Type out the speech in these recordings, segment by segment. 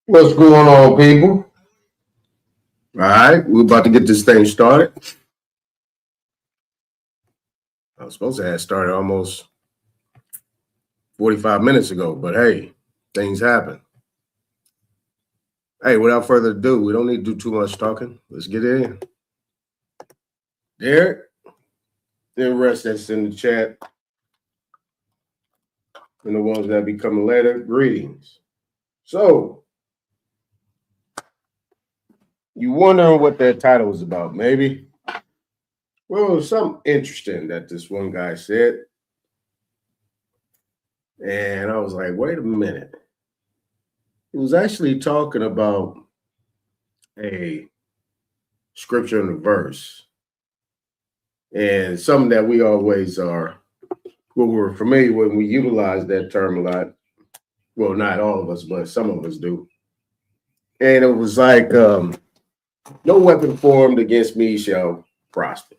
What's going on, people? All right, we're about to get this thing started. I was supposed to have started almost 45 minutes ago, but hey, things happen. Hey, without further ado, we don't need to do too much talking. Let's get in. Derek, the rest that's in the chat, and the ones that be coming later, greetings. So, you wondering what that title was about, maybe? Well, it was something interesting that this one guy said. And I was like, wait a minute. He was actually talking about a scripture and a verse, and something that we always are, well, we're familiar with. We utilize that term a lot. Well, not all of us, but some of us do. And it was like, no weapon formed against me shall prosper.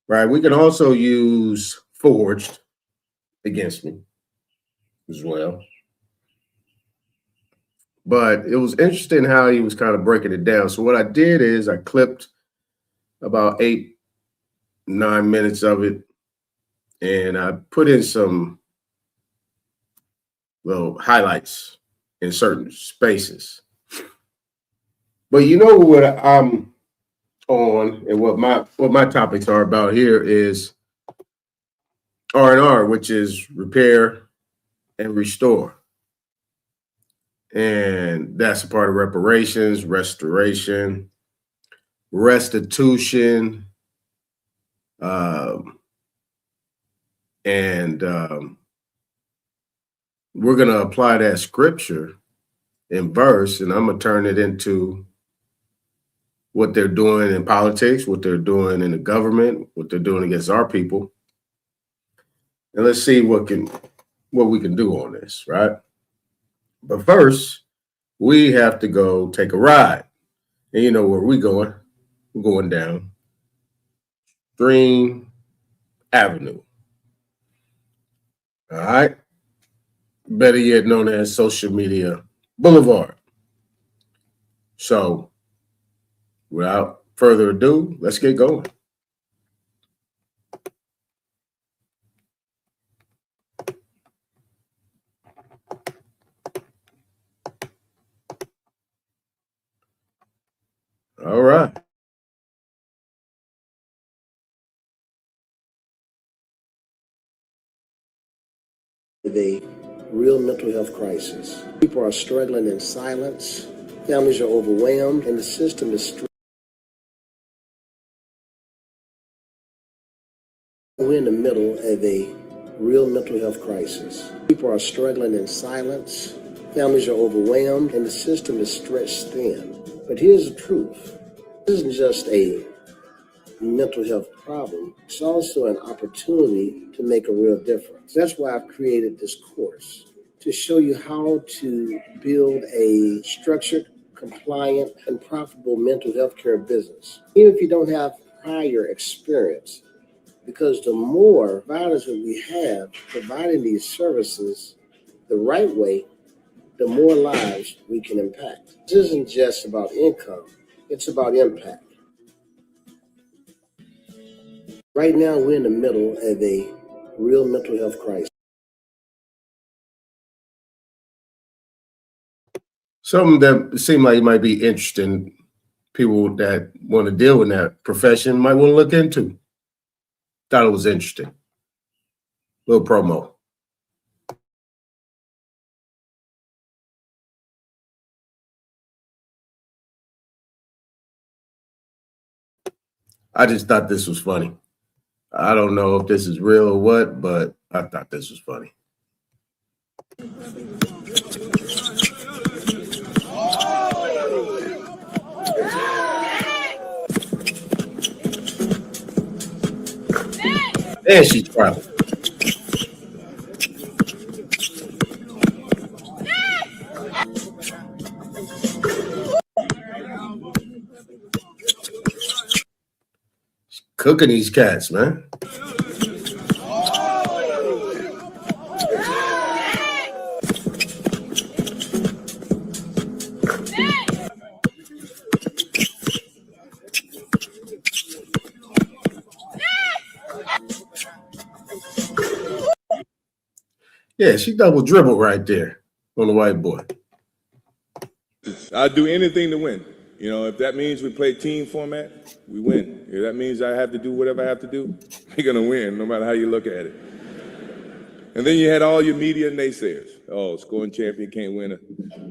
Right? We can also use forged against me as well. But it was interesting how he was kind of breaking it down. So what I did is I clipped about 8-9 minutes of it, and I put in some little highlights in certain spaces. But you know what I'm on, and what my topics are about here is R&R, which is repair and restore. And that's a part of reparations, restoration, restitution, and we're going to apply that scripture in verse, and I'm going to turn it into what they're doing in politics, what they're doing in the government, what they're doing against our people. And let's see what we can do on this, right? But first, we have to go take a ride. And you know where we're going. We're going down Green Avenue. All right. Better yet known as Social Media Boulevard. So without further ado, let's get going. All right. The real mental health crisis. People are struggling in silence. Families are overwhelmed, and the system is We're in the middle of a real mental health crisis. People are struggling in silence. Families are overwhelmed, and the system is stretched thin. But here's the truth. This isn't just a mental health problem. It's also an opportunity to make a real difference. That's why I've created this course, to show you how to build a structured, compliant, and profitable mental health care business, even if you don't have prior experience. Because the more providers that we have providing these services the right way, the more lives we can impact. This isn't just about income, it's about impact. Right now, we're in the middle of a real mental health crisis. Something that seemed like it might be interesting, people that want to deal in that profession might want to look into. Thought it was interesting. Little promo. I just thought this was funny. I don't know if this is real or what, but I thought this was funny. And she's crying. Cooking these cats, man. Yeah, she double dribbled right there on the white boy. I'd do anything to win. You know, if that means we play team format, we win. If that means I have to do whatever I have to do, we're gonna win, no matter how you look at it. And then you had all your media naysayers. Oh, scoring champion can't win an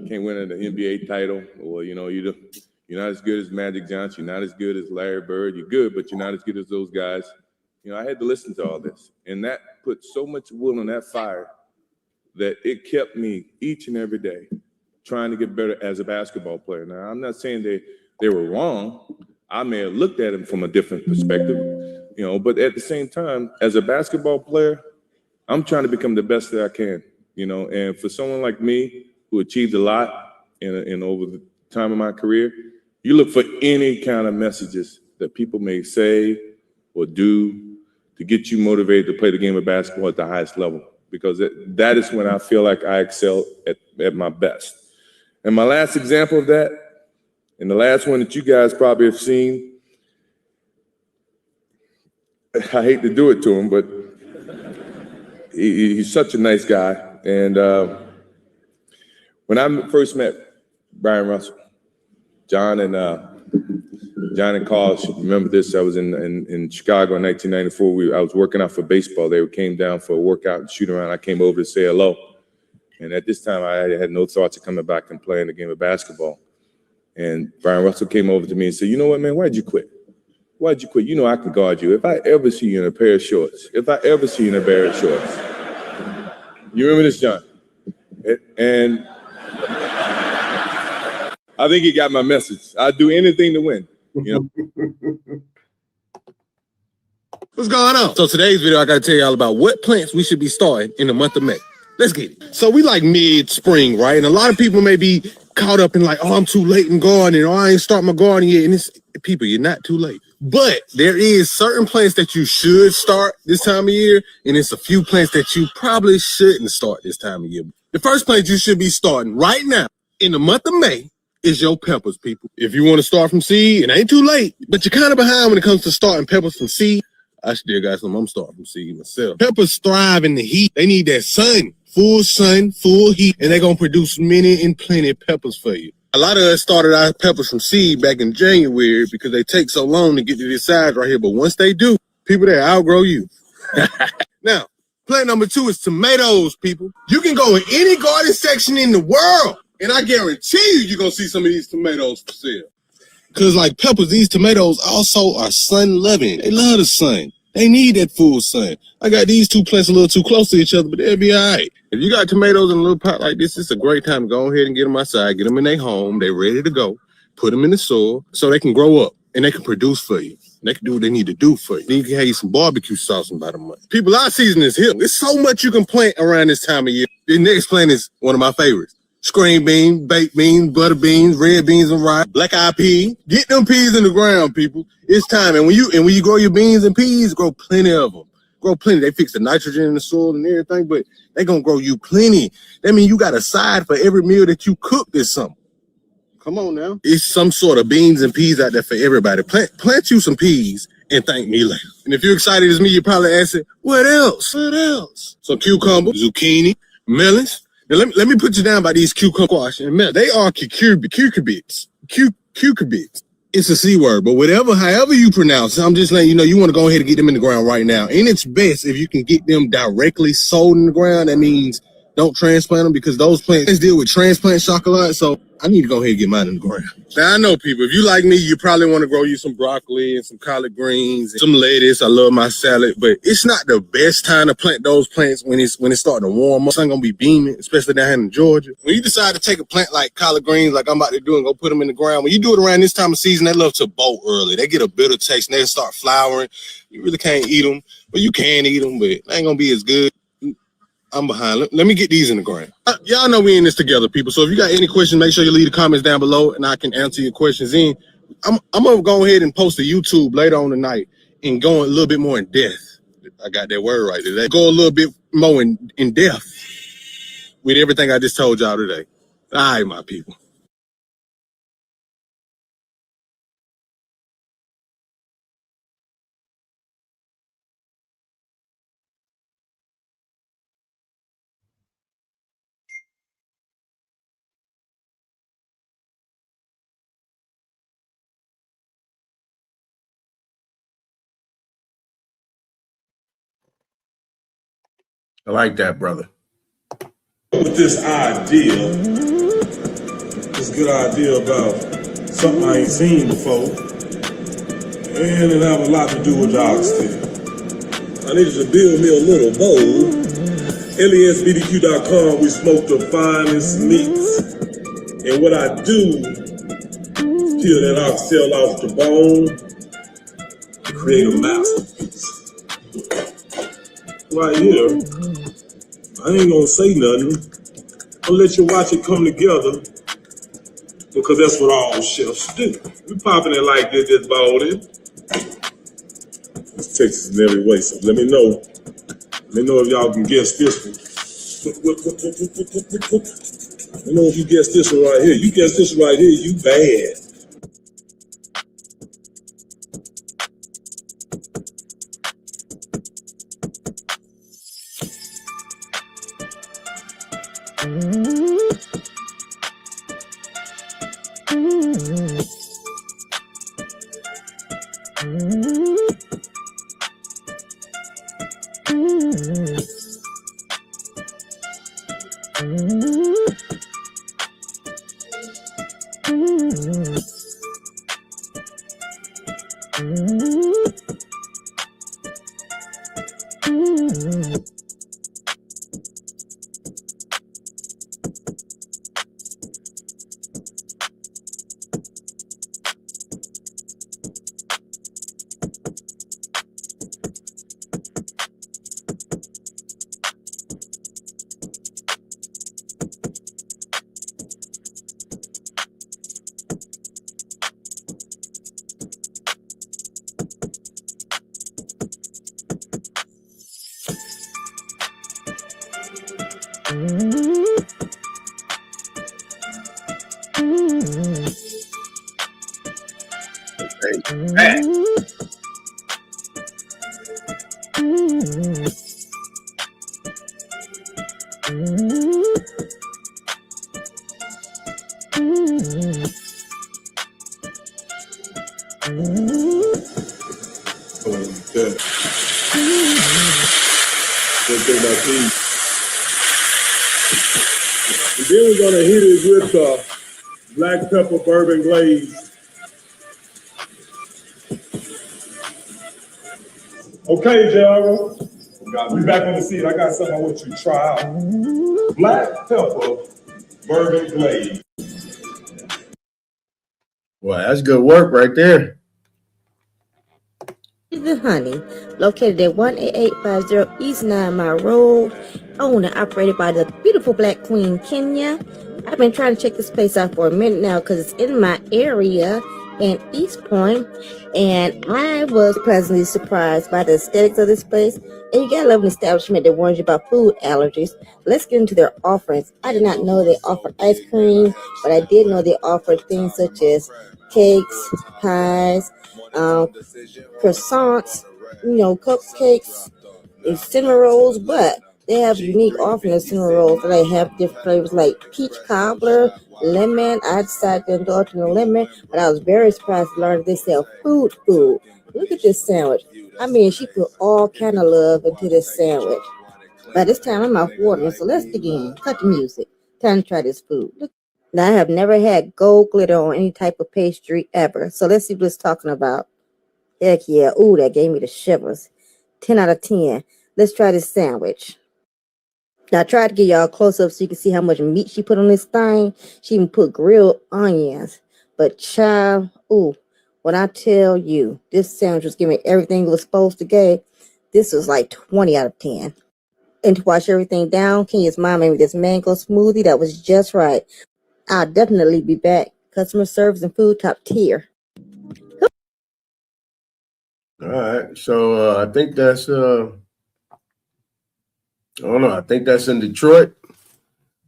NBA title, or you're not as good as Magic Johnson, you're not as good as Larry Bird. You're good, but you're not as good as those guys. I had to listen to all this, and that put so much wood on that fire that it kept me each and every day trying to get better as a basketball player. Now, I'm not saying they were wrong. I may have looked at them from a different perspective, but at the same time, as a basketball player, I'm trying to become the best that I can, and for someone like me who achieved a lot in over the time of my career, you look for any kind of messages that people may say or do to get you motivated to play the game of basketball at the highest level, because that is when I feel like I excel at my best. And my last example of that, and the last one that you guys probably have seen, I hate to do it to him, but he's such a nice guy. And when I first met Brian Russell, John and Carl should remember this. I was in Chicago in 1994. I was working out for baseball. They came down for a workout and shoot around. I came over to say hello. And at this time, I had no thoughts of coming back and playing the game of basketball. And Brian Russell came over to me and said, "You know what, man, why'd you quit? Why'd you quit? You know I can guard you. If I ever see you in a pair of shorts, You remember this, John?" And I think he got my message. I'd do anything to win, What's going on? So today's video, I gotta tell y'all about what plants we should be starting in the month of May. Let's get it. So we like mid-spring, right? And a lot of people may be caught up in like, oh, I'm too late in gardening, or I ain't start my garden yet. And it's people, you're not too late. But there is certain plants that you should start this time of year, and it's a few plants that you probably shouldn't start this time of year. The first plant you should be starting right now in the month of May is your peppers, people. If you want to start from seed, it ain't too late, but you're kind of behind when it comes to starting peppers from seed. I still got some. I'm starting from seed myself. Peppers thrive in the heat. They need that sun, full heat, and they're going to produce many and plenty of peppers for you. A lot of us started our peppers from seed back in January because they take so long to get to this size right here. But once they do, people, they outgrow you. Now, plant number 2 is tomatoes, people. You can go in any garden section in the world, and I guarantee you're going to see some of these tomatoes for sale. Because like peppers, these tomatoes also are sun-loving. They love the sun. They need that full sun. I got these two plants a little too close to each other, but they'll be all right. If you got tomatoes in a little pot like this, it's a great time to go ahead and get them outside, get them in their home. They're ready to go. Put them in the soil so they can grow up and they can produce for you. They can do what they need to do for you. Then you can have you some barbecue sauce in about a month. People, our season is here. There's so much you can plant around this time of year. The next plant is one of my favorites. Screen beans, baked beans, butter beans, red beans and rice, black-eyed peas. Get them peas in the ground, people. It's time. And when you grow your beans and peas, grow plenty of them. Grow plenty. They fix the nitrogen in the soil and everything, but they gonna grow you plenty. That means you got a side for every meal that you cook this summer. Come on now. It's some sort of beans and peas out there for everybody. Plant you some peas and thank me later. And if you're excited as me, you're probably asking, what else? What else? Some cucumber, zucchini, melons. Now, let me put you down by these cucumber squash and melon. They are cucurbits. Cucurbits. It's a C word, but however you pronounce it, I'm just letting you know you want to go ahead and get them in the ground right now. And it's best if you can get them directly sold in the ground. That means don't transplant them because those plants deal with transplant shock a lot. So I need to go ahead and get mine in the ground. Now, I know, people, if you like me, you probably want to grow you some broccoli and some collard greens, and some lettuce. I love my salad, but it's not the best time to plant those plants when it's starting to warm up. Sun gonna be beaming, especially down here in Georgia. When you decide to take a plant like collard greens, like I'm about to do, and go put them in the ground, when you do it around this time of season, they love to bolt early. They get a bitter taste, and they start flowering. You really can't eat them, but you can eat them, but they ain't gonna be as good. I'm behind. Let me get these in the ground. Y'all know we in this together, people. So if you got any questions, make sure you leave the comments down below and I can answer your questions in. I'm going to go ahead and post a YouTube later on tonight and go a little bit more in depth. I got that word right today. Go a little bit more in depth with everything I just told y'all today. All right, my people. I like that, brother. With this good idea about something I ain't seen before, and it have a lot to do with oxtail. I needed to build me a little bowl. LESBDQ.com, we smoke the finest meats. And what I do is peel that oxtail off the bone to create a masterpiece. Right here, I ain't gonna say nothing. I'll let you watch it come together because that's what all chefs do. We popping it like this, just balled it. It's Texas in every way, so let me know. Let me know if y'all can guess this one. Let me know if you guess this one right here. You guess this one right here, you bad. And then we're gonna hit it with black pepper bourbon glaze. Okay, Gerald. We back on the seat. I got something I want you to try out. Black pepper bourbon glaze. Well, that's good work right there. The Honey, located at 18850 East 9 Mile Road, owned and operated by the beautiful Black Queen Kenya. I've been trying to check this place out for a minute now because it's in my area in East Point, and I was pleasantly surprised by the aesthetics of this place. And you gotta love an establishment that warns you about food allergies. Let's get into their offerings. I did not know they offered ice cream, but I did know they offered things such as cakes, pies, croissants, cupcakes, and cinnamon rolls, but they have unique offerings of cinnamon rolls. They have different flavors like peach cobbler, lemon. I decided to indulge in the lemon, but I was very surprised to learn that they sell food. Look at this sandwich. I mean, she put all kind of love into this sandwich. By this time, I'm off watering, so let's dig in. Cut the music. Time to try this food. Now, I have never had gold glitter on any type of pastry ever, so let's see what it's talking about. Heck yeah. Ooh, that gave me the shivers. 10 out of 10. Let's try this sandwich. Now, I tried to get y'all close up so you can see how much meat she put on this thing. She even put grilled onions. But child, ooh, when I tell you, this sandwich was giving everything it was supposed to give, this was like 20 out of 10. And to wash everything down, Kenya's mom made me this mango smoothie that was just right. I'll definitely be back. Customer service and food top tier. All right. So I think that's I don't know. I think that's in Detroit.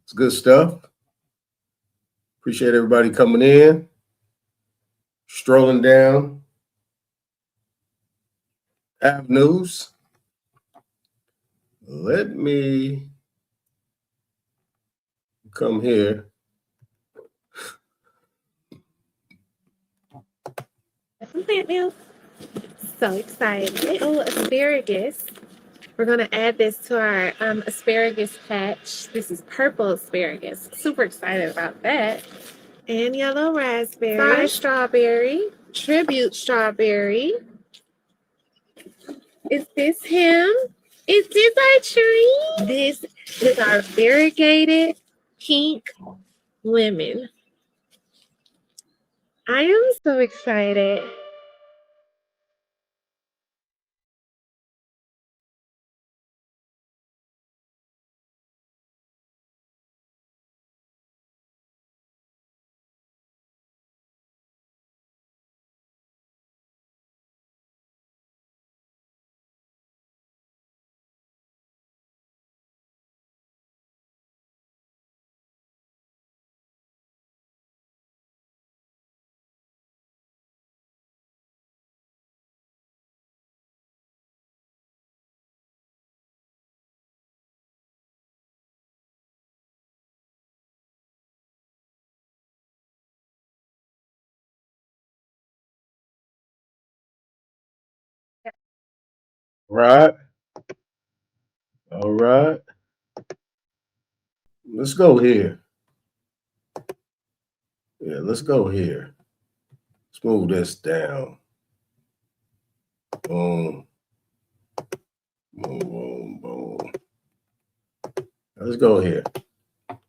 It's good stuff. Appreciate everybody coming in, strolling down avenues. Let me come here. Something new. So excited. Little asparagus We're going to add this to our asparagus patch. This is purple asparagus. Super excited about that. And yellow raspberry. Fire strawberry. Tribute strawberry. Is this him? Is this our tree? This is our variegated pink lemon. I am so excited. Right. All right. Let's go here. Yeah, let's go here. Let's move this down. Boom. Boom, boom, boom. Let's go here.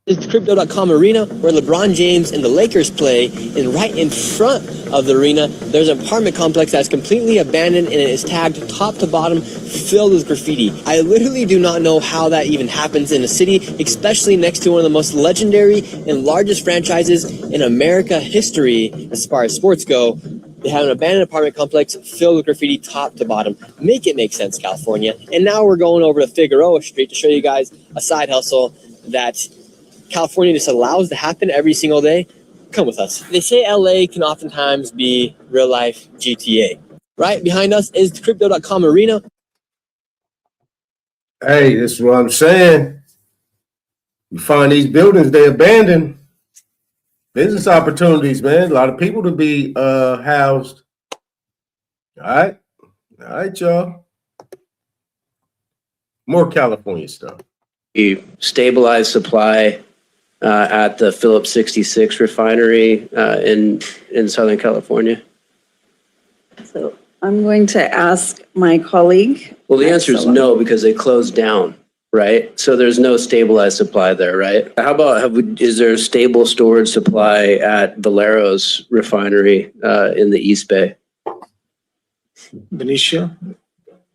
It's Crypto.com arena where LeBron James and the Lakers play, and right in front of the arena, there's an apartment complex that's completely abandoned and it is tagged top to bottom, filled with graffiti. I literally do not know how that even happens in a city, especially next to one of the most legendary and largest franchises in America history as far as sports go. They have an abandoned apartment complex filled with graffiti top to bottom. Make it make sense, California. And now we're going over to Figueroa Street to show you guys a side hustle that California just allows to happen every single day. Come with us. They say LA can oftentimes be real life GTA. Right behind us is the Crypto.com arena. Hey, this is what I'm saying. You find these buildings they abandoned. Business opportunities, man. A lot of people to be housed. All right, y'all. More California stuff. You stabilize supply at the Phillips 66 refinery in Southern California? So I'm going to ask my colleague. Well, the answer is no, because they closed down, right? So there's no stabilized supply there, right? How about, is there a stable storage supply at Valero's refinery in the East Bay? Benicia,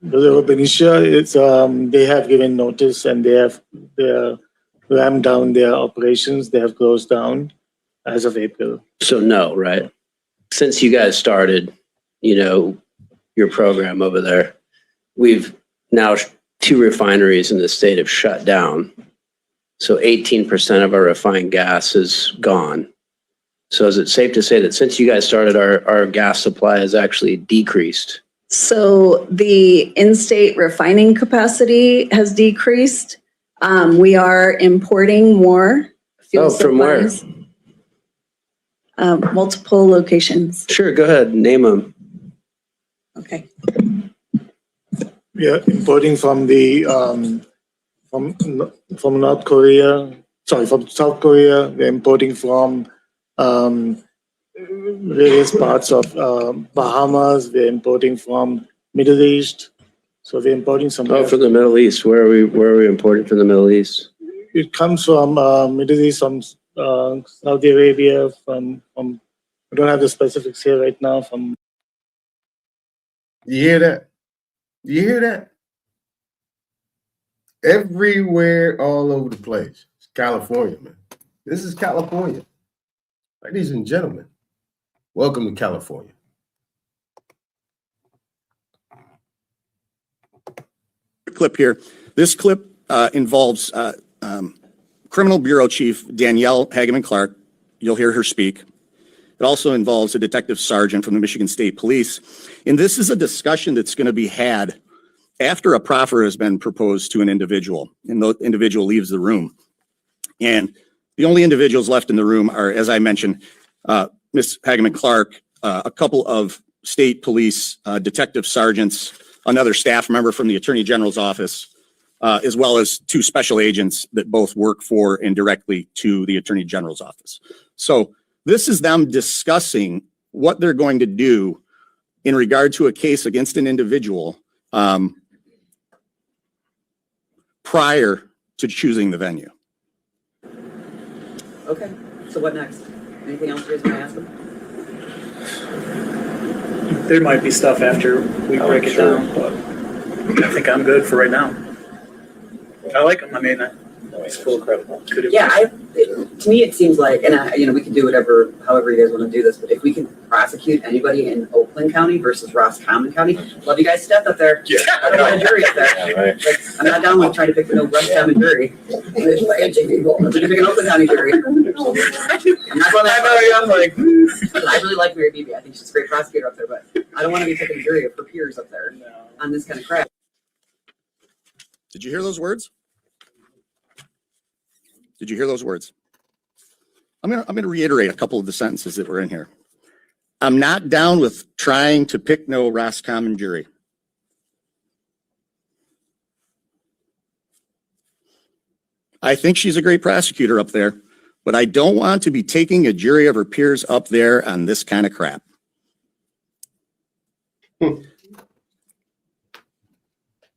it's they have given notice and they have ramped down their operations. They have closed down as of April. So no, right? Since you guys started, your program over there, we've now 2 refineries in the state have shut down. So 18% of our refined gas is gone. So is it safe to say that since you guys started, our gas supply has actually decreased? So the in-state refining capacity has decreased. We are importing more fuel supplies. From where? Multiple locations. Sure, go ahead, name them. Okay. We are importing from from North Korea. Sorry, from South Korea. We're importing from various parts of Bahamas. We're importing from Middle East. So we're importing some. Oh, from the Middle East. Where are we importing from the Middle East? It comes from Middle East, from Saudi Arabia, from I don't have the specifics here right now. From. You hear that? You hear that? Everywhere, all over the place. It's California, man. This is California. Ladies and gentlemen, welcome to California. Clip here. This clip involves Criminal Bureau Chief Danielle Hageman-Clark. You'll hear her speak. It also involves a detective sergeant from the Michigan State Police. And this is a discussion that's going to be had after a proffer has been proposed to an individual, and the individual leaves the room. And the only individuals left in the room are, as I mentioned, Ms. Hageman-Clark, a couple of state police detective sergeants, another staff member from the Attorney General's office, as well as 2 special agents that both work for and directly to the Attorney General's office. So this is them discussing what they're going to do in regard to a case against an individual prior to choosing the venue. Okay, so what next? Anything else you guys want to ask them? There might be stuff after we break it down, but I think I'm good for right now. I like him. I mean, he's full of credible. Yeah, to me it seems like, and we can do however you guys want to do this, but if we can prosecute anybody in Oakland County versus Roscommon County, love you guys step up there. Yeah. I don't want a jury up there. Yeah, right. Like, I'm not down with trying to pick the Roscommon jury. We're going to pick an Oakland County jury. I'm not going that I'm like, I really like Mary Beebe. I think she's a great prosecutor up there, but I don't want to be picking a jury of her peers up there on this kind of crap. Did you hear those words? Did you hear those words? I'm gonna reiterate a couple of the sentences that were in here. I'm not down with trying to pick no Roscommon jury. I think she's a great prosecutor up there, but I don't want to be taking a jury of her peers up there on this kind of crap.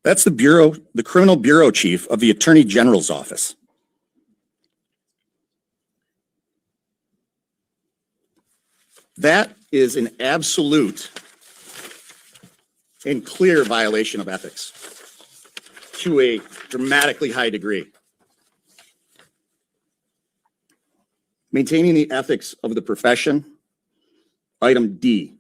That's the criminal bureau chief of the Attorney General's office. That is an absolute and clear violation of ethics to a dramatically high degree. Maintaining the ethics of the profession. Item D,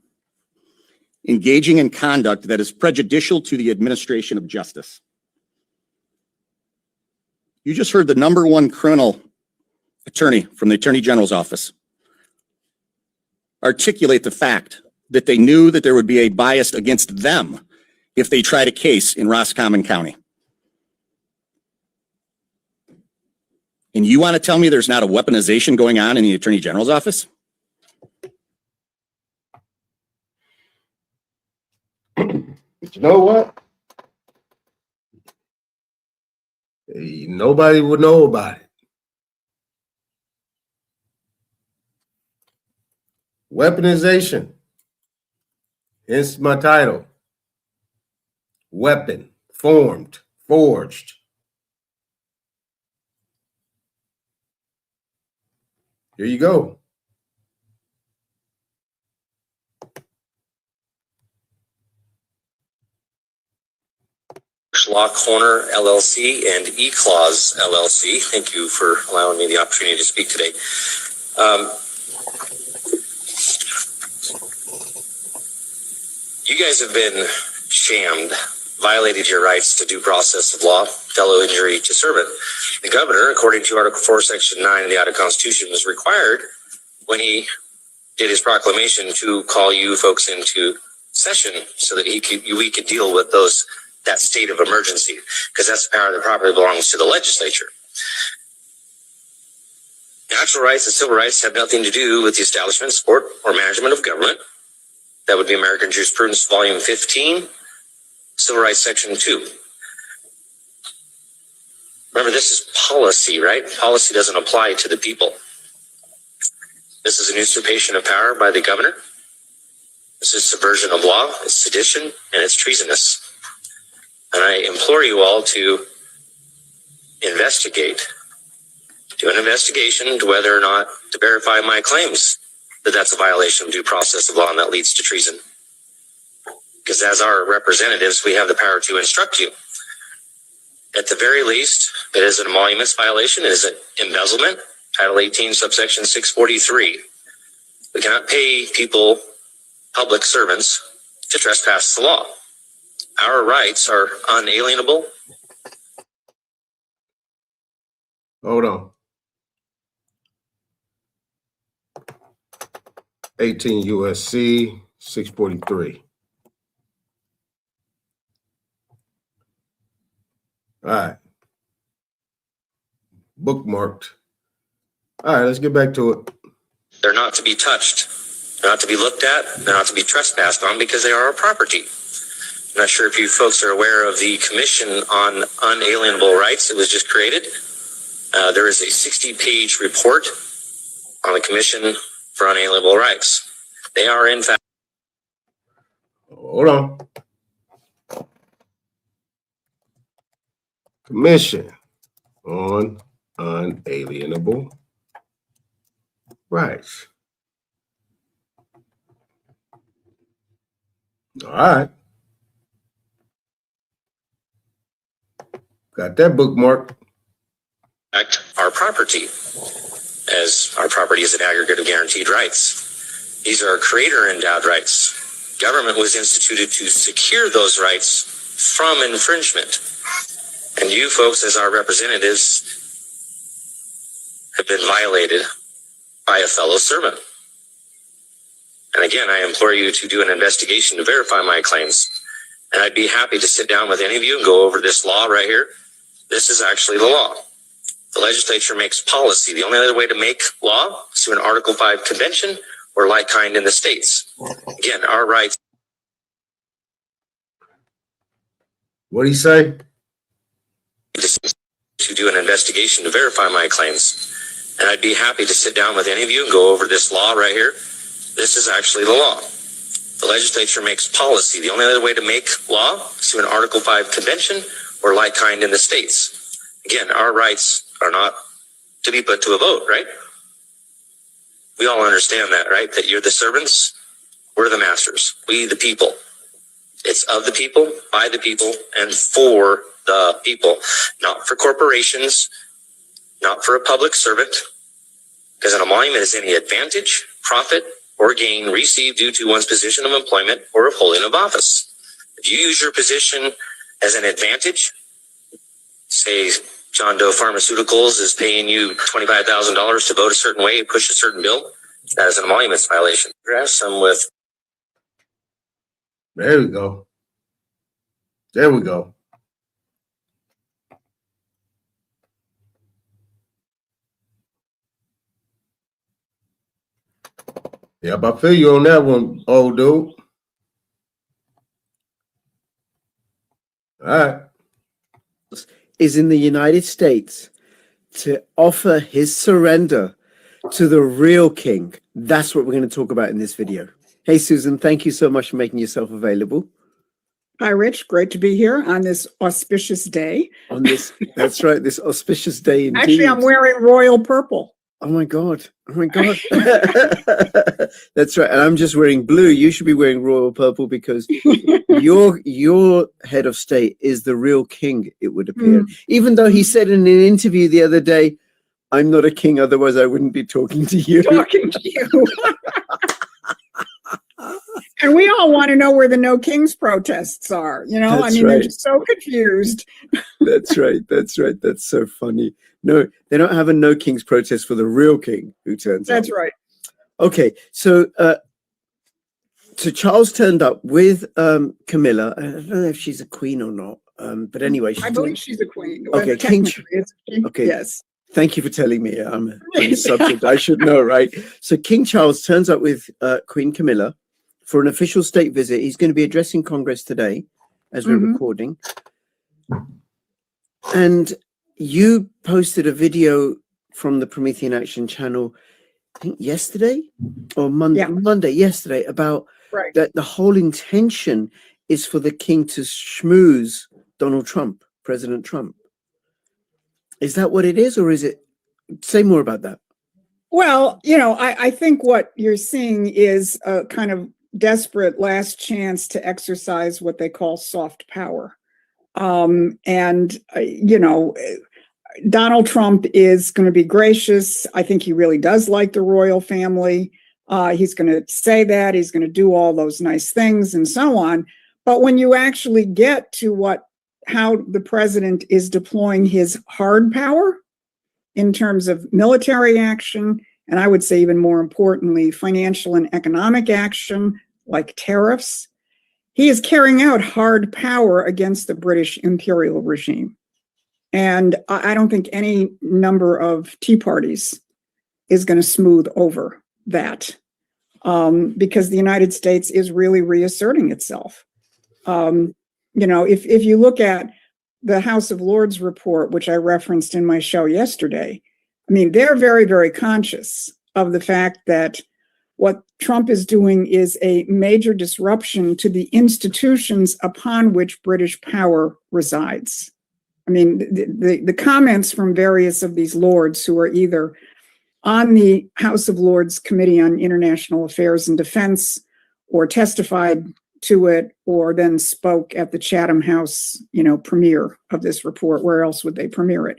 engaging in conduct that is prejudicial to the administration of justice. You just heard the #1 criminal attorney from the Attorney General's office articulate the fact that they knew that there would be a bias against them if they tried a case in Roscommon County. And you want to tell me there's not a weaponization going on in the Attorney General's office? But you know what? Nobody would know about it. Weaponization. Hence my title. Weapon, formed, forged. Here you go. Law Corner LLC and E-Clause LLC. Thank you for allowing me the opportunity to speak today. You guys have been shammed, violated your rights to due process of law, fellow injury to servant. The governor, according to Article 4, Section 9 of the Idaho Constitution, was required when he did his proclamation to call you folks into session so that we could deal with that state of emergency, because that's the power that properly belongs to the legislature. Natural rights and civil rights have nothing to do with the establishment, support, or management of government. That would be American Jurisprudence, Volume 15, Civil Rights, Section 2. Remember, this is policy, right? Policy doesn't apply to the people. This is an usurpation of power by the governor. This is subversion of law, it's sedition, and it's treasonous. And I implore you all to investigate, do an investigation to whether or not to verify my claims that that's a violation of due process of law and that leads to treason. Because as our representatives, we have the power to instruct you. At the very least, it is an emoluments violation. It is an embezzlement, Title 18, subsection 643. We cannot pay people, public servants, to trespass the law. Our rights are unalienable. Hold on. 18 USC 643. All right. Bookmarked. All right, let's get back to it. They're not to be touched. They're not to be looked at. They're not to be trespassed on because they are our property. I'm not sure if you folks are aware of the Commission on Unalienable Rights that was just created. There is a 60-page report on the Commission for Unalienable Rights. They are, in fact... Hold on. Commission on Unalienable Rights. All right. Got that bookmark. Our property, as our property is an aggregate of guaranteed rights. These are creator endowed rights. Government was instituted to secure those rights from infringement. And you folks, as our representatives, have been violated by a fellow servant. And again, I implore you to do an investigation to verify my claims. And I'd be happy to sit down with any of you and go over this law right here. This is actually the law. The legislature makes policy. The only other way to make law is through an Article 5 convention or like kind in the states. Again, our rights. What do you say? To do an investigation to verify my claims. And I'd be happy to sit down with any of you and go over this law right here. This is actually the law. The legislature makes policy. The only other way to make law is through an Article 5 convention or like kind in the states. Again, our rights are not to be put to a vote, right? We all understand that, right? That you're the servants, we're the masters, we the people. It's of the people, by the people, and for the people. Not for corporations, not for a public servant, because an emolument is any advantage, profit, or gain received due to one's position of employment or of holding of office. If you use your position as an advantage, say John Doe Pharmaceuticals is paying you $25,000 to vote a certain way, push a certain bill, that is an emoluments violation. Grab some with. There we go. There we go. Yep, I feel you on that one, old dude. All right. Is in the United States to offer his surrender to the real king. That's what we're going to talk about in this video. Hey, Susan, thank you so much for making yourself available. Hi, Rich. Great to be here on this auspicious day. On this, that's right, this auspicious day indeed. Actually, I'm wearing royal purple. Oh my God. Oh my God. That's right. And I'm just wearing blue. You should be wearing royal purple because your head of state is the real king, it would appear. Even though he said in an interview the other day, I'm not a king, otherwise I wouldn't be talking to you. Talking to you. And we all want to know where the No Kings protests are. You know, That's I mean, right. they're just so confused. That's right. That's right. That's so funny. No, they don't have a No Kings protest for the real king who turns up. That's right. Okay, so Charles turned up with Camilla. I don't know if she's a queen or not, but anyway, I believe she's a queen. Okay, Okay, yes. Thank you for telling me. I'm a subject. I should know, right? So King Charles turns up with Queen Camilla for an official state visit. He's going to be addressing Congress today, as we're recording. And you posted a video from the Promethean Action channel, I think yesterday or Monday, yesterday, about that the whole intention is for the king to schmooze Donald Trump, President Trump. Is that what it is, or is it? Say more about that. Well, you know, I think what you're seeing is a kind of desperate last chance to exercise what they call soft power. You know, Donald Trump is going to be gracious. I think he really does like the royal family. He's going to say that. He's going to do all those nice things and so on. But when you actually get to how the president is deploying his hard power in terms of military action, and I would say even more importantly, financial and economic action like tariffs, he is carrying out hard power against the British imperial regime. And I don't think any number of Tea Parties is going to smooth over that because the United States is really reasserting itself. if you look at the House of Lords report, which I referenced in my show yesterday, I mean, they're very, very conscious of the fact that what Trump is doing is a major disruption to the institutions upon which British power resides. I mean, the comments from various of these lords who are either on the House of Lords Committee on International Affairs and Defense or testified to it or then spoke at the Chatham House, premiere of this report. Where else would they premiere it?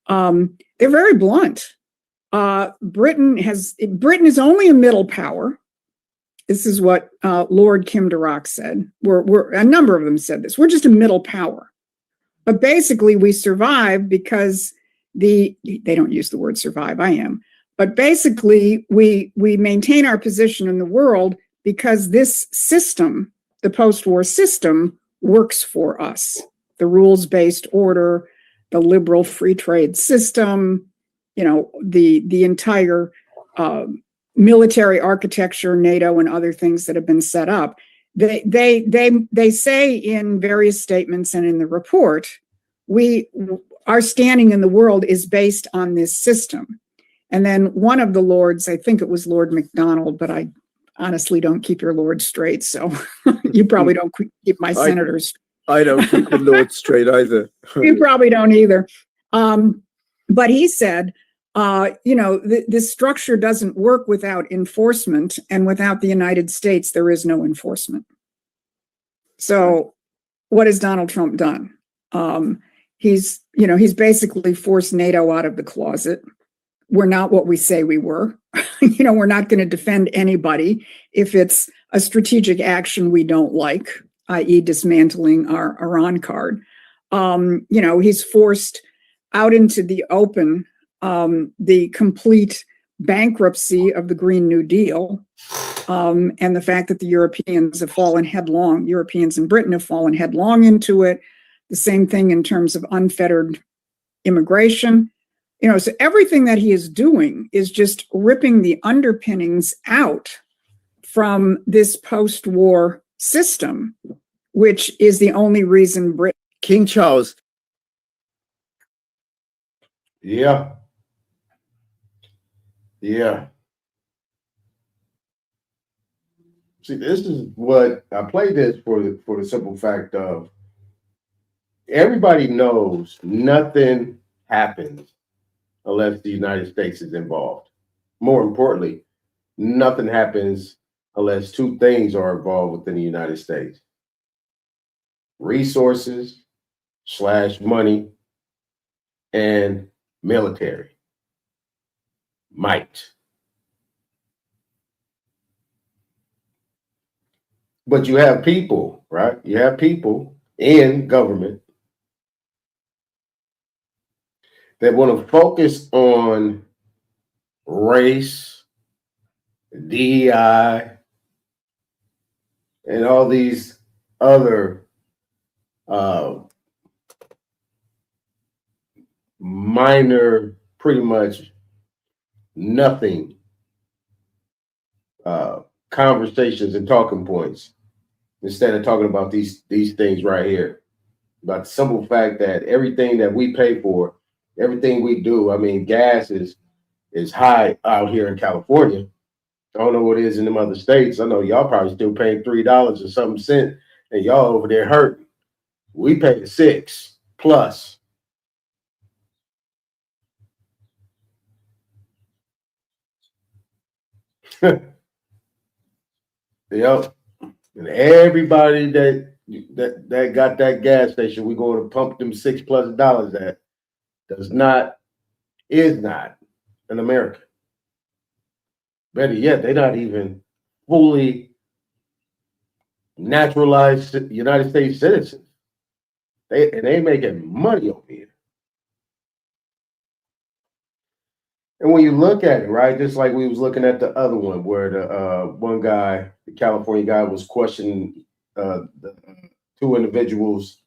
They're very blunt. Britain is only a middle power. This is what Lord Kim Darak said. We're a number of them said this. We're just a middle power. But basically we survive because they don't use the word survive, I am. But basically we maintain our position in the world because this system, the post-war system, works for us. The rules-based order, the liberal free trade system, the entire military architecture, NATO and other things that have been set up. They say in various statements and in the report, our standing in the world is based on this system. And then one of the lords, I think it was Lord MacDonald, but I honestly don't keep your lords straight, so you probably don't keep my senators. I don't keep the lords straight either. You probably don't either. But he said, this structure doesn't work without enforcement, and without the United States, there is no enforcement. So what has Donald Trump done? He's basically forced NATO out of the closet. We're not what we say we were. We're not going to defend anybody if it's a strategic action we don't like, i.e. dismantling our Iran card. He's forced out into the open the complete bankruptcy of the Green New Deal, and the fact that the Europeans and Britain have fallen headlong into it. The same thing in terms of unfettered immigration. So everything that he is doing is just ripping the underpinnings out from this post-war system, which is the only reason King Charles. Yeah. See, this is what I played this for the simple fact of everybody knows nothing happens unless the United States is involved. More importantly, nothing happens unless two things are involved within the United States: resources / money and military might. But you have people, right? You have people in government that want to focus on race, DEI, and all these other minor, pretty much nothing conversations and talking points, instead of talking about these things right here, about the simple fact that everything that we pay for, everything we do, I mean, gas is high out here in California. I don't know what it is in them other states. I know y'all probably still paying $3 or something cent, and y'all over there hurting. We pay $6+. Yep. And everybody that got that gas station we going to pump them $6+ at is not an American. Better yet, they're not even fully naturalized United States citizens. They making money over here. And when you look at it, right, just like we was looking at the other one where the one guy, the California guy, was questioning the two individuals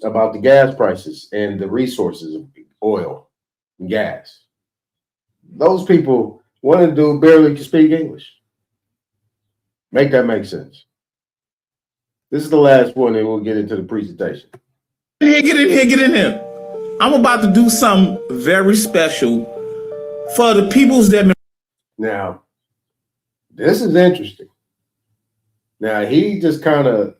about the gas prices and the resources of oil and gas. Those people, one of the dude barely can speak English. Make that make sense. This is the last one, and we'll get into the presentation. Get in here. I'm about to do something very special for the peoples that. Now, this is interesting. Now, he just kind of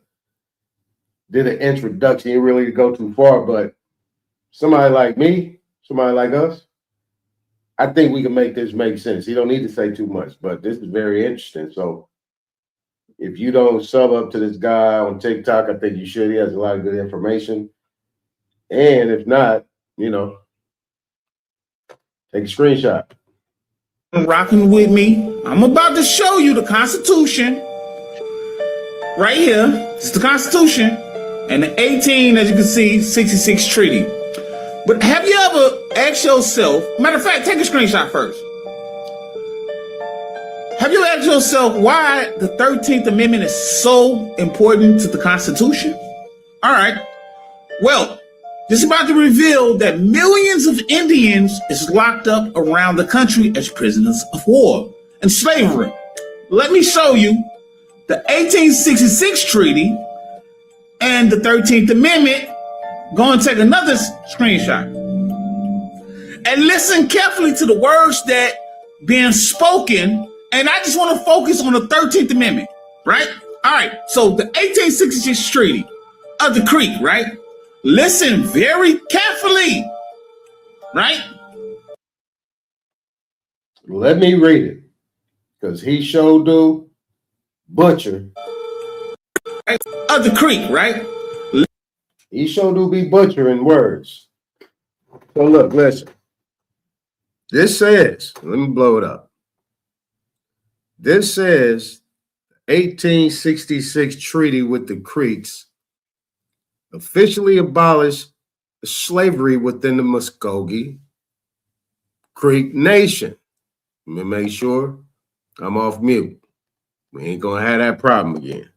did an introduction. He didn't really go too far, but somebody like me, somebody like us, I think we can make this make sense. He don't need to say too much, but this is very interesting. So if you don't sub up to this guy on TikTok, I think you should. He has a lot of good information. And if not, you know, take a screenshot. Rocking with me. I'm about to show you the Constitution. Right here. It's the Constitution. And the 18, as you can see, 66 treaty. But have you ever asked yourself, matter of fact, take a screenshot first. Have you asked yourself why the 13th Amendment is so important to the Constitution? All right. Well, this is about to reveal that millions of Indians is locked up around the country as prisoners of war and slavery. Let me show you the 1866 treaty and the 13th Amendment. Go and take another screenshot. And listen carefully to the words that being spoken. And I just want to focus on the 13th Amendment, right? All right. So the 1866 treaty of the Creek, right? Listen very carefully, right? Let me read it, because he showed do butcher. Of the Creek, right? He showed do be butchering words. So look, listen. This says, let me blow it up. This says 1866 treaty with the Creeks officially abolished slavery within the Muskogee Creek Nation. Let me make sure I'm off mute. We ain't gonna have that problem again.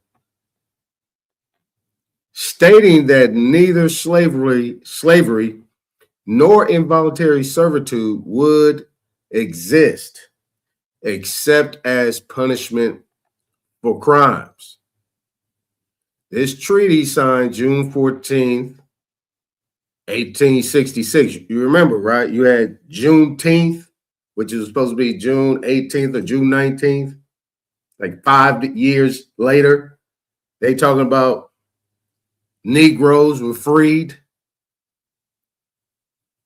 Stating that neither slavery nor involuntary servitude would exist except as punishment for crimes. This treaty signed June 14th, 1866. You remember, right? You had Juneteenth, which is supposed to be June 18th or June 19th. Like 5 years later, they talking about Negroes were freed.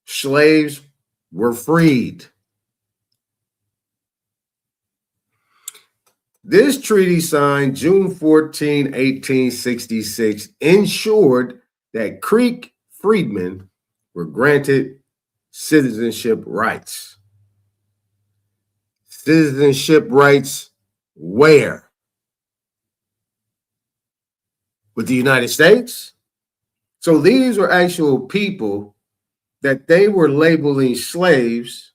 Slaves were freed. This treaty signed June 14, 1866 ensured that Creek freedmen were granted citizenship rights. Citizenship rights where? With the United States? So these were actual people that they were labeling slaves,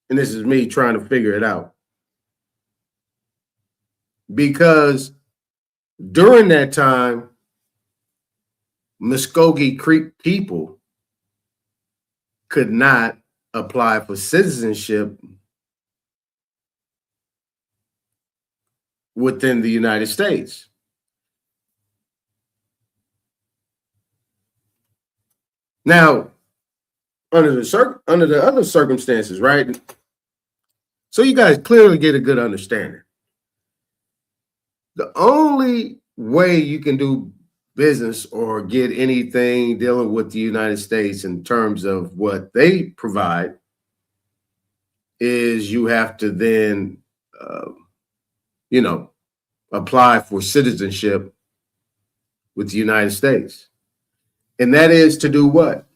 and this is me trying to figure it out. Because during that time, Muskogee Creek people could not apply for citizenship within the United States. Now, under the other circumstances, right? So you guys clearly get a good understanding. The only way you can do business or get anything dealing with the United States in terms of what they provide is you have to then, apply for citizenship with the United States. And that is to do what?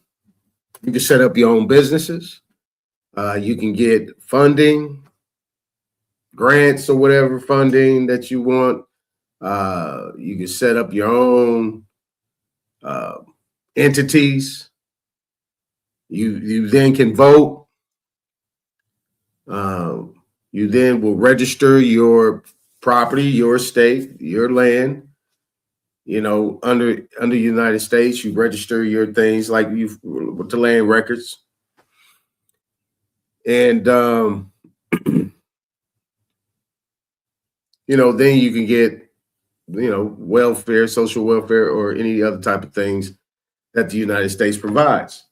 You can set up your own businesses. You can get funding, grants or whatever funding that you want. You can set up your own entities. You then can vote. You then will register your property, your estate, your land. Under the United States, you register your things like you with the land records. And then you can get welfare, social welfare, or any other type of things that the United States provides.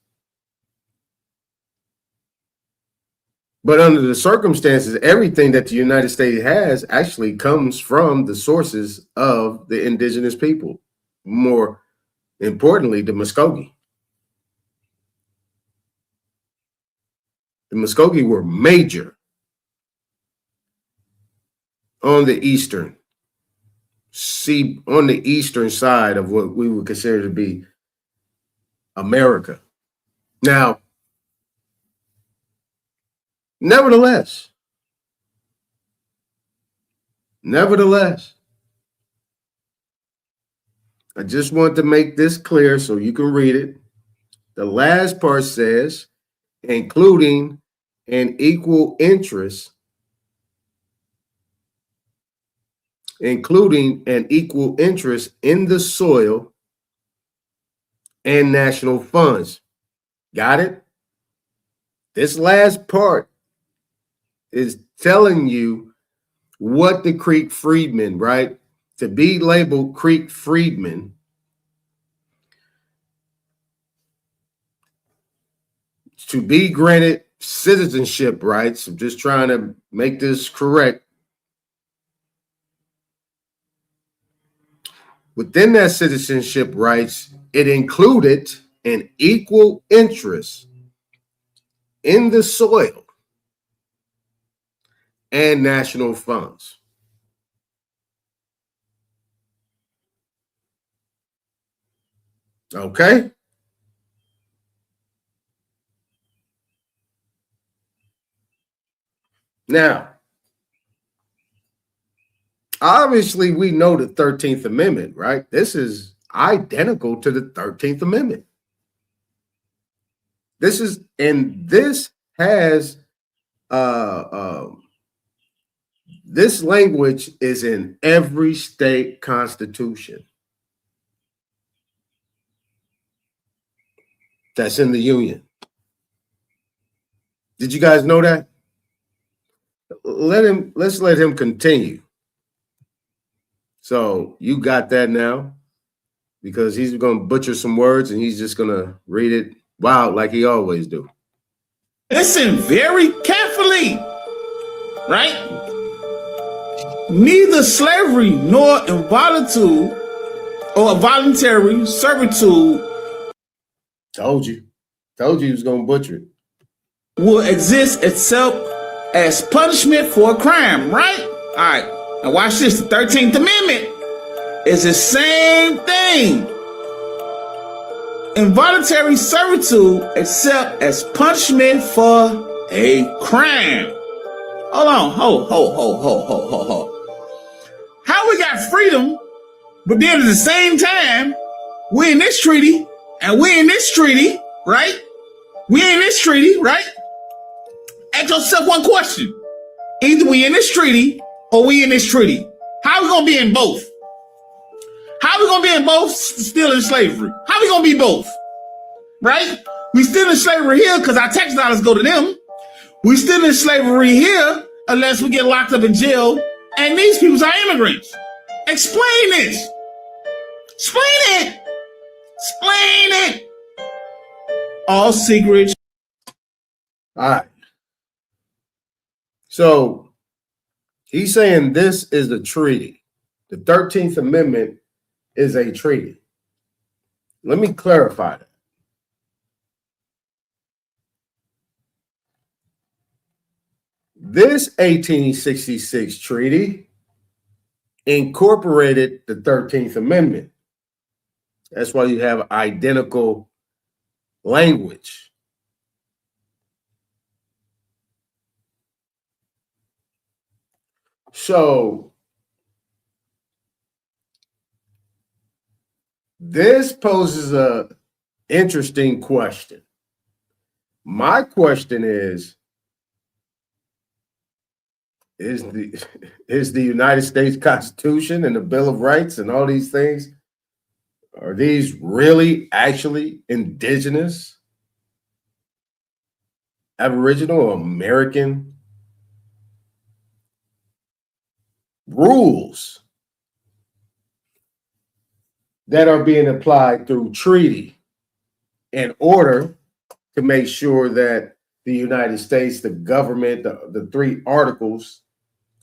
But under the circumstances, everything that the United States has actually comes from the sources of the indigenous people. More importantly, the Muskogee. The Muskogee were major on the eastern side of what we would consider to be America. Now, nevertheless, I just want to make this clear so you can read it. The last part says, including an equal interest in the soil and national funds. Got it? This last part is telling you what the Creek freedmen, right? To be labeled Creek freedmen, to be granted citizenship rights. I'm just trying to make this correct. Within that citizenship rights, it included an equal interest in the soil and national funds. Okay? Now, obviously, we know the 13th Amendment, right? This is identical to the 13th Amendment. This has this language is in every state constitution that's in the Union. Did you guys know that? Let's let him continue. So you got that now, because he's going to butcher some words and he's just going to read it wild like he always do. Listen very carefully, right? Neither slavery nor involuntary or voluntary servitude. Told you he was going to butcher it. Will exist except as punishment for a crime, right? All right. Now watch this. The 13th Amendment is the same thing. Involuntary servitude except as punishment for a crime. Hold on. Hold. How we got freedom, but then at the same time, we in this treaty, and we in this treaty, right? We in this treaty, right? Ask yourself one question. Either we in this treaty or we in this treaty. How we gonna be in both? How we gonna be in both still in slavery? How we gonna be both? Right? We still in slavery here because our tax dollars go to them. We still in slavery here unless we get locked up in jail, and these people are immigrants. Explain this. Explain it. All secrets. All right. So he's saying this is a treaty. The 13th Amendment is a treaty. Let me clarify that. This 1866 treaty incorporated the 13th Amendment. That's why you have identical language. So this poses an interesting question. My question is the United States Constitution and the Bill of Rights and all these things, are these really actually indigenous, Aboriginal, or American rules that are being applied through treaty in order to make sure that the United States, the government, the three articles,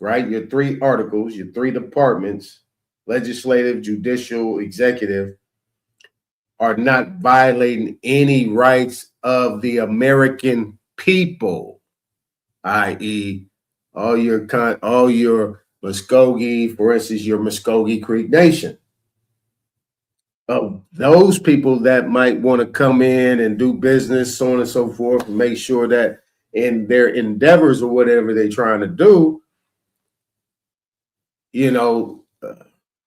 right? Your three articles, your three departments, legislative, judicial, executive, are not violating any rights of the American people, i.e., all your Muskogee, for instance, your Muskogee Creek Nation. Those people that might want to come in and do business, so on and so forth, and make sure that in their endeavors or whatever they're trying to do,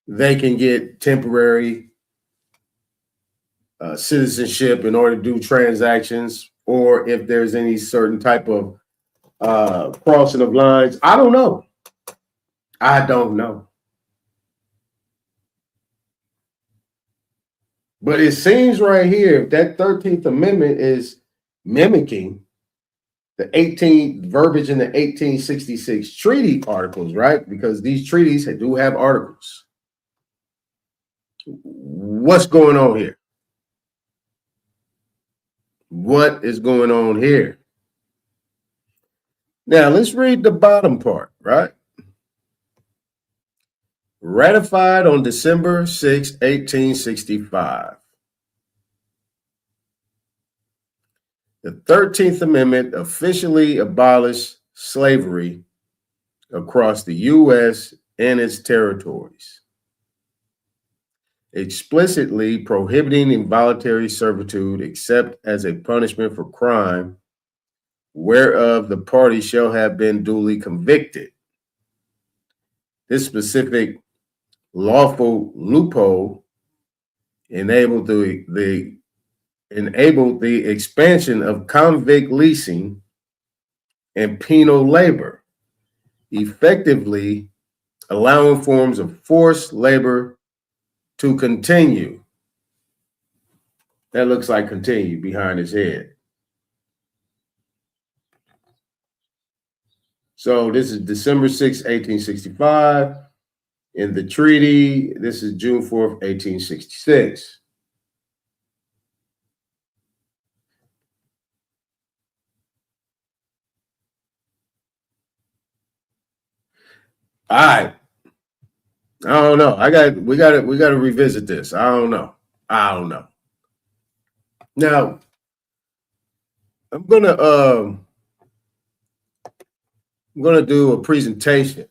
they can get temporary citizenship in order to do transactions, or if there's any certain type of crossing of lines. I don't know. But it seems right here that 13th Amendment is mimicking the 18th verbiage in the 1866 treaty articles, right? Because these treaties do have articles. What's going on here? What is going on here? Now, let's read the bottom part, right? Ratified on December 6, 1865. The 13th Amendment officially abolished slavery across the U.S. and its territories, explicitly prohibiting involuntary servitude except as a punishment for crime whereof the party shall have been duly convicted. This specific lawful loophole enabled the expansion of convict leasing and penal labor, effectively allowing forms of forced labor to continue. That looks like continue behind his head. So this is December 6, 1865. In the treaty, this is June 4th, 1866. All right. I don't know. We got to revisit this. I don't know. Now, I'm gonna do a presentation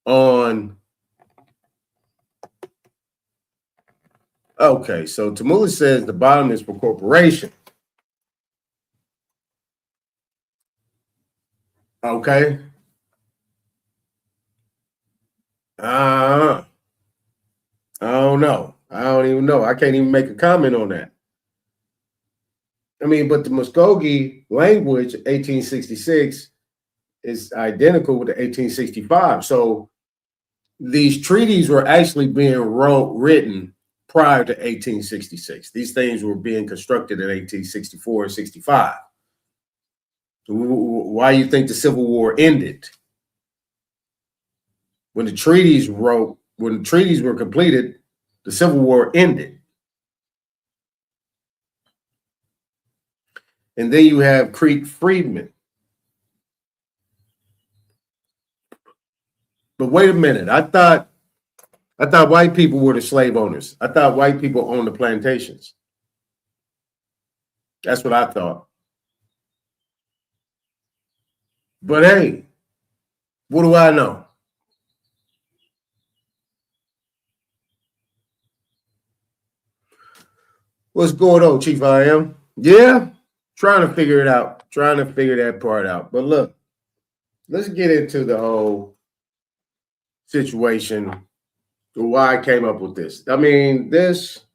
on. Okay, so Tamula says the bottom is for corporation. Okay. I don't know. I don't even know. I can't even make a comment on that. I mean, but the Muskogee language, 1866, is identical with the 1865. So these treaties were actually being written prior to 1866. These things were being constructed in 1864 and 65. Why do you think the Civil War ended? When the treaties were completed, the Civil War ended. And then you have Creek freedmen. But wait a minute. I thought white people were the slave owners. I thought white people owned the plantations. That's what I thought. But hey, what do I know? What's going on, Chief I Am? Yeah, trying to figure it out. Trying to figure that part out. But look, let's get into the whole situation, why I came up with this. I mean, this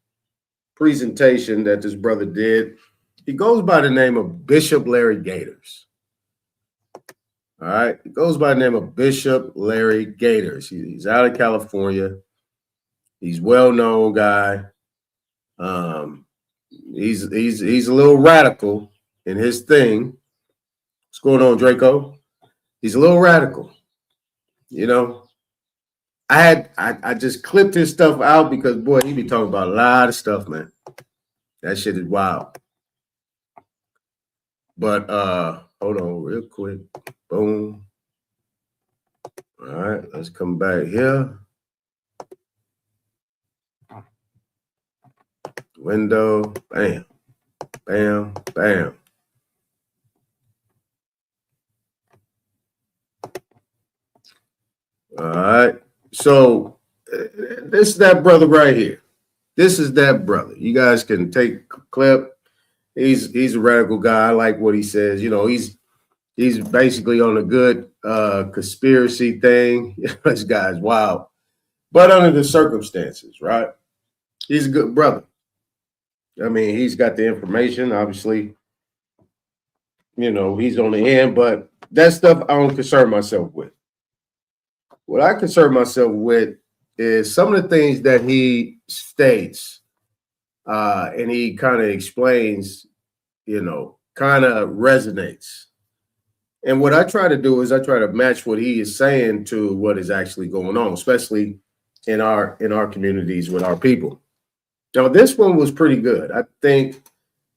presentation that this brother did, he goes by the name of Bishop Larry Gators. All right, he goes by the name of Bishop Larry Gators. He's out of California. He's well-known guy. He's a little radical in his thing. What's going on, Draco? He's a little radical, you know. I just clipped his stuff out because boy, he be talking about a lot of stuff, man. That shit is wild. But hold on real quick. Boom. All right, let's come back here. Window, bam, bam, bam. All right. So this is that brother right here. This is that brother. You guys can take a clip. He's a radical guy. I like what he says. You know, he's basically on a good conspiracy thing. This guy's wild. But under the circumstances, right? He's a good brother. I mean, he's got the information, obviously. You know, he's on the end, but that stuff I don't concern myself with. What I concern myself with is some of the things that he states, and he kind of explains, you know, kind of resonates. And what I try to do is I try to match what he is saying to what is actually going on, especially in our communities with our people. Now, this one was pretty good. I think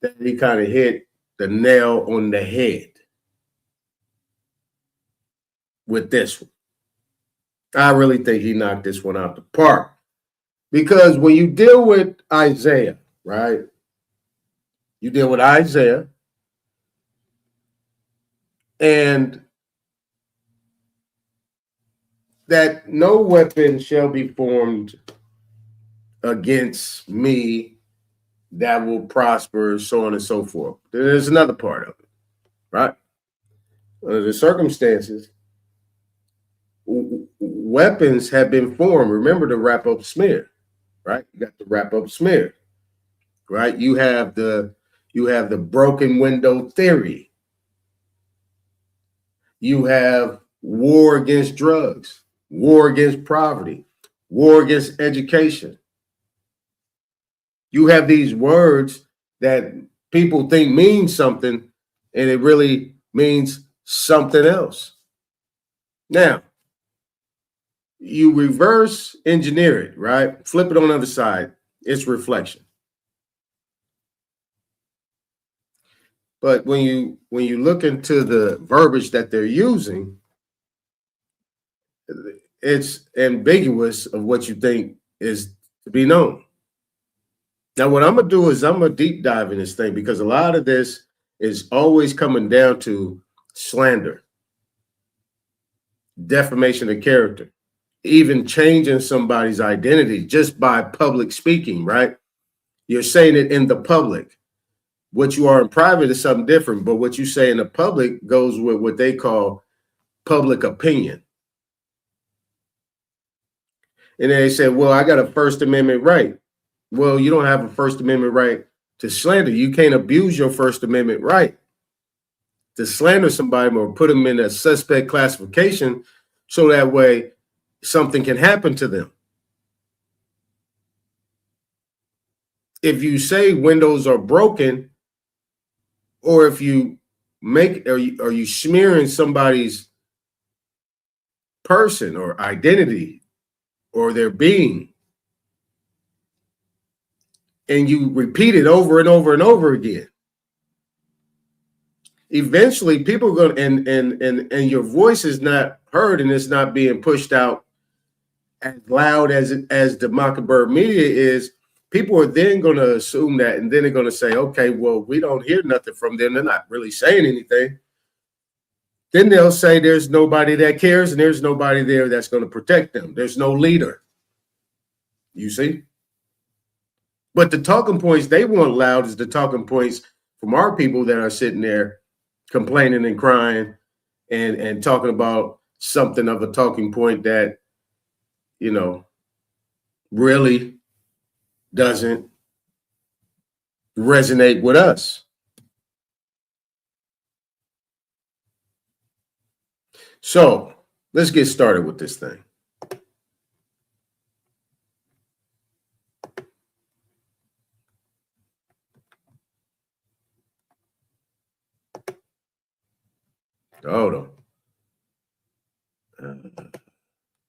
that he kind of hit the nail on the head with this one. I really think he knocked this one out the park. Because when you deal with Isaiah, right? You deal with Isaiah, and that no weapon shall be formed against me that will prosper, so on and so forth. There's another part of it, right? Under the circumstances, weapons have been formed. Remember the wrap up smear, right? You got the wrap up smear, right? You have the broken window theory. You have war against drugs, war against poverty, war against education. You have these words that people think mean something, and it really means something else. Now, you reverse engineer it, right? Flip it on the other side. It's reflection. But when you look into the verbiage that they're using, it's ambiguous of what you think is to be known. Now, what I'm gonna do is I'm gonna deep dive in this thing because a lot of this is always coming down to slander, defamation of character, even changing somebody's identity just by public speaking, right? You're saying it in the public. What you are in private is something different, but what you say in the public goes with what they call public opinion. And they say, well, I got a First Amendment right. Well, you don't have a First Amendment right to slander. You can't abuse your First Amendment right to slander somebody or put them in a suspect classification so that way something can happen to them. If you say windows are broken, or if you make, are you smearing somebody's person or identity or their being, and you repeat it over and over and over again, eventually people are going to, and your voice is not heard and it's not being pushed out as loud as the Mockingbird media is. People are then going to assume that, and then they're going to say, okay, well, we don't hear nothing from them. They're not really saying anything. Then they'll say there's nobody that cares and there's nobody there that's going to protect them. There's no leader. You see? But the talking points they want loud is the talking points from our people that are sitting there complaining and crying and talking about something of a talking point that, you know, really doesn't resonate with us. So let's get started with this thing. Hold on.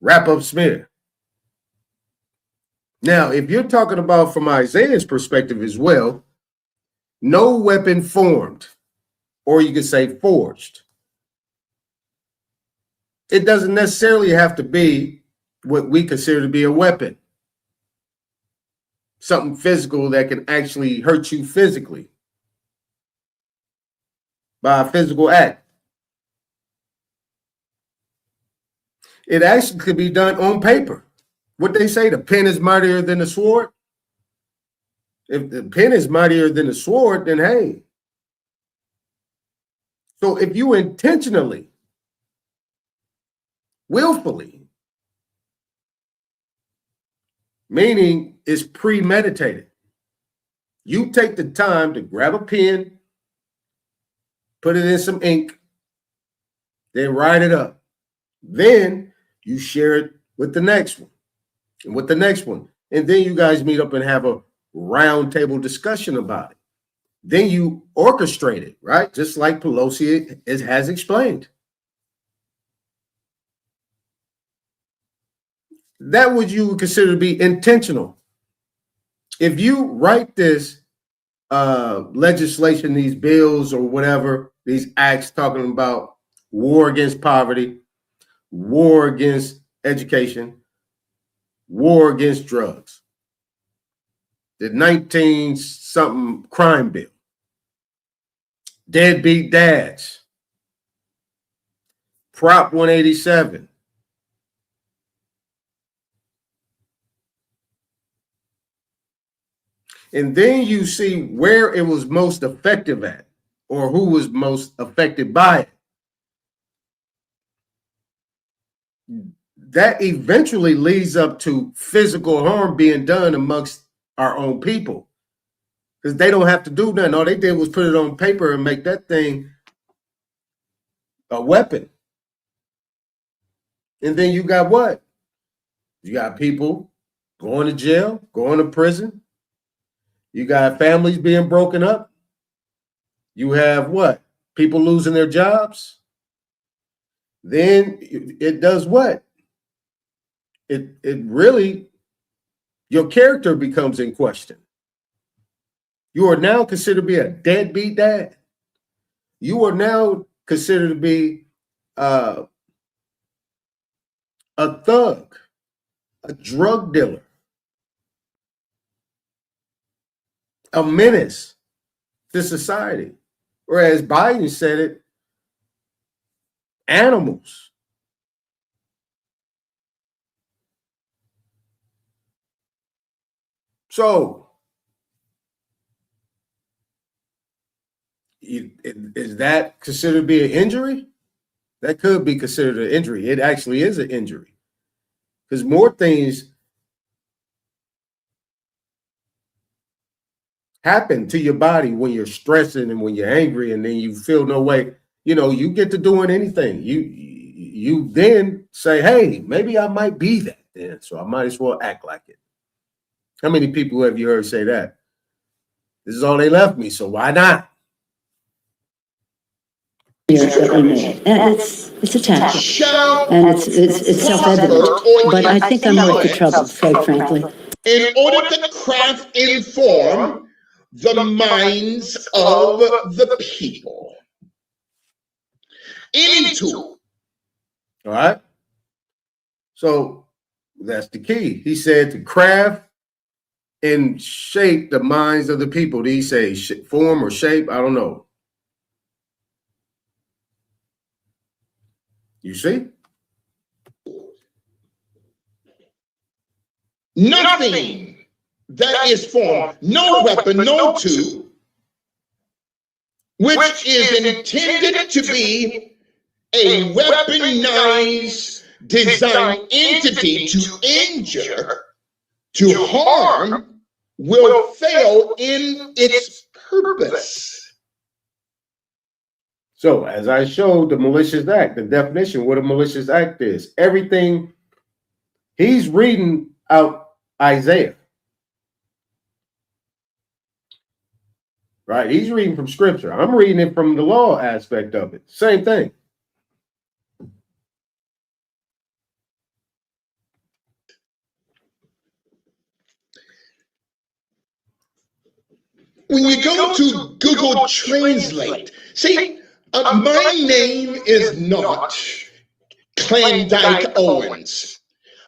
wrap up smear. Now, if you're talking about from Isaiah's perspective as well, no weapon formed, or you could say forged. It doesn't necessarily have to be what we consider to be a weapon. Something physical that can actually hurt you physically by a physical act. It actually could be done on paper. What they say, the pen is mightier than the sword. If the pen is mightier than the sword, then hey. So if you intentionally, willfully, meaning it's premeditated, you take the time to grab a pen, put it in some ink, then write it up. Then you share it with the next one and with the next one. And then you guys meet up and have a round table discussion about it. Then you orchestrate it, right? Just like Pelosi has explained. That would you consider to be intentional. If you write this legislation, these bills or whatever, these acts talking about war against poverty, war against education, war against drugs, the 19-something crime bill, deadbeat dads, Prop 187, and then you see where it was most effective at or who was most affected by it. That eventually leads up to physical harm being done amongst our own people because they don't have to do nothing. All they did was put it on paper and make that thing a weapon. And then you got what? You got people going to jail, going to prison. You got families being broken up. You have what? People losing their jobs. Then it does what? It really, your character becomes in question. You are now considered to be a deadbeat dad. You are now considered to be a thug, a drug dealer, a menace to society. Whereas Biden said it, animals. So, is that considered to be an injury? That could be considered an injury. It actually is an injury because more things happen to your body when you're stressing and when you're angry, and then you feel no way. You know, you get to doing anything. You then say, "Hey, maybe I might be that then, so I might as well act like it." How many people have you heard say that? This is all they left me, so why not? It's a tactic, and it's self-evident. But I think I'm worth the trouble, quite frankly. In order to craft and inform the minds of the people. Any tool. All right. So that's the key. He said to craft and shape the minds of the people. Did he say form or shape? I don't know. You see? Nothing that is formed, no weapon, no tool, which is intended to be a weaponized design entity to injure, to harm, will fail in its purpose. So as I showed the malicious act, the definition, what a malicious act is, everything he's reading out Isaiah, right? He's reading from scripture. I'm reading it from the law aspect of it. Same thing. when you go to Google Translate, see, my name is not Klondike Owens.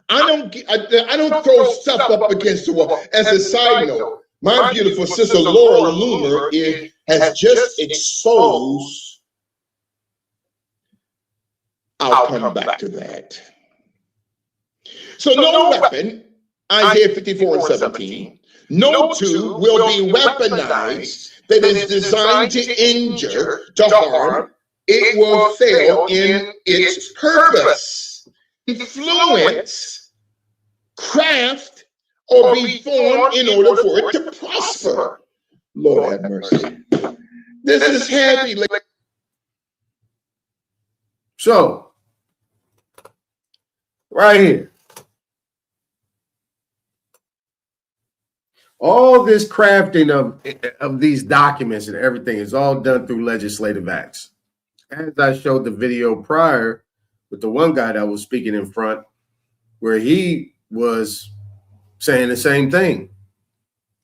I don't throw stuff up against the wall. As a side note, my beautiful sister Laura Loomer has just exposed. I'll come back to that. So no weapon, Isaiah 54:17. No two will be weaponized that is designed to injure, to harm. It will fail in its purpose, influence, craft, or be formed in order for it to prosper. Lord have mercy. This is heavy. So, right here. All this crafting of these documents and everything is all done through legislative acts. As I showed the video prior with the one guy that was speaking in front, where he was saying the same thing.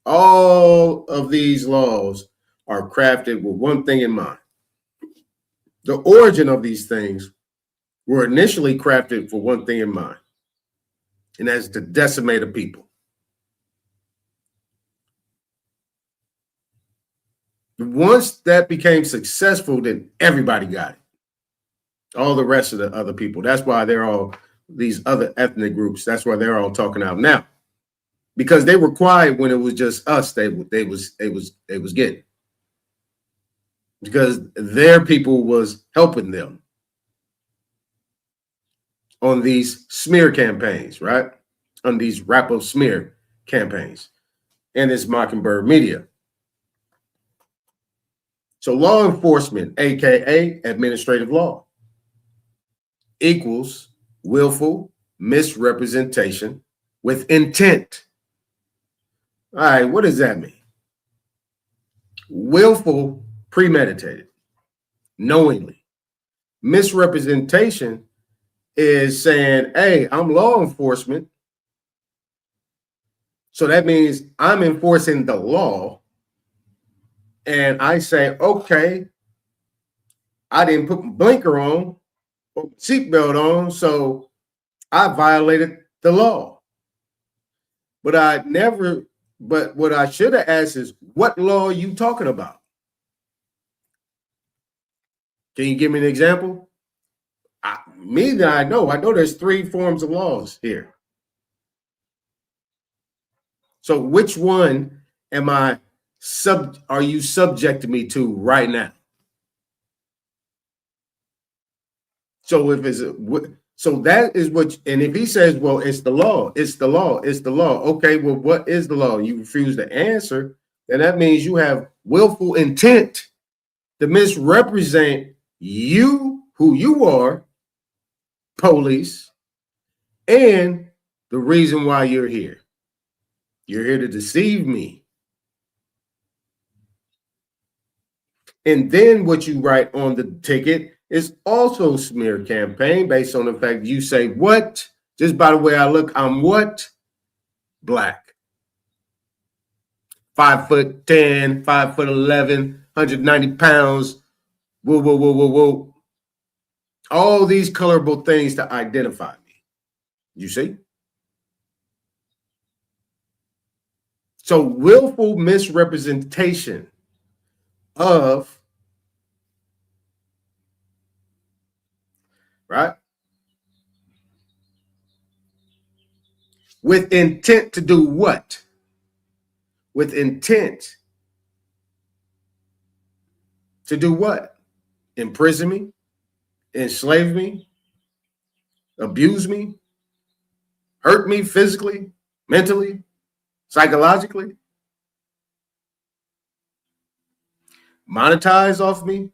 All of these laws are crafted with one thing in mind. The origin of these things were initially crafted for one thing in mind, and that's to decimate a people. Once that became successful, then everybody got it. All the rest of the other people. That's why they're all these other ethnic groups. That's why they're all talking out now, because they were quiet when it was just us. They was getting, because their people was helping them on these smear campaigns, right? On these wrap-up smear campaigns and this Mockingbird media. So law enforcement, aka administrative law, equals willful misrepresentation with intent. All right, what does that mean? Willful, premeditated, knowingly. Misrepresentation is saying, hey, I'm law enforcement. So that means I'm enforcing the law. And I say, okay, I didn't put my blinker on or seatbelt on, so I violated the law. But what I should have asked is, what law are you talking about? Can you give me an example? I know there's 3 forms of laws here. So which one are you subjecting me to right now? So that is what, and if he says, well, it's the law, it's the law, it's the law. Okay, well, what is the law? You refuse to answer, then that means you have willful intent to misrepresent you, who you are, police, and the reason why you're here. You're here to deceive me. And then what you write on the ticket is also smear campaign based on the fact you say, what? Just by the way I look, I'm what? Black. 5'10", 5'11", 190 pounds. Whoa, whoa, whoa, whoa, whoa. All these colorable things to identify me. You see? So willful misrepresentation of, right? With intent to do what? With intent to do what? Imprison me, enslave me, abuse me, hurt me physically, mentally, psychologically, monetize off me,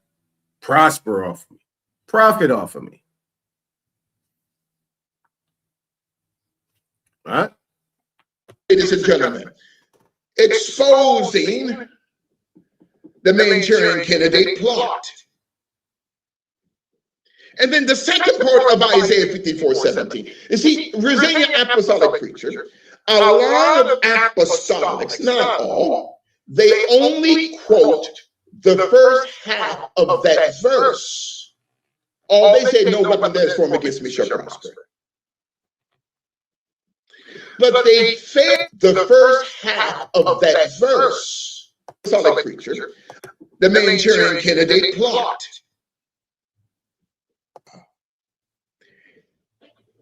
prosper off me, profit off of me. All right? Ladies and gentlemen, exposing the Manchurian candidate plot. And then the second part of Isaiah 54:17. You see, resilient apostolic preacher, a lot of apostolics, not all, they only quote the first half of that verse. All they say, no weapon that is formed against me shall prosper. But they fail the first half of that verse. Solid creature, the Manchurian candidate plot.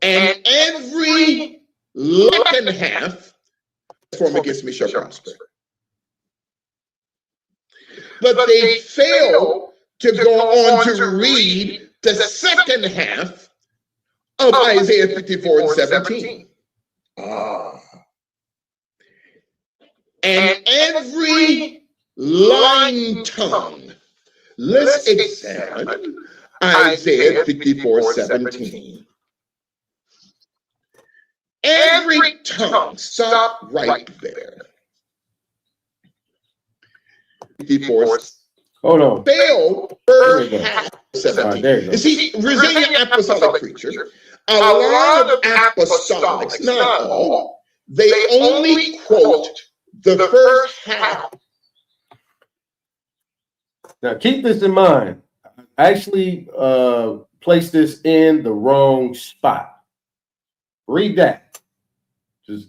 And every second half form against me shall prosper. But they fail to go on to read the second half of Isaiah 54:17. And every lying tongue, let's examine Isaiah 54:17. Every tongue, stop right there. 54. Hold on. Fail first half 17. You see, resilient apostolic preacher, a lot of apostolics, not all, they only quote the first half. Now keep this in mind. I actually placed this in the wrong spot. Read that. Just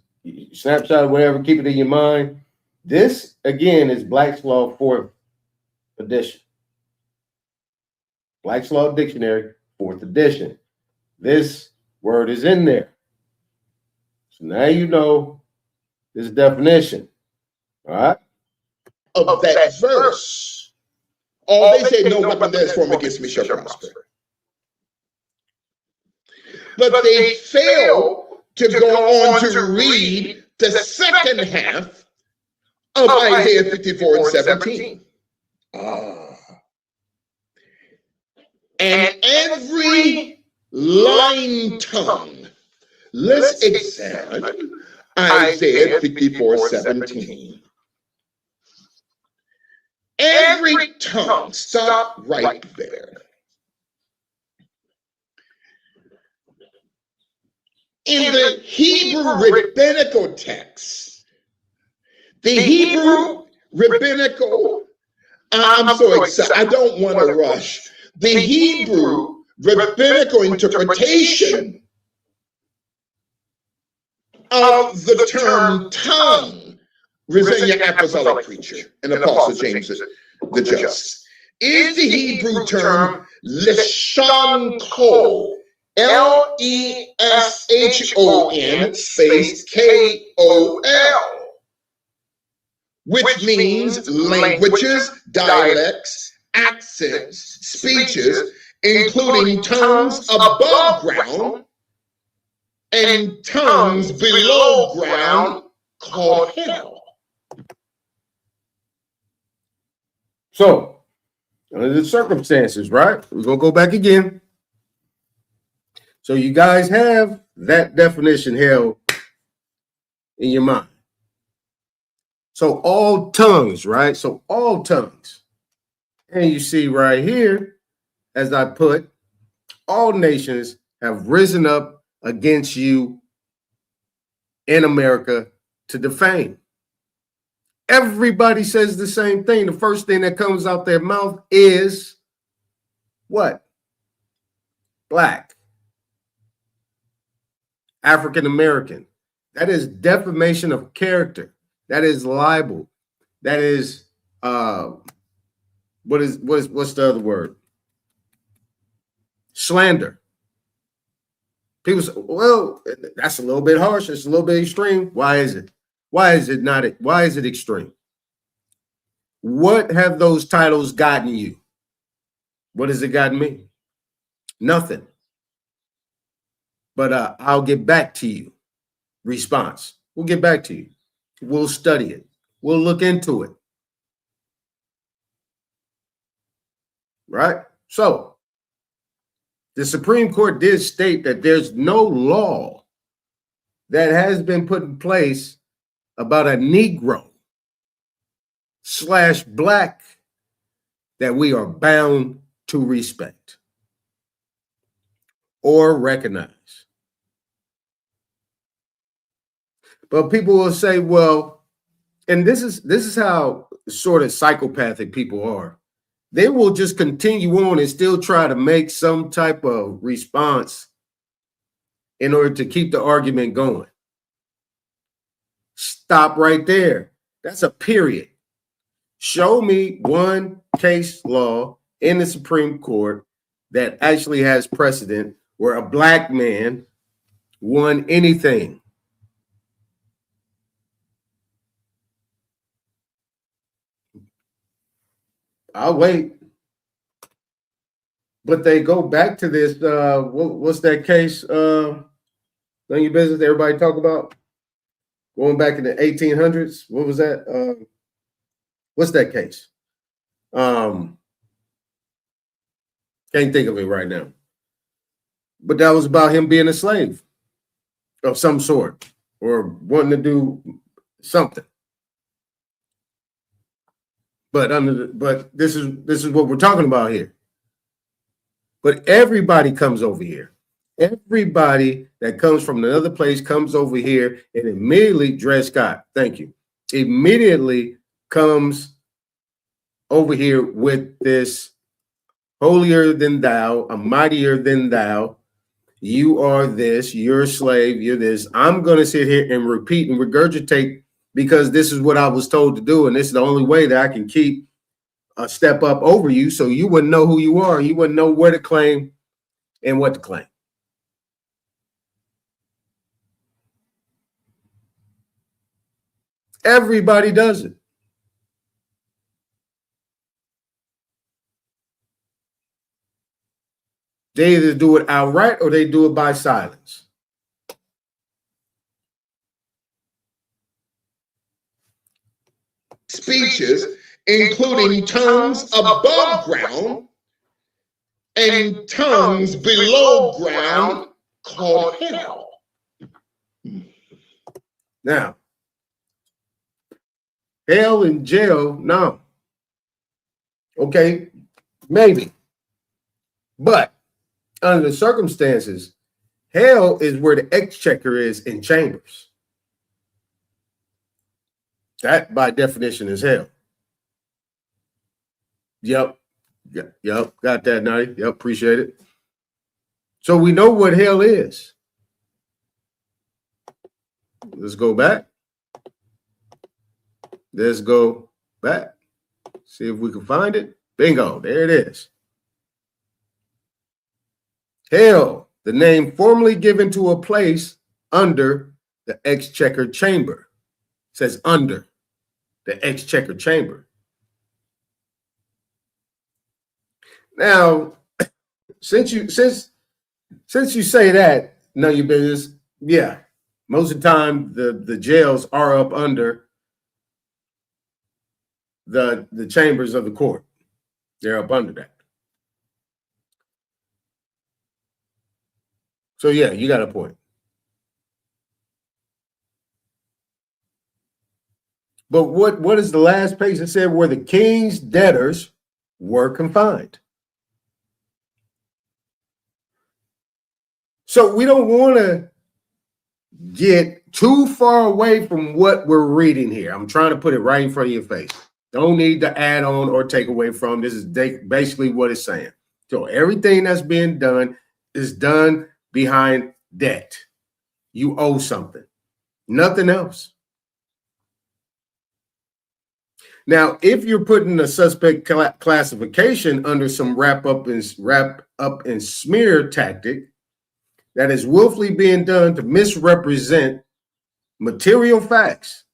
snapshot or whatever, keep it in your mind. This, again, is Black's Law 4th edition. Black's Law Dictionary, 4th edition. This word is in there. So now you know this definition. All right? Of that verse. All they say, no weapon that is formed against me shall prosper. But they fail to go on to read the second half of Isaiah 54:17. And every lying tongue, let's examine Isaiah 54:17. Every tongue, stop right there. In the Hebrew rabbinical text, the Hebrew rabbinical, I'm so excited, I don't want to rush. The Hebrew rabbinical interpretation of the term tongue, resilient apostolic preacher, and Apostle James the Just, is the Hebrew term leshon kol, Leshon space KOL, which means languages, dialects, accents, speeches, including tongues above ground and tongues below ground called hell. So, under the circumstances, right? We're going to go back again. So you guys have that definition held in your mind. So all tongues, right? So all tongues. And you see right here, as I put, all nations have risen up against you in America to defame. Everybody says the same thing. The first thing that comes out their mouth is what? Black. African American. That is defamation of character. That is libel. That is what's the other word? Slander. People say, well, that's a little bit harsh. It's a little bit extreme. Why is it? Why is it not? Why is it extreme? What have those titles gotten you? What has it gotten me? Nothing. But I'll get back to you. Response. We'll get back to you. We'll study it. We'll look into it. Right? So, the Supreme Court did state that there's no law that has been put in place about a Negro/Black that we are bound to respect or recognize. But people will say, well, and this is how sort of psychopathic people are, they will just continue on and still try to make some type of response in order to keep the argument going. Stop right there. That's a period. Show me one case law in the Supreme Court that actually has precedent where a black man won anything. I'll wait. But they go back to this, what's that case, none of your business everybody talk about? Going back in the 1800s, what was that? What's that case? Can't think of it right now. But that was about him being a slave of some sort or wanting to do something. But this is what we're talking about here. But everybody comes over here. Everybody that comes from another place comes over here and immediately, Dred Scott, thank you, immediately comes over here with this holier than thou, a mightier than thou. You are this, you're a slave, you're this. I'm going to sit here and repeat and regurgitate because this is what I was told to do. And this is the only way that I can keep a step up over you so you wouldn't know who you are. You wouldn't know where to claim and what to claim. Everybody does it. They either do it outright or they do it by silence. Speeches, including tongues above ground and tongues below ground called hell. Now, hell and jail, no. Okay, maybe. But under the circumstances, hell is where the exchequer is in chambers. That, by definition, is hell. Yep. Got that, Nutty. Yep, appreciate it. So we know what hell is. Let's go back. Let's go back. See if we can find it. Bingo, there it is. Hell, the name formerly given to a place under the exchequer chamber. It says under the exchequer chamber. Now, since you say that, none of your business, yeah. Most of the time the jails are up under the chambers of the court. They're up under that. So yeah, you got a point. But what is the last page that said where the king's debtors were confined? So we don't want to get too far away from what we're reading here. I'm trying to put it right in front of your face. Don't need to add on or take away from. This is basically what it's saying. So everything that's being done is done behind debt. You owe something, nothing else. Now, if you're putting a suspect classification under some wrap up and smear tactic that is willfully being done to misrepresent material facts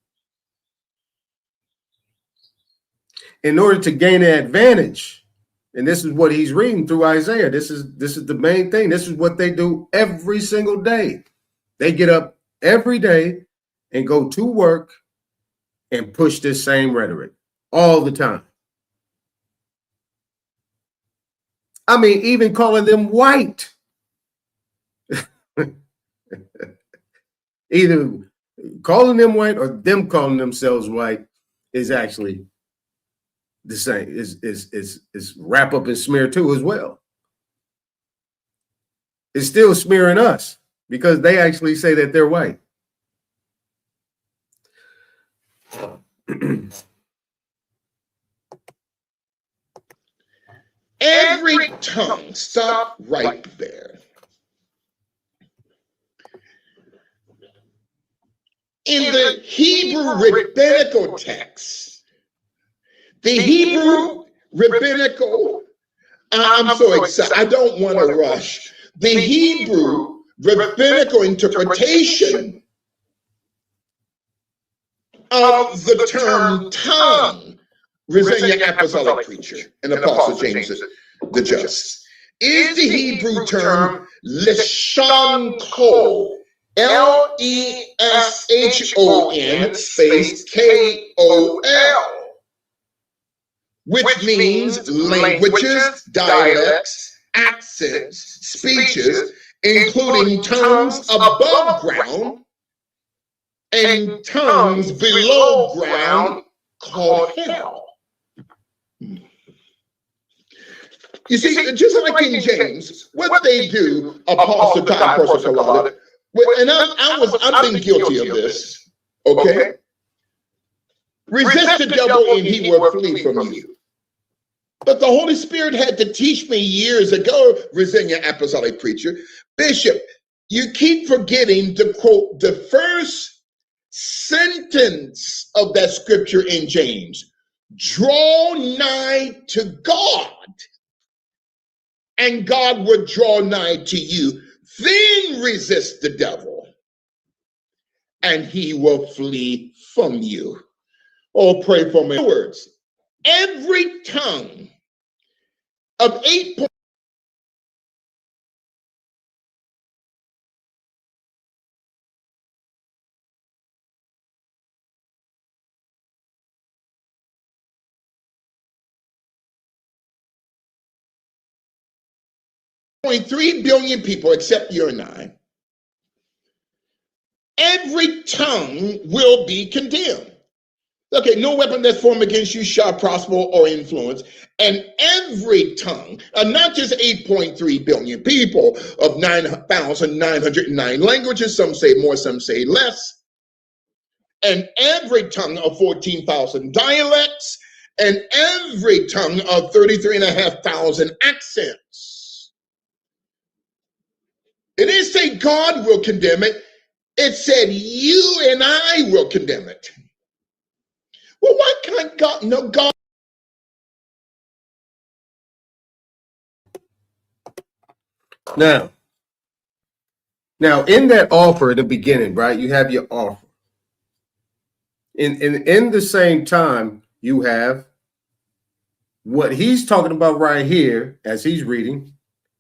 in order to gain an advantage, and this is what he's reading through Isaiah. This is the main thing. This is what they do every single day. They get up every day and go to work and push this same rhetoric all the time. I mean, even calling them white. Either calling them white or them calling themselves white is actually the same. Is wrap up and smear too as well. It's still smearing us because they actually say that they're white. every tongue, stop right there. In the Hebrew rabbinical text, the Hebrew rabbinical, I'm so excited, I don't want to rush. The Hebrew rabbinical interpretation of the term tongue, Resilient Apostolic Preacher and Apostle James the Just, is the Hebrew term Leshon Kol, Leshon space Kol, which means languages, dialects, accents, speeches, including tongues above ground and tongues below ground called hell. You see, just like in James, what they do, Apostle Todd, Apostle Kalada, and I've been guilty of this, okay? Resist the devil and he will flee from you. But the Holy Spirit had to teach me years ago, Resilient Apostolic Preacher, Bishop, you keep forgetting to quote the first sentence of that scripture in James. Draw nigh to God, and God will draw nigh to you. Then resist the devil, and he will flee from you. Oh, pray for me. In other words, every tongue of 8 1.3 billion people, except you and I, every tongue will be condemned. Okay, no weapon that's formed against you shall prosper or influence. And every tongue, not just 8.3 billion people of 9,909 languages, some say more, some say less, and every tongue of 14,000 dialects, and every tongue of 33,500 accents. It didn't say God will condemn it. It said you and I will condemn it. Well, why can't God? No, God. Now, in that offer at the beginning, right? You have your offer. In the same time, you have what he's talking about right here as he's reading,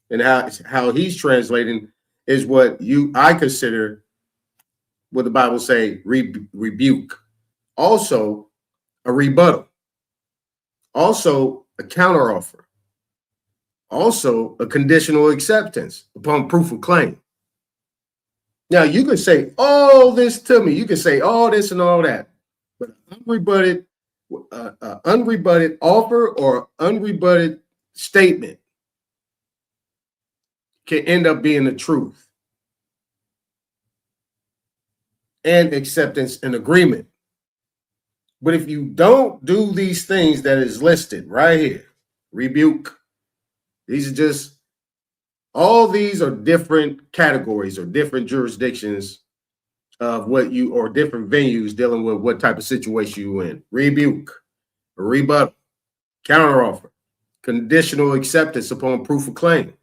and how he's translating is what I consider what the Bible say rebuke. Also, a rebuttal. Also, a counteroffer. Also, a conditional acceptance upon proof of claim. Now, you can say all this to me. You can say all this and all that. But unrebutted offer or unrebutted statement can end up being the truth and acceptance and agreement. But if you don't do these things that is listed right here, rebuke, these are just, all these are different categories or different jurisdictions of or different venues dealing with what type of situation you in. Rebuke, rebuttal, counteroffer, conditional acceptance upon proof of claim.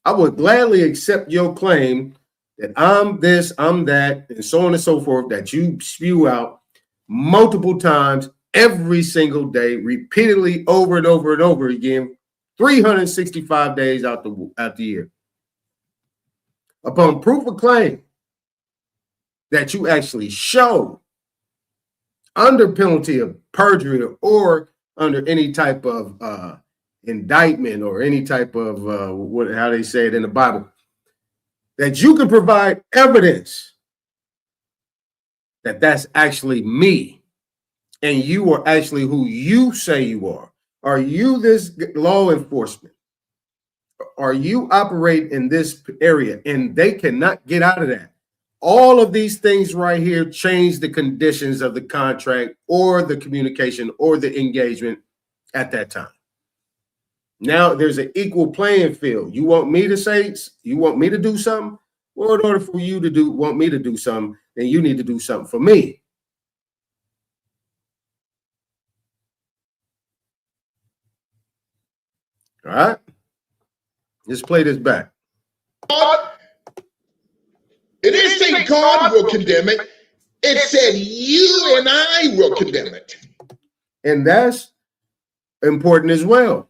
I would gladly accept your claim that I'm this, I'm that, and so on and so forth, that you spew out multiple times every single day, repeatedly over and over and over again, 365 days out the year. Upon proof of claim that you actually show under penalty of perjury or under any type of indictment or any type of how they say it in the Bible, that you can provide evidence that that's actually me and you are actually who you say you are. Are you this law enforcement? Are you operate in this area and they cannot get out of that? All of these things right here change the conditions of the contract or the communication or the engagement at that time. Now there's an equal playing field. You want me to say, you want me to do something? Well, in order for you to want me to do something, then you need to do something for me. All right? Let's play this back. God, it didn't say God will condemn it. It said you and I will condemn it. And that's important as well.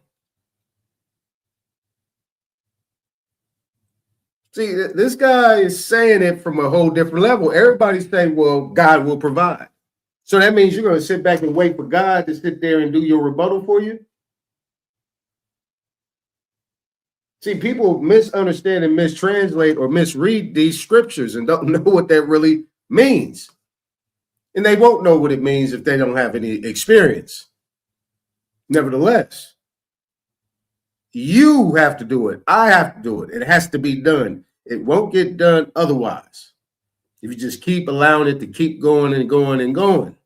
See, this guy is saying it from a whole different level. Everybody's saying, well, God will provide. So that means you're going to sit back and wait for God to sit there and do your rebuttal for you? See, people misunderstand and mistranslate or misread these scriptures and don't know what that really means. And they won't know what it means if they don't have any experience. Nevertheless, you have to do it. I have to do it. It has to be done. It won't get done otherwise. If you just keep allowing it to keep going and going and going,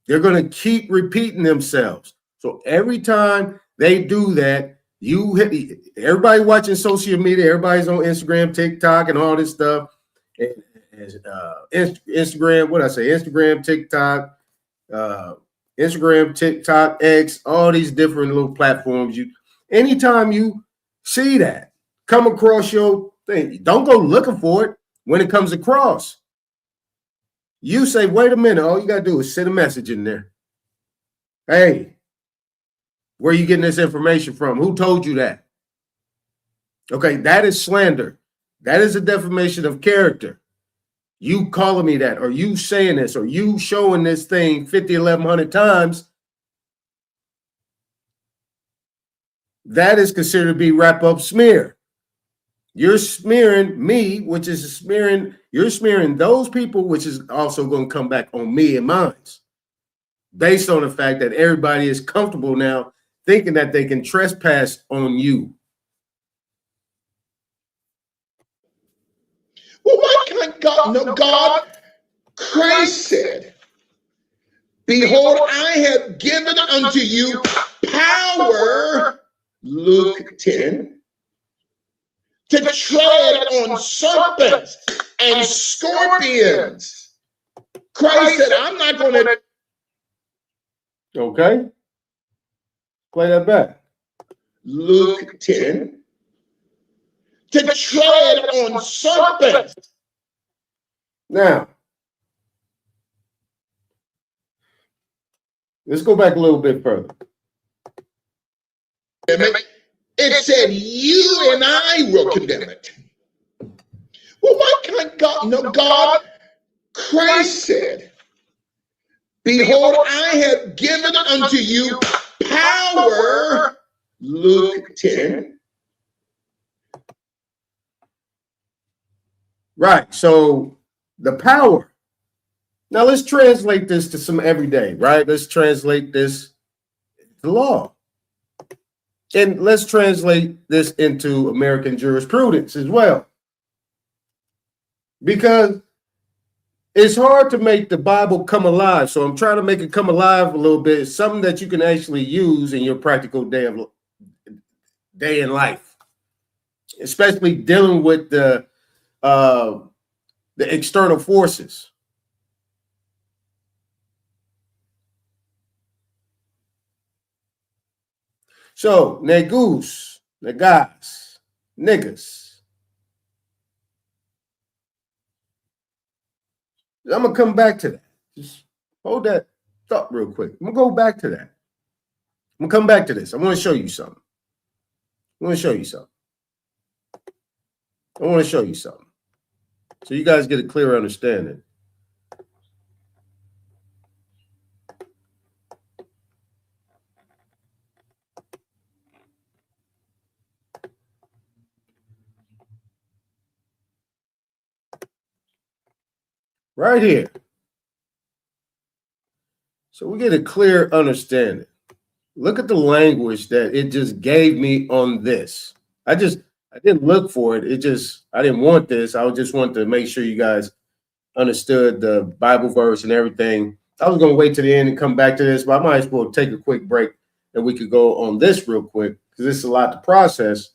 they're going to keep repeating themselves. So every time they do that, you hit everybody watching social media, everybody's on Instagram, TikTok, and all this stuff. Instagram, what I say? Instagram, TikTok, Instagram, TikTok, X, all these different little platforms. Anytime you see that come across your thing, don't go looking for it when it comes across. You say, wait a minute, all you got to do is send a message in there. Hey, where are you getting this information from? Who told you that? Okay, that is slander. That is a defamation of character. You calling me that, or you saying this, or you showing this thing 50, 1,100 times, that is considered to be wrap-up smear. You're smearing me, which is smearing, you're smearing those people, which is also going to come back on me and mine, based on the fact that everybody is comfortable now thinking that they can trespass on you. Well, why can't God? No, God, Christ said, behold, I have given unto you power, Luke 10, to tread on serpents and scorpions. Christ said, I'm not going to. Okay. Play that back. Luke 10, to tread on serpents. Now, let's go back a little bit further. It said, you and I will condemn it. Well, why can't God? No, God, Christ said, behold, I have given unto you power, Luke 10. Right. So the power. Now let's translate this to some everyday, right? Let's translate this to law. And let's translate this into American jurisprudence as well. Because it's hard to make the Bible come alive. So I'm trying to make it come alive a little bit. It's something that you can actually use in your practical day in life, especially dealing with the external forces. So, negus, negas, niggas. I'm going to come back to that. Just hold that thought real quick. I'm going to go back to that. I'm going to come back to this. I want to show you something. I want to show you something. I want to show you something. So you guys get a clear understanding. Right here. So we get a clear understanding. Look at the language that it just gave me on this. I didn't look for it. I didn't want this. I just wanted to make sure you guys understood the Bible verse and everything. I was going to wait to the end and come back to this, but I might as well take a quick break and we could go on this real quick because this is a lot to process.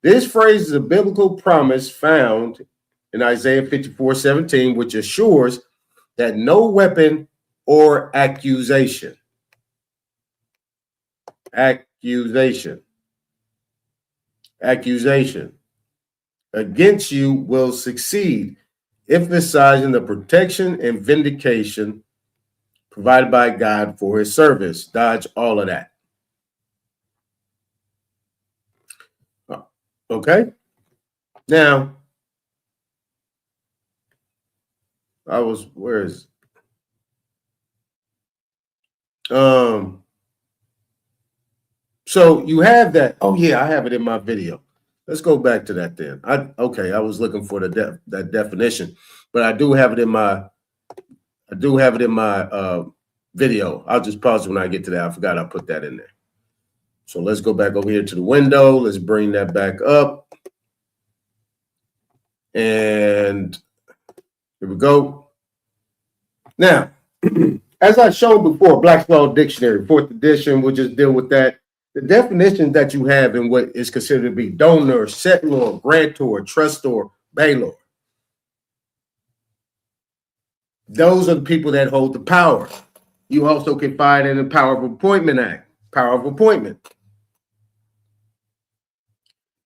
This phrase is a biblical promise found in Isaiah 54:17, which assures that no weapon or accusation against you will succeed, emphasizing the protection and vindication provided by God for his service. Dodge all of that. Okay. Now, where is so you have that. Oh yeah, I have it in my video. Let's go back to that then. I was looking for that definition, but I do have it in my video. I'll just pause when I get to that. I forgot I put that in there. So let's go back over here to the window. Let's bring that back up. And here we go. Now, as I showed before, Black's Law Dictionary, 4th edition, we'll just deal with that. The definitions that you have in what is considered to be donor, settlor, grantor, trustor, bailor. Those are the people that hold the power. You also can find in the Power of Appointment Act, power of appointment.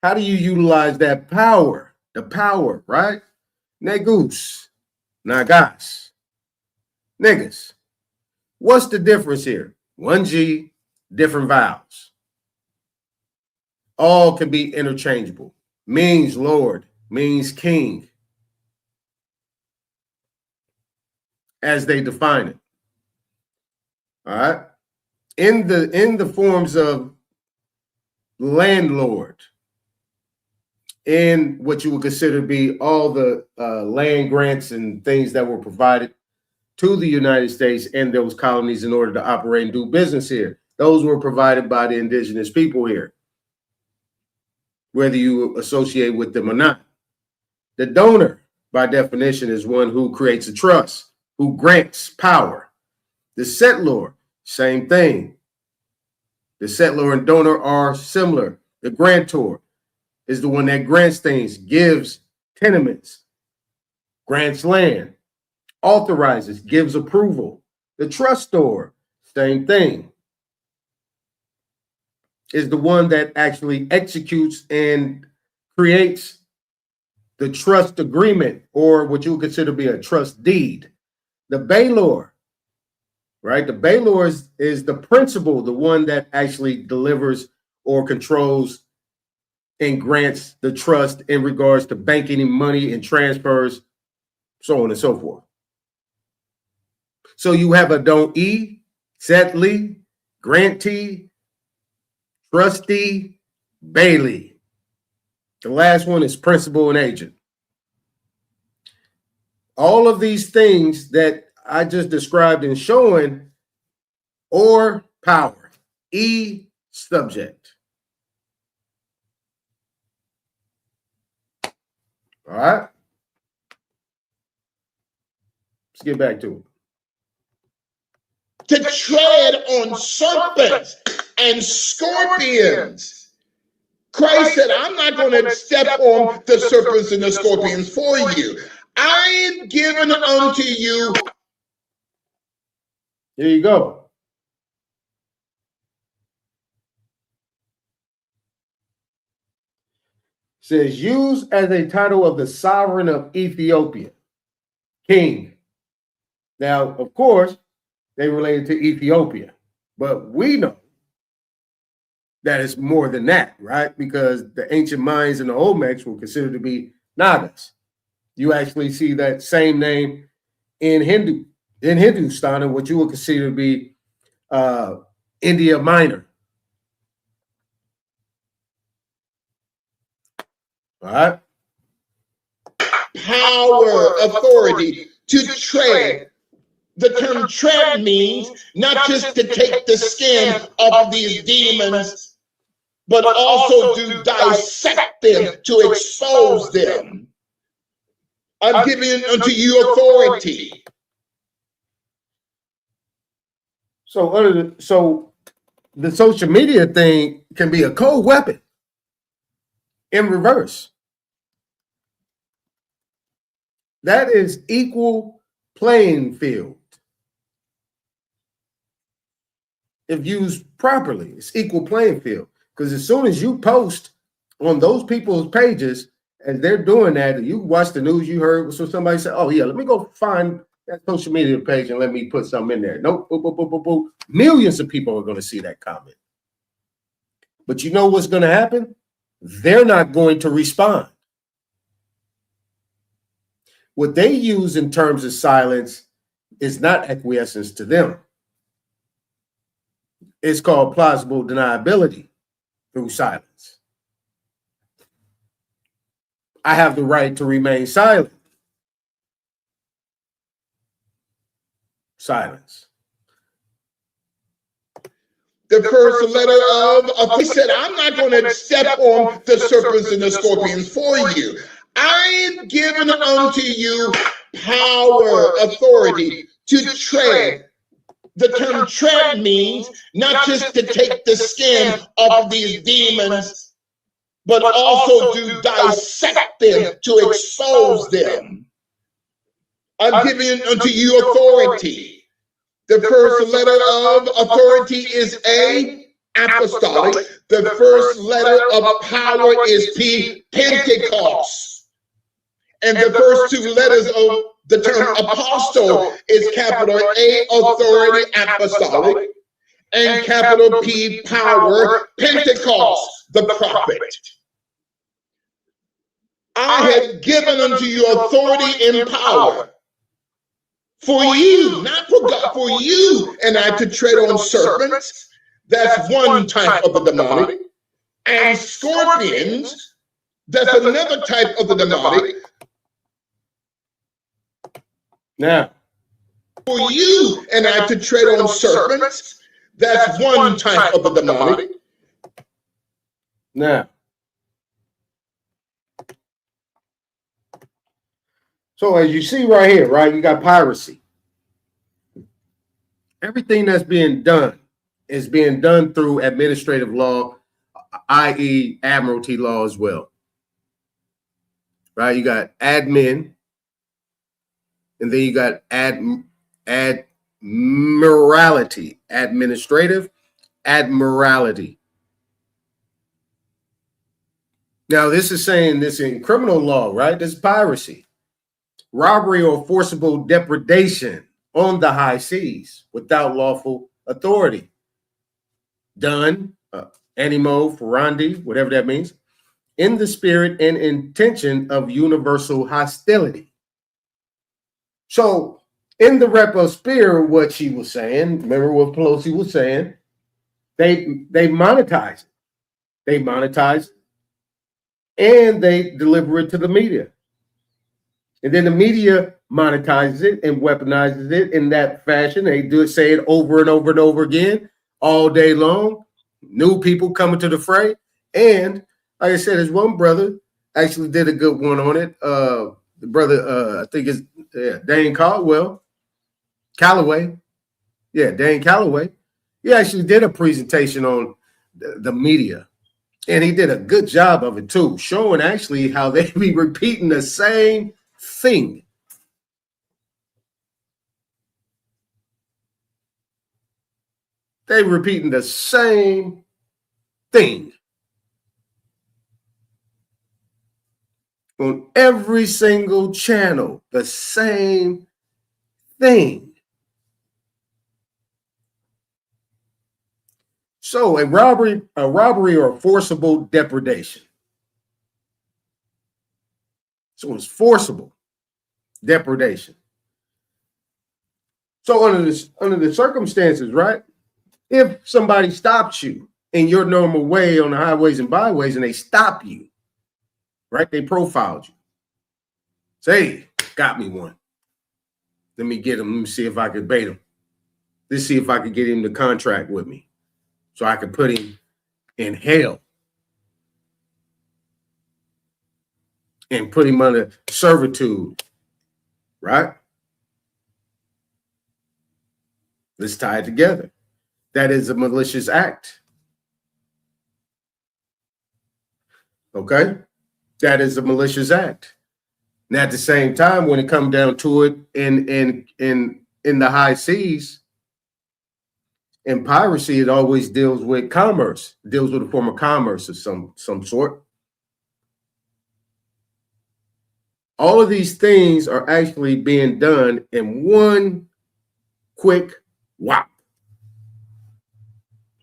How do you utilize that power? The power, right? Negus, nagas, niggas. What's the difference here? 1G, different vowels. All can be interchangeable. Means Lord, means king, as they define it. All right. In the forms of landlord, in what you would consider to be all the land grants and things that were provided to the United States and those colonies in order to operate and do business here. Those were provided by the indigenous people here, whether you associate with them or not. The donor, by definition, is one who creates a trust, who grants power. The settlor, same thing. The settlor and donor are similar. The grantor is the one that grants things, gives tenements, grants land, authorizes, gives approval. The trustor, same thing, is the one that actually executes and creates the trust agreement, or what you would consider to be a trust deed. The bailor, right? The bailor is the principal, the one that actually delivers or controls and grants the trust in regards to banking and money and transfers, so on and so forth. So you have a don-e, settlee, grantee, trustee, bailee. The last one is principal and agent. All of these things that I just described and showing, or power, E, subject. All right. Let's get back to it. To tread on serpents and scorpions. Christ said, I'm not going to step on the serpents and the scorpions for you. I am given unto you. There you go. Says, used as a title of the sovereign of Ethiopia, king. Now, of course, they related to Ethiopia, but we know that it's more than that, right? Because the ancient Mayans and the Olmecs were considered to be Nagas. You actually see that same name in Hindustan, and what you would consider to be India Minor. All right. Power, authority to tread. The term tread means not just to take the skin of these demons, but also to dissect them, to expose them. I'm giving unto you authority. So the social media thing can be a cold weapon in reverse. That is equal playing field. If used properly, it's equal playing field. Because as soon as you post on those people's pages, and they're doing that, you watch the news, you heard, so somebody said, oh yeah, let me go find that social media page and let me put something in there. Nope, boop, boop, boop, boop, boop. Millions of people are going to see that comment. But you know what's going to happen? They're not going to respond. What they use in terms of silence is not acquiescence to them. It's called plausible deniability through silence. I have the right to remain silent. Silence. The first letter of he said, I'm not going to step on the serpents and the scorpions for you. I've given unto you power, authority to tread. The term tread means not just to take the skin off these demons, but also to dissect them, to expose them. I've given unto you authority. The first letter of authority is A, apostolic. The first letter of power is P, Pentecost. And the first two letters of the term apostle is capital A, authority, apostolic, and capital P, power, Pentecost, the prophet. I have given unto you authority and power. For you, not for God, for you and I to tread on serpents. That's one type of the demonic. And scorpions, that's another type of the demonic. Now, for you and I to tread on serpents, that's one type of the demonic. Now, so as you see right here, right, you got piracy. Everything that's being done is being done through administrative law, i.e. admiralty law as well. Right? You got admin, and then you got admiralty, administrative admiralty. Now, this is saying this in criminal law, right? This is piracy, robbery or forcible depredation on the high seas without lawful authority. Done, animo, ferandi, whatever that means, in the spirit and intention of universal hostility. So, in the rep of spirit, what she was saying, remember what Pelosi was saying, they monetize it. They monetize it, and they deliver it to the media. And then the media monetizes it and weaponizes it in that fashion. They do it, say it over and over and over again all day long. New people coming to the fray. And like I said, there's one brother actually did a good one on it. The brother, I think it's Dane Calloway. Yeah, Dane Calloway. He actually did a presentation on the media. And he did a good job of it too, showing actually how they be repeating the same thing. They repeating the same thing on every single channel, the same thing. So a robbery or forcible depredation. So it's forcible depredation. So under the circumstances, right? If somebody stops you in your normal way on the highways and byways and they stop you, right? They profiled you. Say, got me one. Let me get him. Let me see if I can bait him. Let's see if I can get him to contract with me so I can put him in hell and put him under servitude, right? Let's tie it together. that is a malicious act. Okay? That is a malicious act. And at the same time, when it comes down to it in the high seas, in piracy, it always deals with commerce, deals with a form of commerce of some sort. All of these things are actually being done in one quick whop.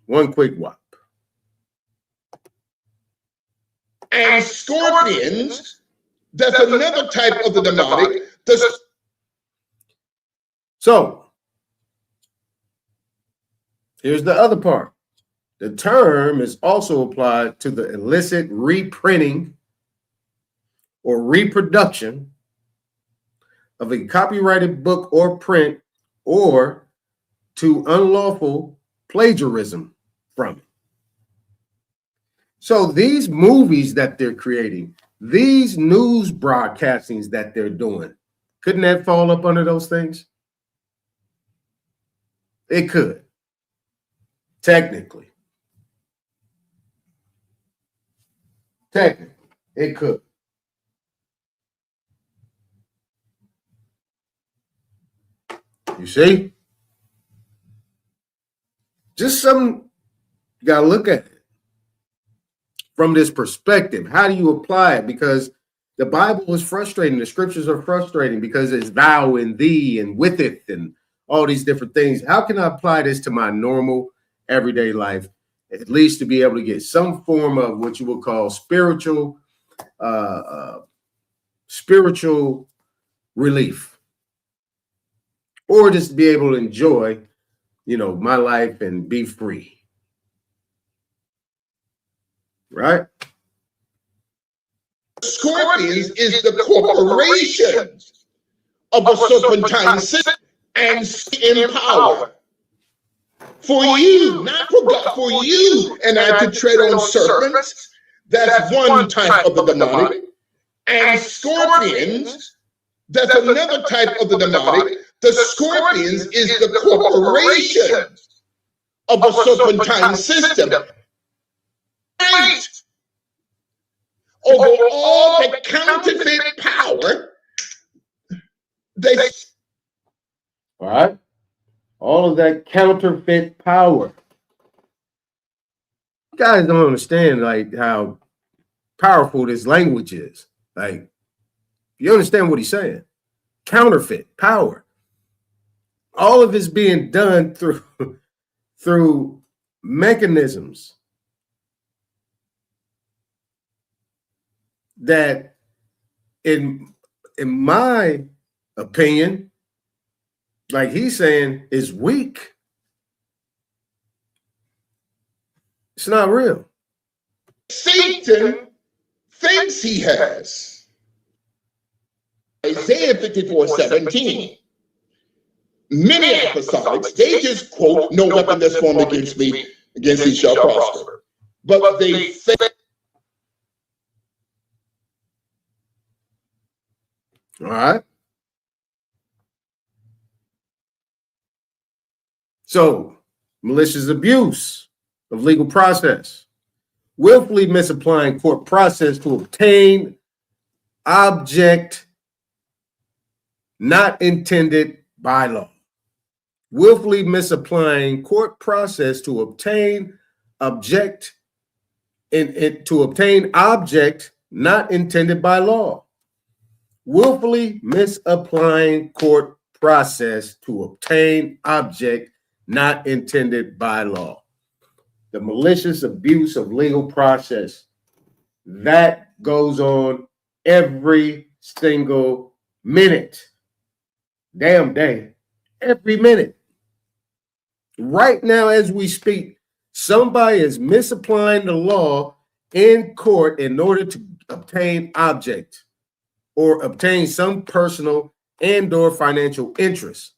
One quick whop. And scorpions, that's another type of the demonic. So, here's the other part. The term is also applied to the illicit reprinting or reproduction of a copyrighted book or print, or to unlawful plagiarism from it. So these movies that they're creating, these news broadcastings that they're doing, couldn't that fall up under those things? It could, technically. Technically, it could. You see? Just something you got to look at it from this perspective. How do you apply it? Because the Bible is frustrating. The scriptures are frustrating because it's thou and thee and witheth and all these different things. How can I apply this to my normal everyday life? At least to be able to get some form of what you would call spiritual relief, or just be able to enjoy, my life and be free. Right? Scorpions is the corporations of a serpentine system and in power. For you, not for God, for you and I to tread on serpents. That's one type of the demonic. And scorpions, that's another type of the demonic. The scorpions is the corporations of a serpentine system. Right. Over all the counterfeit power, all right. All of that counterfeit power. You guys don't understand like how powerful this language is. Like, you understand what he's saying? Counterfeit power. All of this being done through mechanisms that, in my opinion, like he's saying, is weak. It's not real. Satan thinks he has. Isaiah 54:17. Many apostolics, they just quote, "No weapon that's formed against me, against thee shall prosper." But they think. All right. So, malicious abuse of legal process, willfully misapplying court process to obtain object not intended by law. Willfully misapplying court process to obtain object not intended by law. Willfully misapplying court process to obtain object not intended by law. The malicious abuse of legal process, that goes on every single minute. Damn day. Every minute. Right now, as we speak, somebody is misapplying the law in court in order to obtain object or obtain some personal and or financial interest.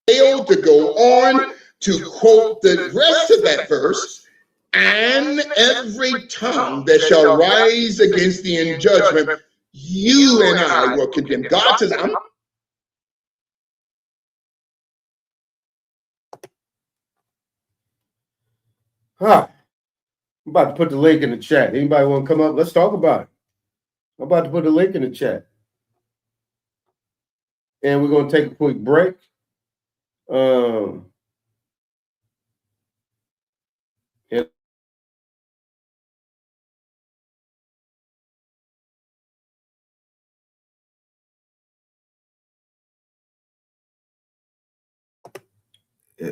Failed to go on to quote the rest of that verse, and every tongue that shall rise against thee in judgment, you and I will condemn. God says, I'm All right. I'm about to put the link in the chat. Anybody want to come up? Let's talk about it. I'm about to put the link in the chat. And we're going to take a quick break. And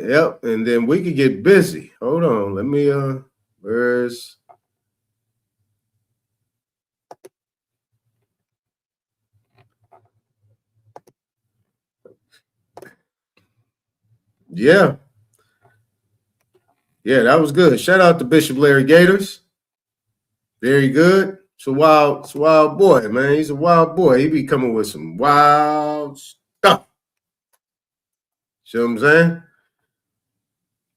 yep, and then we could get busy. Hold on. Let me where's yeah. Yeah, that was good. Shout out to Bishop Larry Gators. Very good. It's a wild boy, man. He's a wild boy. He be coming with some wild stuff. See what I'm saying?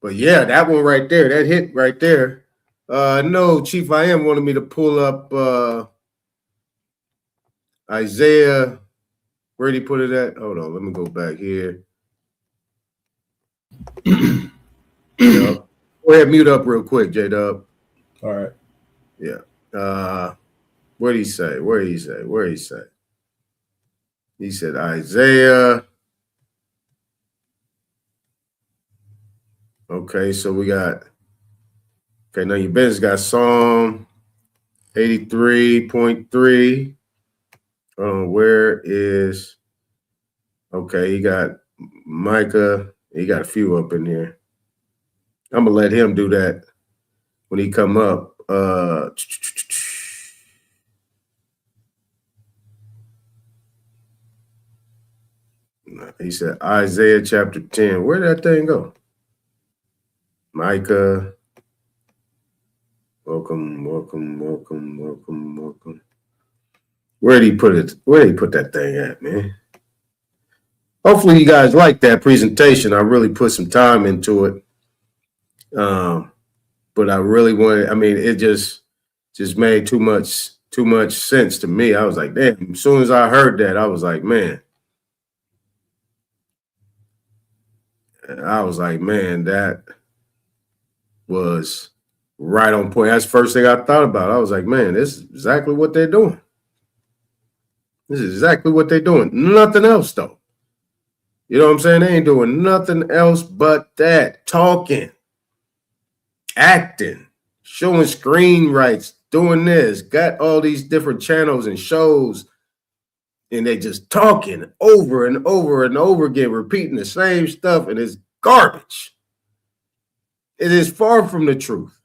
But yeah, that one right there, that hit right there. No, Chief I Am wanted me to pull up Isaiah. Where did he put it at? Hold on, let me go back here. Go ahead, mute up real quick, J-Dub. All right. Yeah. What did he say? Where did he say? Where did he say? He said Isaiah. Okay, so we got, okay, now your business got Psalm 83.3. Where is, okay, he got Micah. He got a few up in here. I'm going to let him do that when he come up. He said Isaiah chapter 10. Where did that thing go? Micah. Welcome. Where did he put it? Where did he put that thing at, man? Hopefully you guys like that presentation. I really put some time into it. But I really wanted, I mean, it just made too much sense to me. I was like, damn, as soon as I heard that, I was like, man. That was right on point. That's the first thing I thought about. I was like, man, this is exactly what they're doing. This is exactly what they're doing. Nothing else, though. You know what I'm saying? They ain't doing nothing else but that. Talking, acting, showing screen rights, doing this, got all these different channels and shows, and they just talking over and over and over again, repeating the same stuff, and it's garbage. It is far from the truth.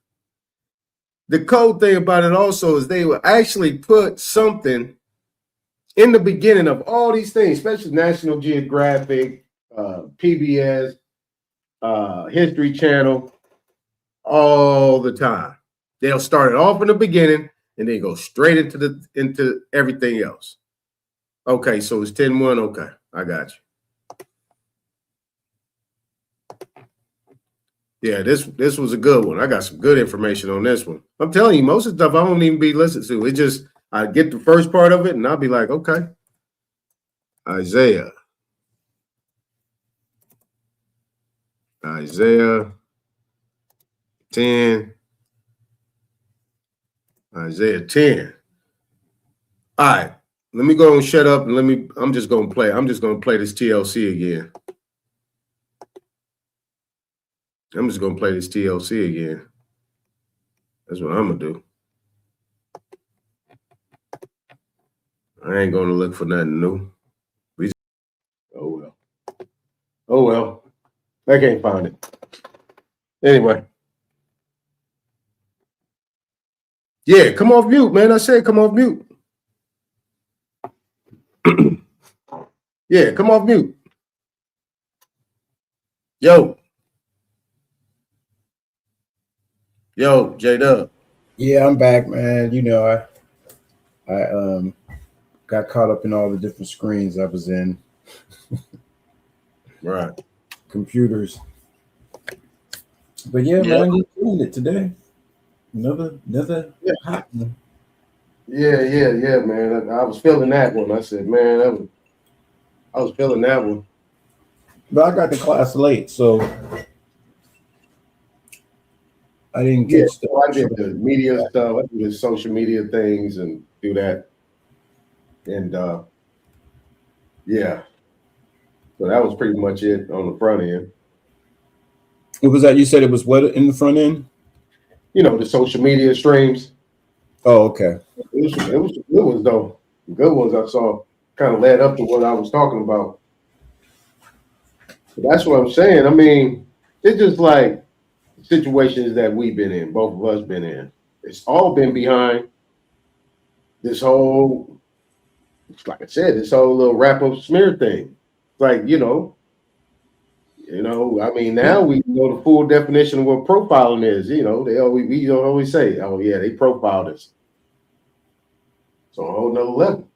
The cold thing about it also is they will actually put something in the beginning of all these things, especially National Geographic, PBS, History Channel, all the time. They'll start it off in the beginning and then go straight into everything else. Okay, so it's 10-1. Okay, I got you. Yeah, this was a good one. I got some good information on this one. I'm telling you, most of the stuff I don't even be listening to. It just, I get the first part of it and I'll be like, okay. Isaiah 10. Isaiah 10. All right, let me go and shut up and I'm just gonna play this TLC again. I'm just gonna play this TLC again. That's what I'm gonna do. I ain't gonna look for nothing new. Oh well. I can't find it. Anyway. Yeah, come off mute, man. I said come off mute. Yeah, come off mute. Yo, J-Dub. Yeah, I'm back, man. You know, I got caught up in all the different screens I was in. Right. Computers. But yeah, man, you're doing it today. Another hot one. Yeah, man. I was feeling that one. I said, man, I was feeling that one. But I got the class late, so I didn't Yeah, catch the. so I did the media stuff. I do the social media things and do that. And yeah, so that was pretty much it on the front end. What was that? You said it was what in the front end? You know, the social media streams. Oh, okay. It was some good ones though. The good ones I saw kind of led up to what I was talking about. But that's what I'm saying. I mean, it's just like situations that we've been in, both of us been in. It's all been behind this whole, like I said, this whole little wrap up smear thing. Like, I mean, now we know the full definition of what profiling is. We always say, oh yeah, they profiled us. So a whole nother level.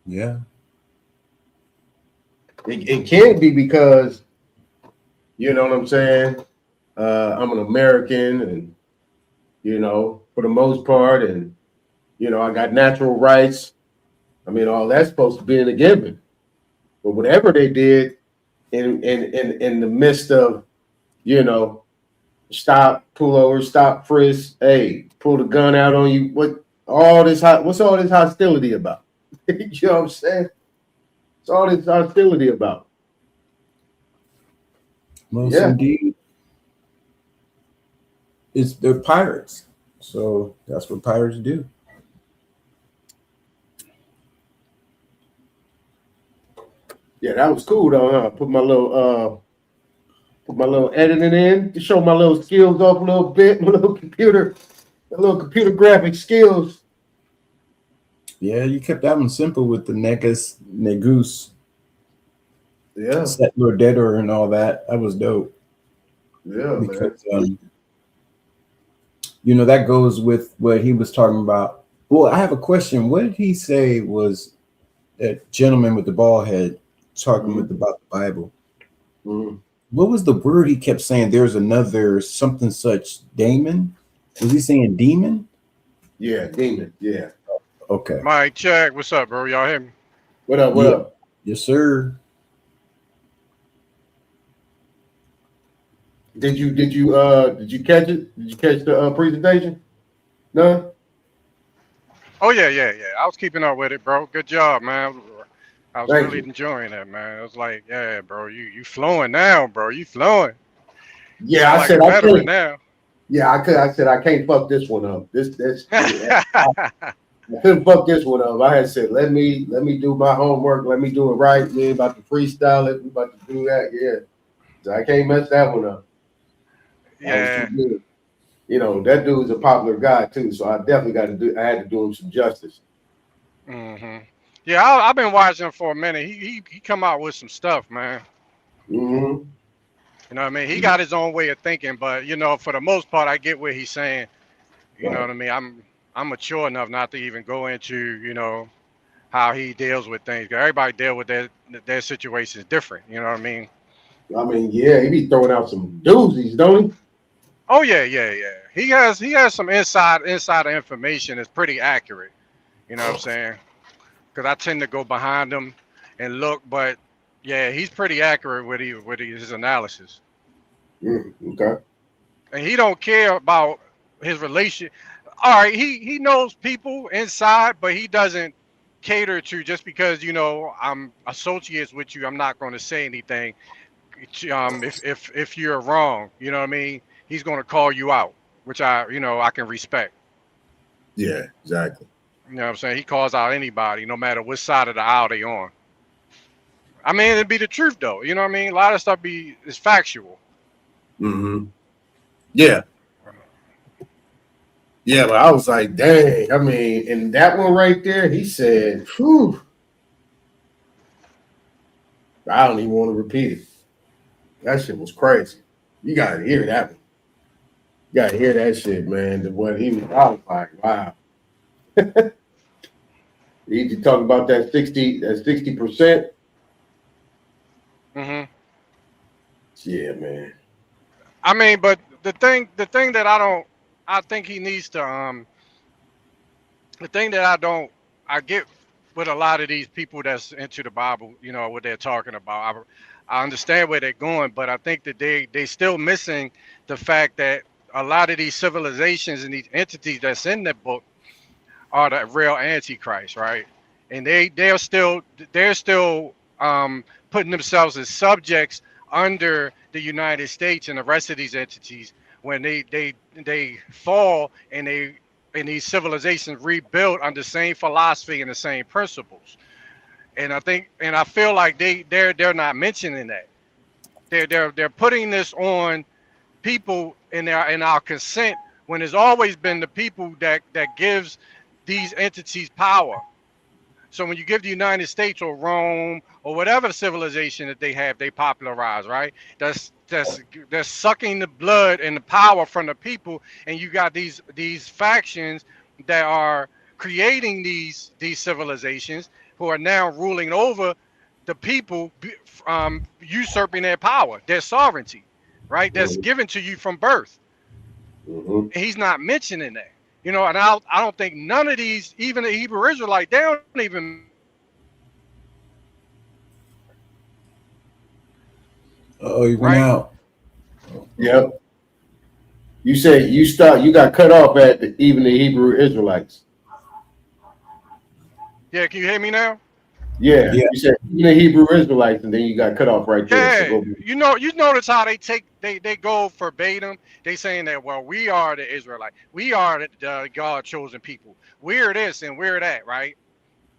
Yeah. It can't be because, you know what I'm saying? I'm an American and, for the most part, and, I got natural rights. I mean, all that's supposed to be in a given. But whatever they did in the midst of, stop, pull over, stop, frisk, hey, pull the gun out on you. What's all this hostility about? You know what I'm saying? It's all this hostility about. Most indeed. They're pirates. So that's what pirates do. Yeah, that was cool though, huh? Put my little editing in to show my little skills off a little bit, my little computer graphic skills. Yeah, you kept that one simple with the Negus. Yeah. Settler Deader and all that. That was dope. Yeah, because that goes with what he was talking about. Well, I have a question. What did he say was that gentleman with the bald head talking about the Bible? What was the word he kept saying? There's another something such daemon. Was he saying demon? Yeah, demon. Yeah. Okay. Mike, check. What's up, bro? Y'all hear me? What up? What up? Yes, sir. Did you catch it? Did you catch the presentation? No. Oh yeah. I was keeping up with it, bro. Good job, man. I was Thank really you. enjoying that, man. It was like, yeah, bro, you flowing now, bro. You flowing. Yeah, I said a veteran now. Yeah, I said I can't fuck this one up. I couldn't fuck this one up. I had said, let me do my homework. Let me do it right. We ain't about to freestyle it. We about to do that. Yeah. So I can't mess that one up. Yeah. That dude's a popular guy too. So I definitely I had to do him some justice. Yeah, I've been watching him for a minute. He come out with some stuff, man. You know what I mean? He got his own way of thinking, but for the most part, I get what he's saying. You know what I mean? I'm mature enough not to even go into, how he deals with things. Everybody deal with their situations different. You know what I mean? I mean, yeah, he be throwing out some doozies, don't he? Oh yeah. He has some insider information that's pretty accurate. You know what I'm saying? Because I tend to go behind him and look, but yeah, he's pretty accurate with his analysis. Okay. And he don't care about his relation. All right, he knows people inside, but he doesn't cater to just because I'm associates with you. I'm not going to say anything. If you're wrong, you know what I mean. He's going to call you out, which I can respect. Yeah, exactly. You know what I'm saying? He calls out anybody, no matter what side of the aisle they on. I mean, it'd be the truth though. You know what I mean? A lot of stuff is factual. Yeah. Yeah, but I was like, dang. I mean, and that one right there, he said, whew. I don't even want to repeat it. That shit was crazy. You gotta hear that one. You gotta hear that shit, man. I was like, wow. He talk about that 60%. Yeah, man. I mean, but the thing that I think he needs to the thing that I get with a lot of these people that's into the Bible, what they're talking about. I understand where they're going, but I think that they still missing the fact that a lot of these civilizations and these entities that's in the book are the real antichrist, right? And they're still putting themselves as subjects under the United States and the rest of these entities when they fall and these civilizations rebuild under the same philosophy and the same principles. And I feel like they're not mentioning that. They're putting this on people in our consent when it's always been the people that gives these entities power. So when you give the United States or Rome or whatever civilization that they popularize, right? That's sucking the blood and the power from the people, and you got these factions that are creating these civilizations who are now ruling over the people, usurping their power, their sovereignty, right? That's given to you from birth. And he's not mentioning that. You know, and I don't think none of these, even the Hebrew Israelite, they don't even. Oh, you went out. Yep. You said you got cut off at even the Hebrew Israelites. Yeah, can you hear me now? Yeah. You said even the Hebrew Israelites, and then you got cut off right there. Yeah, So you notice how they go verbatim. They saying that, well, we are the Israelite, we are the God chosen people. We're this and we're that, right?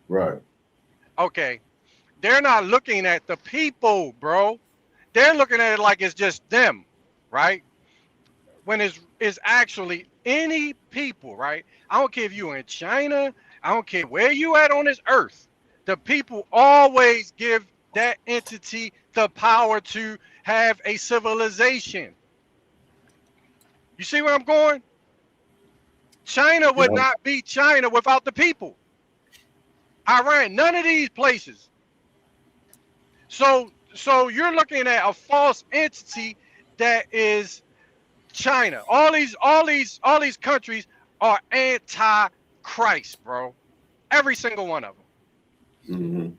Right. Okay. They're not looking at the people, bro. They're looking at it like it's just them, right? When it's actually any people, right? I don't care if you're in China, I don't care where you at on this earth. The people always give that entity the power to have a civilization. You see where I'm going? China would not be China without the people. Iran, none of these places. So you're looking at a false entity that is China. All these countries are anti-Christ, bro. Every single one of them. Mm-hmm.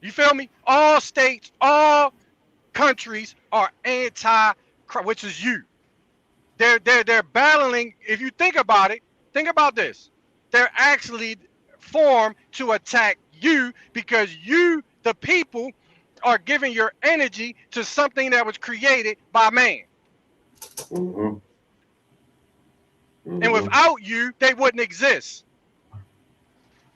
You feel me? All states, all countries are anti-Christ, which is you. They're battling. If you think about it, think about this. They're actually formed to attack you because you, the people, are giving your energy to something that was created by man. Mm-hmm. And without you, they wouldn't exist.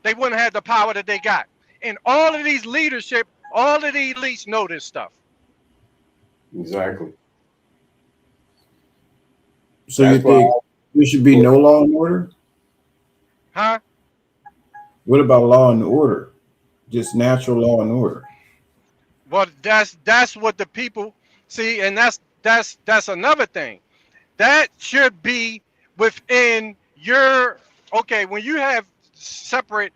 They wouldn't have the power that they got. And all of these leadership, all of the elites know this stuff. Exactly. So you think there should be no law and order? Huh? What about law and order? Just natural law and order. Well, that's what the people see, and that's another thing. That should be within your when you have separate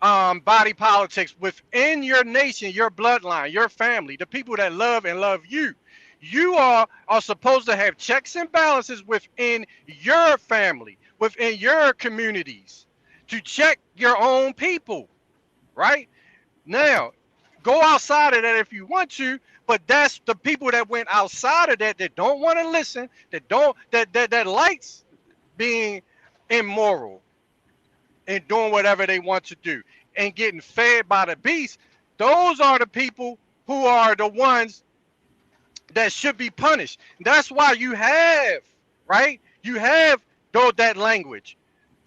body politics within your nation, your bloodline, your family, the people that love you. You are supposed to have checks and balances within your family, within your communities, to check your own people, right? Now, go outside of that if you want to, but that's the people that went outside of that don't want to listen, that likes being immoral and doing whatever they want to do and getting fed by the beast. Those are the people who are the ones that should be punished. That's why you have, right? You have that language,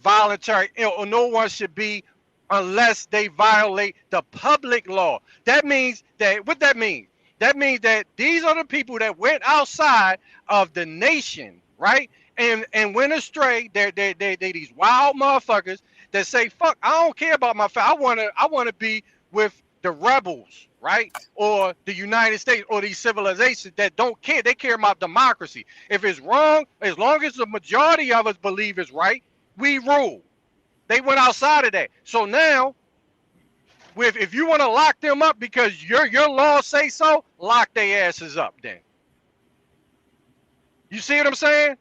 voluntary, or no one should be unless they violate the public law. That means that, what that means? That means that these are the people that went outside of the nation, right? And went astray. They're these wild motherfuckers that say, fuck, I don't care about my family. I wanna be with the rebels, right? Or the United States or these civilizations that don't care. They care about democracy. If it's wrong, as long as the majority of us believe it's right, we rule. They went outside of that. So now, if you want to lock them up because your laws say so, lock their asses up then. You see what I'm saying?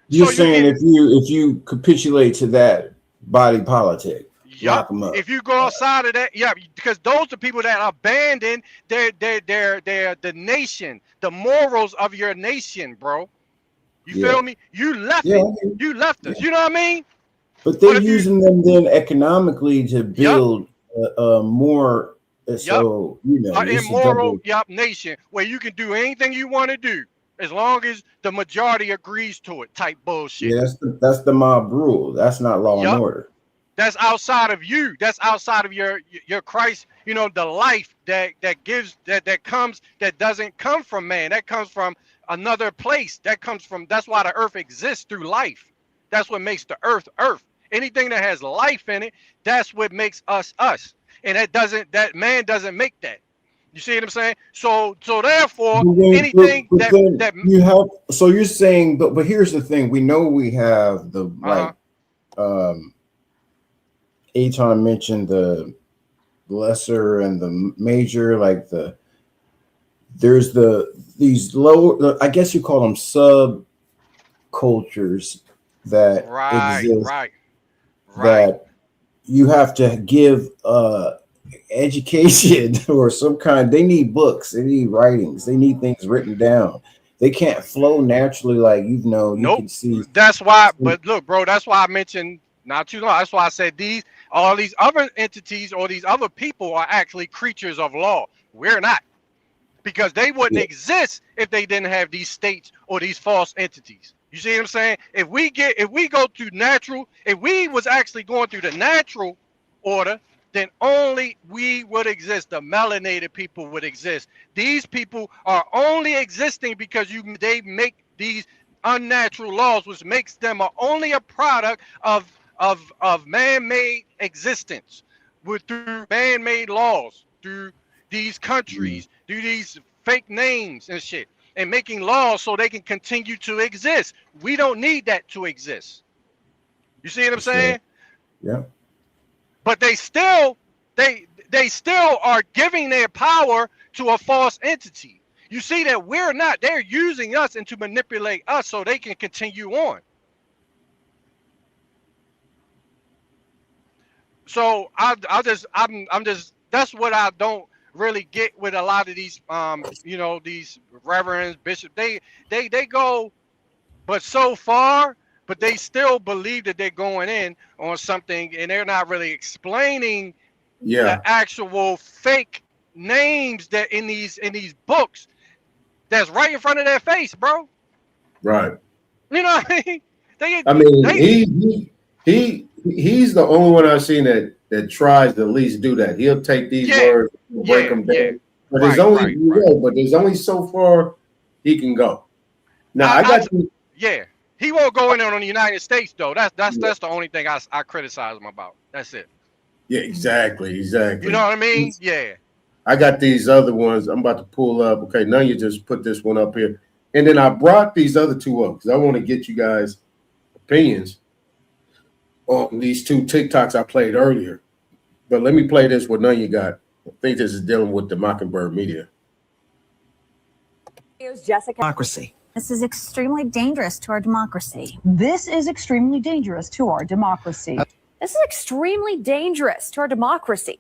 You're saying if you capitulate to that body politic, lock them up. If you go outside of that, because those are people that abandon the nation, the morals of your nation, bro. You feel me? You left Yeah. it. You left us. You know what I mean? But they're using them then economically to build more. So An it's a immoral double. nation where you can do anything you want to do as long as the majority agrees to it. Type bullshit. Yeah, that's the mob rule. That's not law and order. That's outside of you. That's outside of your Christ. You know, the life that gives that comes, that doesn't come from man. That comes from another place. That's why the earth exists, through life. That's what makes the earth earth. Anything that has life in it, that's what makes us us. And that man doesn't make that. You see what I'm saying? So therefore, anything that you have. So you're saying, but here's the thing. We know we have the Aton mentioned the lesser and the major, like there's these low, I guess you call them subcultures that exist, that you have to give education or some kind. They need books, they need writings, they need things written down. They can't flow naturally like you can see. That's why, but look, bro, that's why I mentioned not too long. That's why I said all these other entities or these other people are actually creatures of law. We're not, because they wouldn't exist if they didn't have these states or these false entities. You see what I'm saying? If we go through natural, if we was actually going through the natural order, then only we would exist. The melanated people would exist. These people are only existing because they make these unnatural laws, which makes them only a product of man-made existence, through man-made laws, through these countries, through these fake names and shit, and making laws so they can continue to exist. We don't need that to exist. You see what I'm saying? Yeah. But they still are giving their power to a false entity. You see that we're not. They're using us and to manipulate us so they can continue on. So I'm just that's what I don't really get with a lot of these these reverends, bishops. They go but so far, but they still believe that they're going in on something, and they're not really explaining the actual fake names that in these books that's right in front of their face, bro. Right. You know what I mean? He's the only one I've seen that tries to at least do that. He'll take these words and break them down. But there's only so far he can go. Now he won't go in on the United States though. That's the only thing I criticize him about. That's it. Yeah, exactly. You know what I mean? Yeah. I got these other ones I'm about to pull up. Okay, now you just put this one up here. And then I brought these other two up because I want to get you guys' opinions on these two TikToks I played earlier. But let me play this what none you got. I think this is dealing with the Mockingbird media. Here's Jessica. Democracy. This is extremely dangerous to our democracy. This is extremely dangerous to our democracy. This is extremely dangerous to our democracy.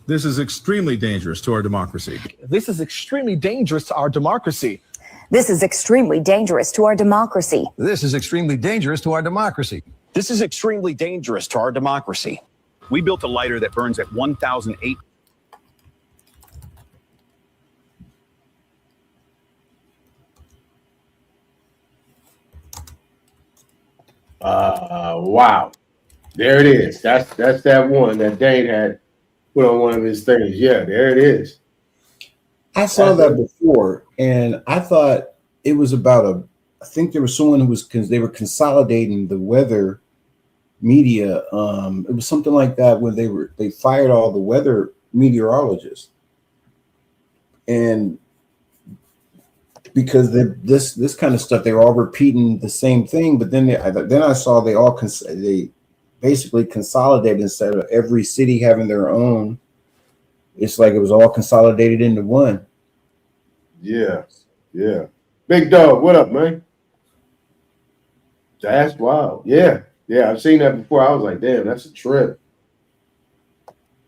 This is extremely dangerous to our democracy. This is extremely dangerous to our democracy. This is extremely dangerous to our democracy. This is extremely dangerous to our democracy. This is extremely dangerous to our democracy. We built a lighter that burns at 1,008. Wow. There it is. That's that one that Dane had put on one of his things. Yeah, there it is. I saw that before, and I thought it was about I think there was someone who was, because they were consolidating the weather media. It was something like that when they fired all the weather meteorologists, and because this kind of stuff, they were all repeating the same thing. But then I saw they basically consolidated instead of every city having their own. It's like it was all consolidated into one. Yeah. Big Dog, what up, man? That's wild. Yeah, I've seen that before. I was like, damn, that's a trip.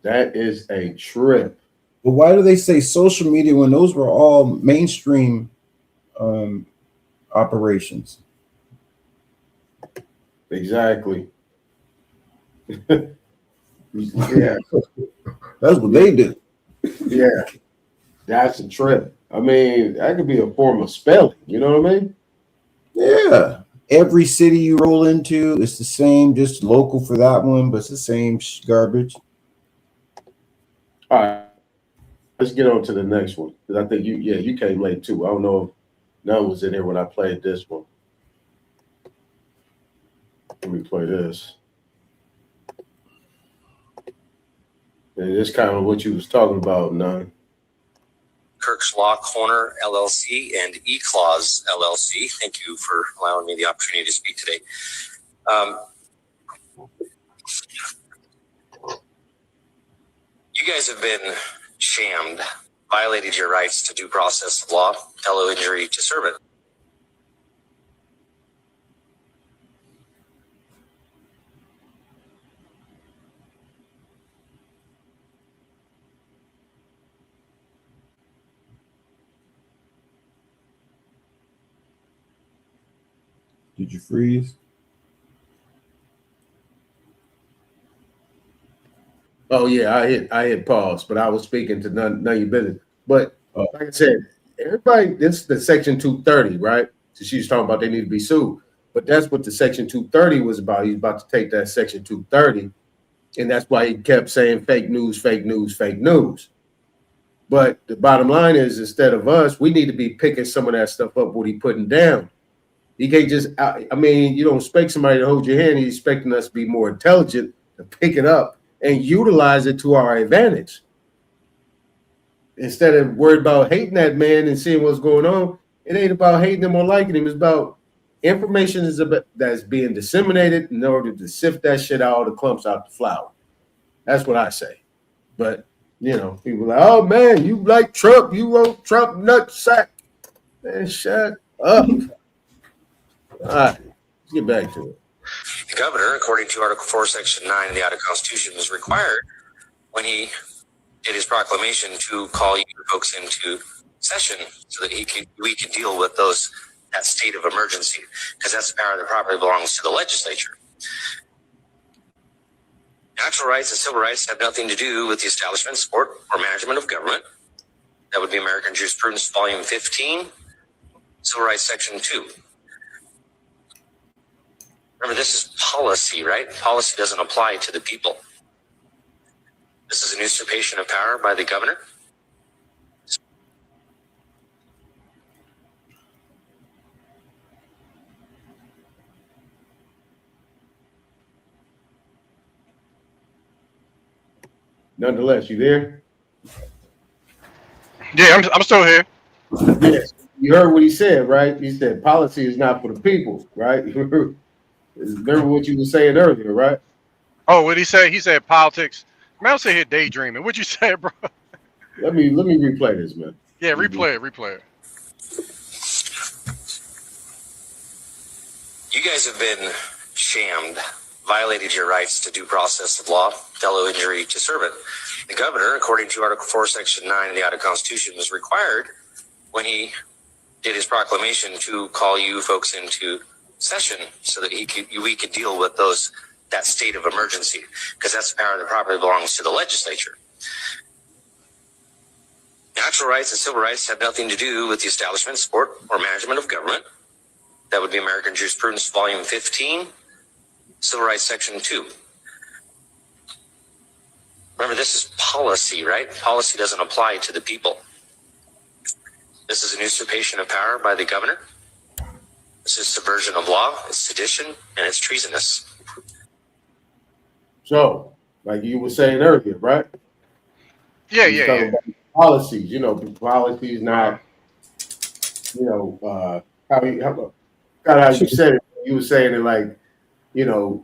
That is a trip. But why do they say social media when those were all mainstream operations? Exactly. Yeah. That's what they do. Yeah. That's a trip. I mean, that could be a form of spelling. You know what I mean? Yeah. Every city you roll into, it's the same, just local for that one, but it's the same garbage. All right. Let's get on to the next one. Because I think you came late too. I don't know if none was in here when I played this one. Let me play this. And it's kind of what you was talking about, None. Kirk's Law Corner LLC and E-Clause LLC. Thank you for allowing me the opportunity to speak today. You guys have been shammed, violated your rights to due process of law, fellow injury to servant. Did you freeze? Oh yeah, I hit pause, but I was speaking to none of your business. But like I said, everybody, this is the Section 230, right? So she was talking about they need to be sued. But that's what the Section 230 was about. He's about to take that Section 230, and that's why he kept saying fake news, fake news, fake news. But the bottom line is, instead of us, we need to be picking some of that stuff up, what he putting down. You can't just, I mean, you don't expect somebody to hold your hand. He's expecting us to be more intelligent, to pick it up and utilize it to our advantage. Instead of worried about hating that man and seeing what's going on, it ain't about hating him or liking him. It's about information that's being disseminated in order to sift that shit out, all the clumps out the flour. That's what I say. But, you know, people are like, oh man, you like Trump. You wrote Trump nutsack. Man, shut up. All right, let's get back to it. The governor, according to Article 4, Section 9 of the Idaho Constitution, was required when he did his proclamation to call you folks into session so that we could deal with that state of emergency, because that's the power that properly belongs to the legislature. Natural rights and civil rights have nothing to do with the establishment, support, or management of government. That would be American Jurisprudence, Volume 15, Civil Rights Section 2. Remember, this is policy, right? Policy doesn't apply to the people. This is an usurpation of power by the governor. Nonetheless, you there? Yeah, I'm still here. Yes. You heard what he said, right? He said policy is not for the people, right? Remember what you were saying earlier, right? Oh, what he say? He said politics. Man, I'm sitting here daydreaming. What'd you say, bro? Let me replay this, man. Yeah, replay it. You guys have been shammed, violated your rights to due process of law, fellow injury to servant. The governor, according to Article 4, Section 9 of the Idaho Constitution, was required when he did his proclamation to call you folks into session so that we could deal with that state of emergency, because that's the power that properly belongs to the legislature. Natural rights and civil rights have nothing to do with the establishment, support, or management of government. That would be American Jurisprudence, Volume 15, Civil Rights Section 2. Remember, this is policy, right? Policy doesn't apply to the people. This is an usurpation of power by the governor. This is subversion of law, it's sedition, and it's treasonous. So, like you were saying earlier, right? Yeah. Policies, policies not, how you said it. You were saying it like, we don't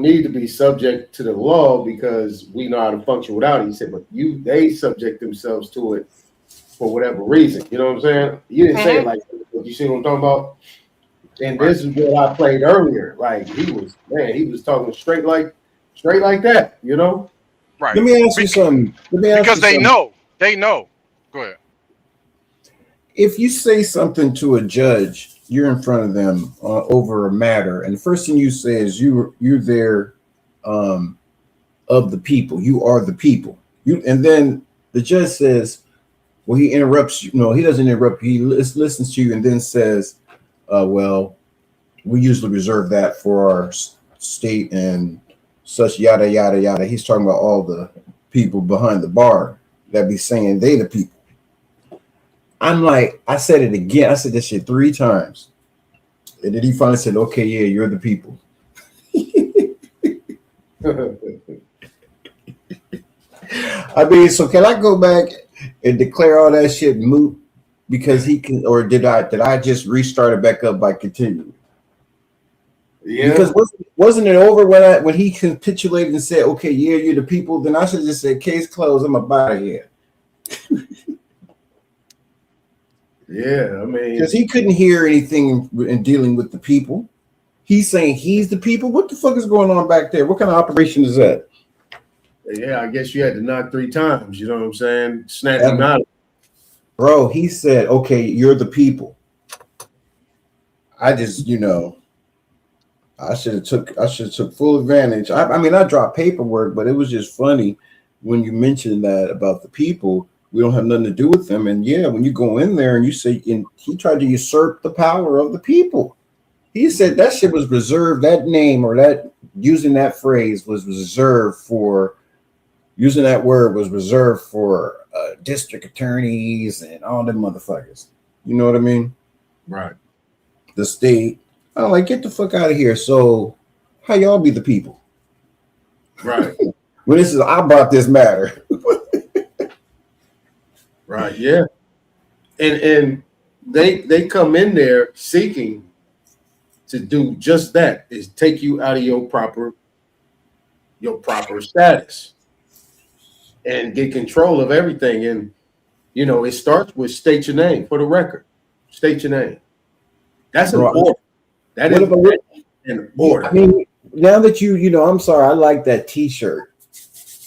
need to be subject to the law because we know how to function without it. He said, but they subject themselves to it for whatever reason. You know what I'm saying? You didn't say it like that, but you see what I'm talking about? And this is what I played earlier. Like he was talking straight like that, Right. Let me ask you something. Because they know. Go ahead. If you say something to a judge you're in front of them over a matter, and the first thing you say is you're there of the people. You are the people. And then the judge says, well, he interrupts you. No, he doesn't interrupt. He listens to you and then says, well, we usually reserve that for our state and such, yada, yada, yada. He's talking about all the people behind the bar that be saying they the people. I'm like, I said it again. I said this shit 3 times. And then he finally said, okay, yeah, you're the people. I mean, so can I go back and declare all that shit moot because he can, or did I just restart it back up by continuing? Yeah. Because wasn't it over when he capitulated and said, okay, yeah, you're the people? Then I should have just said, case closed, I'm about to here. Yeah, I mean, because he couldn't hear anything in dealing with the people. He's saying he's the people. What the fuck is going on back there? What kind of operation is that? Yeah, I guess you had to knock 3 times. You know what I'm saying? Snap him out. Bro, he said, okay, you're the people. I just, I should have took full advantage. I mean, I dropped paperwork, but it was just funny when you mentioned that about the people. We don't have nothing to do with them. And yeah, when you go in there and you say, and he tried to usurp the power of the people. He said that shit was reserved, that name or that using that phrase was reserved for, using that word was reserved for district attorneys and all them motherfuckers. You know what I mean? Right. The state. I'm like, get the fuck out of here. So how y'all be the people? Right. Well, this is, I brought this matter. Right. Yeah. And they come in there seeking to do just that, is take you out of your proper status and get control of everything. And it starts with state your name for the record. State your name. That's important. That is important. I mean, now that I'm sorry, I like that T-shirt.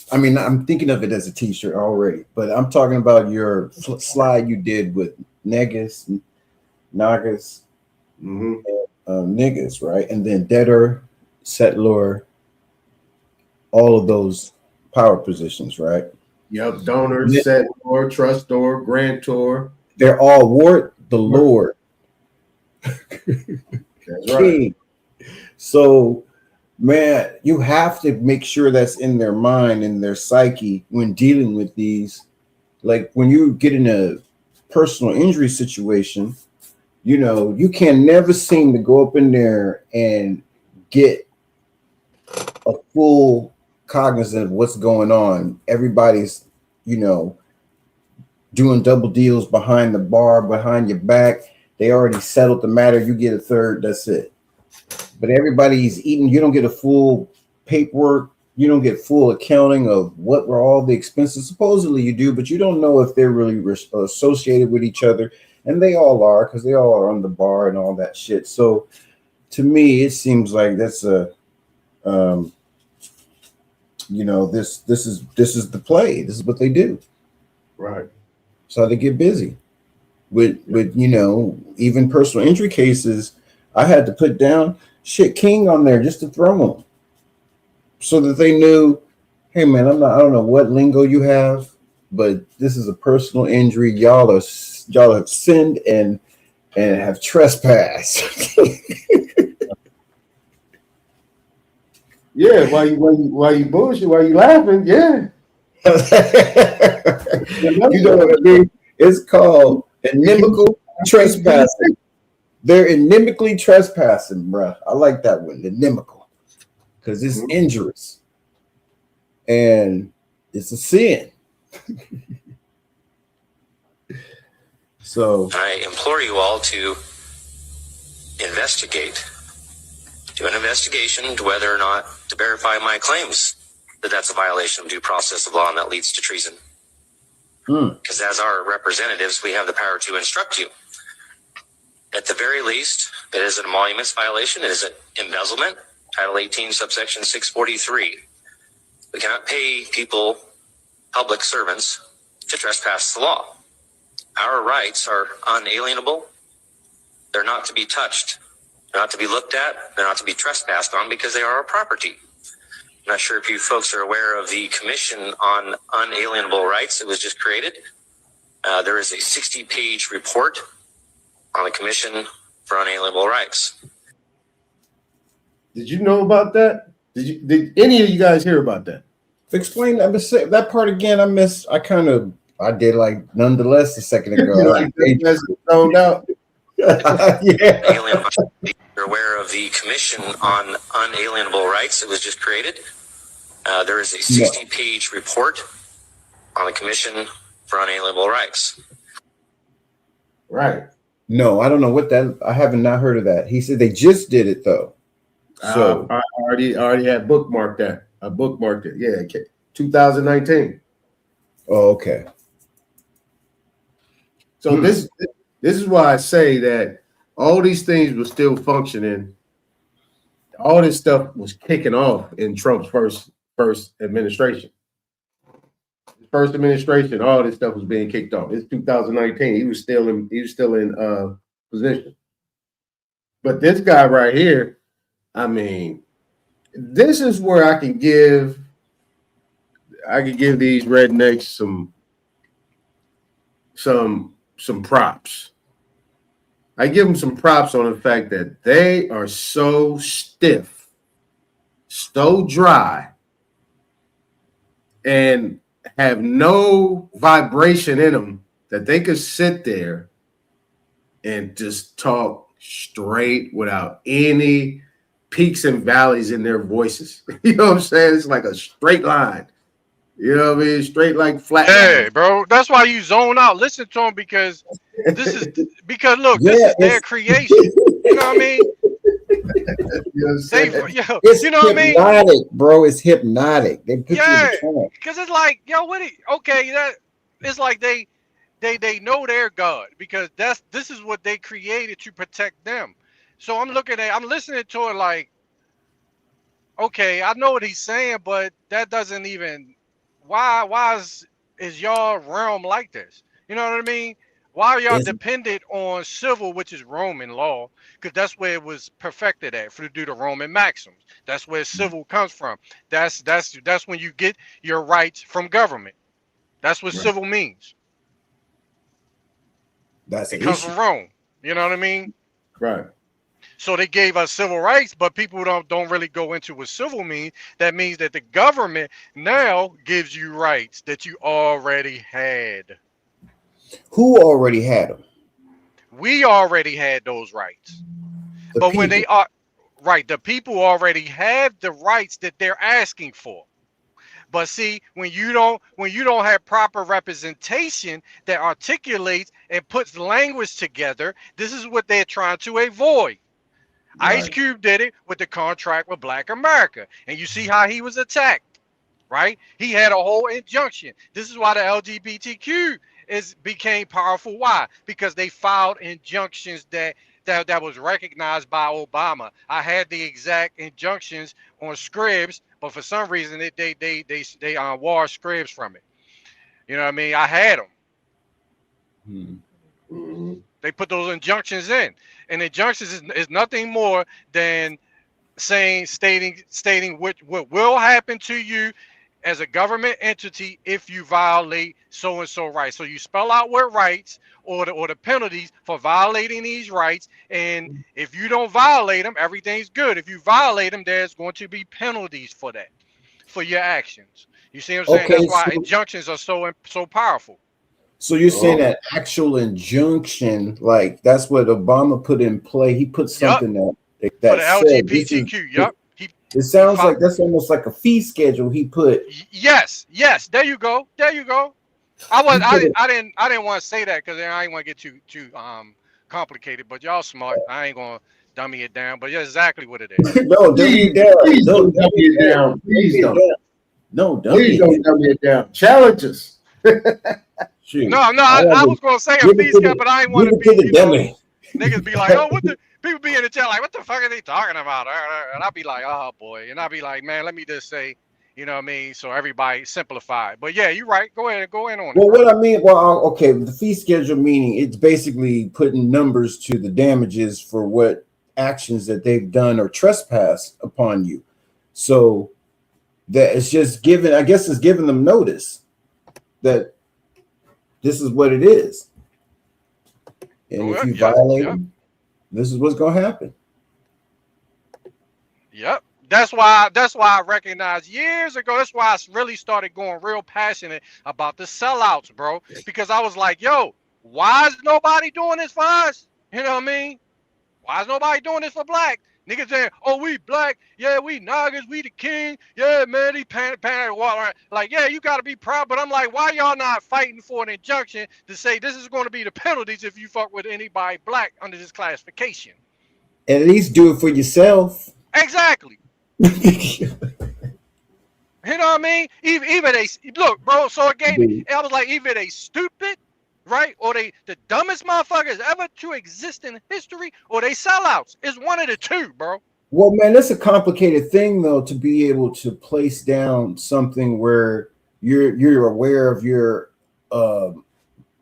I mean, I'm thinking of it as a T-shirt already, but I'm talking about your slide you did with Nagas, niggas, right? And then debtor, settlor, all of those power positions, right? Yep, donor, settlor, trustor, grantor. They're all ward the Lord. That's right. So, man, you have to make sure that's in their mind and their psyche when dealing with these. Like when you get in a personal injury situation, you can never seem to go up in there and get a full cognizance of what's going on. Everybody's, doing double deals behind the bar, behind your back. They already settled the matter. You get a third, that's it. But everybody's eating. You don't get a full paperwork. You don't get full accounting of what were all the expenses. Supposedly you do, but you don't know if they're really associated with each other. And they all are, because they all are on the bar and all that shit. So to me, it seems like that's a, this is the play. This is what they do. Right. So they get busy with even personal injury cases. I had to put down shit King on there just to throw them, so that they knew, hey man, I don't know what lingo you have, but this is a personal injury. Y'all have sinned and have trespassed. Yeah, while you bullshit, while you laughing, yeah. You know what I mean? It's called inimical trespassing. They're inimically trespassing, bro. I like that one, inimical, because it's injurious and it's a sin. So I implore you all to investigate, do an investigation into whether or not to verify my claims that that's a violation of due process of law and that leads to treason. Because as our representatives, we have the power to instruct you. At the very least, it is an emoluments violation. It is an embezzlement, Title 18, subsection 643. We cannot pay people, public servants, to trespass the law. Our rights are unalienable, They're not to be touched. They're not to be looked at. They're not to be trespassed on because they are our property. I'm not sure if you folks are aware of the Commission on Unalienable Rights that was just created. There is a 60-page report on the Commission for Unalienable Rights. Did you know about that? Did any of you guys hear about that? Explain that part again. I missed. I did like nonetheless a second ago. Like that's thrown out. Yeah. You're aware of the Commission on Unalienable Rights that was just created. There is a 60-page report on the Commission for Unalienable Rights. Right. No, I don't know what that. I haven't not heard of that. He said they just did it though. So I already had bookmarked that. I bookmarked it. Yeah, 2019. Oh, okay. So this is why I say that all these things were still functioning. All this stuff was kicking off in Trump's first administration. First administration, all this stuff was being kicked off. It's 2019. He was still in position. But this guy right here, I mean, this is where I can give these rednecks some props. I give them some props on the fact that they are so stiff, so dry, and have no vibration in them that they could sit there and just talk straight without any peaks and valleys in their voices. You know what I'm saying? It's like a straight line. You know what I mean? Straight like flat. Hey, bro, that's why you zone out. Listen to them because look, this is their creation. You know what I mean? It's you know what I mean? Hypnotic, bro. It's hypnotic. They put you in the trance. Because it's like, it's like they know they're God because this is what they created to protect them. So I'm listening to it like, okay, I know what he's saying, but that doesn't even. Why is y'all realm like this? You know what I mean? Why are y'all dependent on civil, which is Roman law? Because that's where it was perfected at, due to Roman maxims. That's where civil comes from. That's when you get your rights from government. That's what civil means. It comes from Rome. You know what I mean? Right. So they gave us civil rights, but people don't really go into what civil means. That means that the government now gives you rights that you already had. Who already had them? We already had those rights. But when they are right, the people already have the rights that they're asking for. But see, when you don't have proper representation that articulates and puts language together, this is what they're trying to avoid. Right. Ice Cube did it with the contract with Black America, and you see how he was attacked, right? He had a whole injunction. This is why the LGBTQ became powerful. Why? Because they filed injunctions that was recognized by Obama. I had the exact injunctions on Scribs, but for some reason they washed Scribs from it. You know what I mean? I had them. They put those injunctions in, and injunctions is nothing more than stating what will happen to you as a government entity if you violate so and so rights. So you spell out what rights or the penalties for violating these rights, and if you don't violate them, everything's good. If you violate them, there's going to be penalties for that, for your actions. You see what I'm saying? Okay, that's why injunctions are so powerful. So you're saying that actual injunction, like that's what Obama put in play. He put something that for the LGBTQ. It sounds like that's almost like a fee schedule he put. Yes. There you go. I didn't want to say that because I didn't want to get too complicated. But y'all smart. I ain't gonna dummy it down. But yeah, exactly what it is. No, dummy it down. Please don't dummy it down. Please don't. No, please don't dummy it down. Challenges. No, I was gonna say a fee schedule, but I ain't want to be niggas be like, oh, what the people be in the chat like, what the fuck are they talking about? And I'll be like, oh boy, and I'll be like, man, let me just say, You know what I mean? So everybody simplified. But yeah, you're right. Go ahead, go in on Well, it. Bro. what I mean, well, okay, the fee schedule meaning it's basically putting numbers to the damages for what actions that they've done or trespassed upon you. So that it's just giving, I guess it's giving them notice that this is what it is. And if you violate them, this is what's going to happen. Yep. That's why I recognized years ago. That's why I really started going real passionate about the sellouts, bro. Because I was like, yo, why is nobody doing this for us? You know what I mean? Why is nobody doing this for black? Niggas saying, oh, we black. Yeah, we Nagas. We the king. Yeah, man, he panic. Like, yeah, you got to be proud. But I'm like, why y'all not fighting for an injunction to say this is going to be the penalties if you fuck with anybody black under this classification? At least do it for yourself. Exactly. You know what I mean? Even they look, bro. So again, I was like, either they stupid, right, or they the dumbest motherfuckers ever to exist in history, or they sellouts. It's one of the two, bro. Well, man, that's a complicated thing, though, to be able to place down something where you're aware of your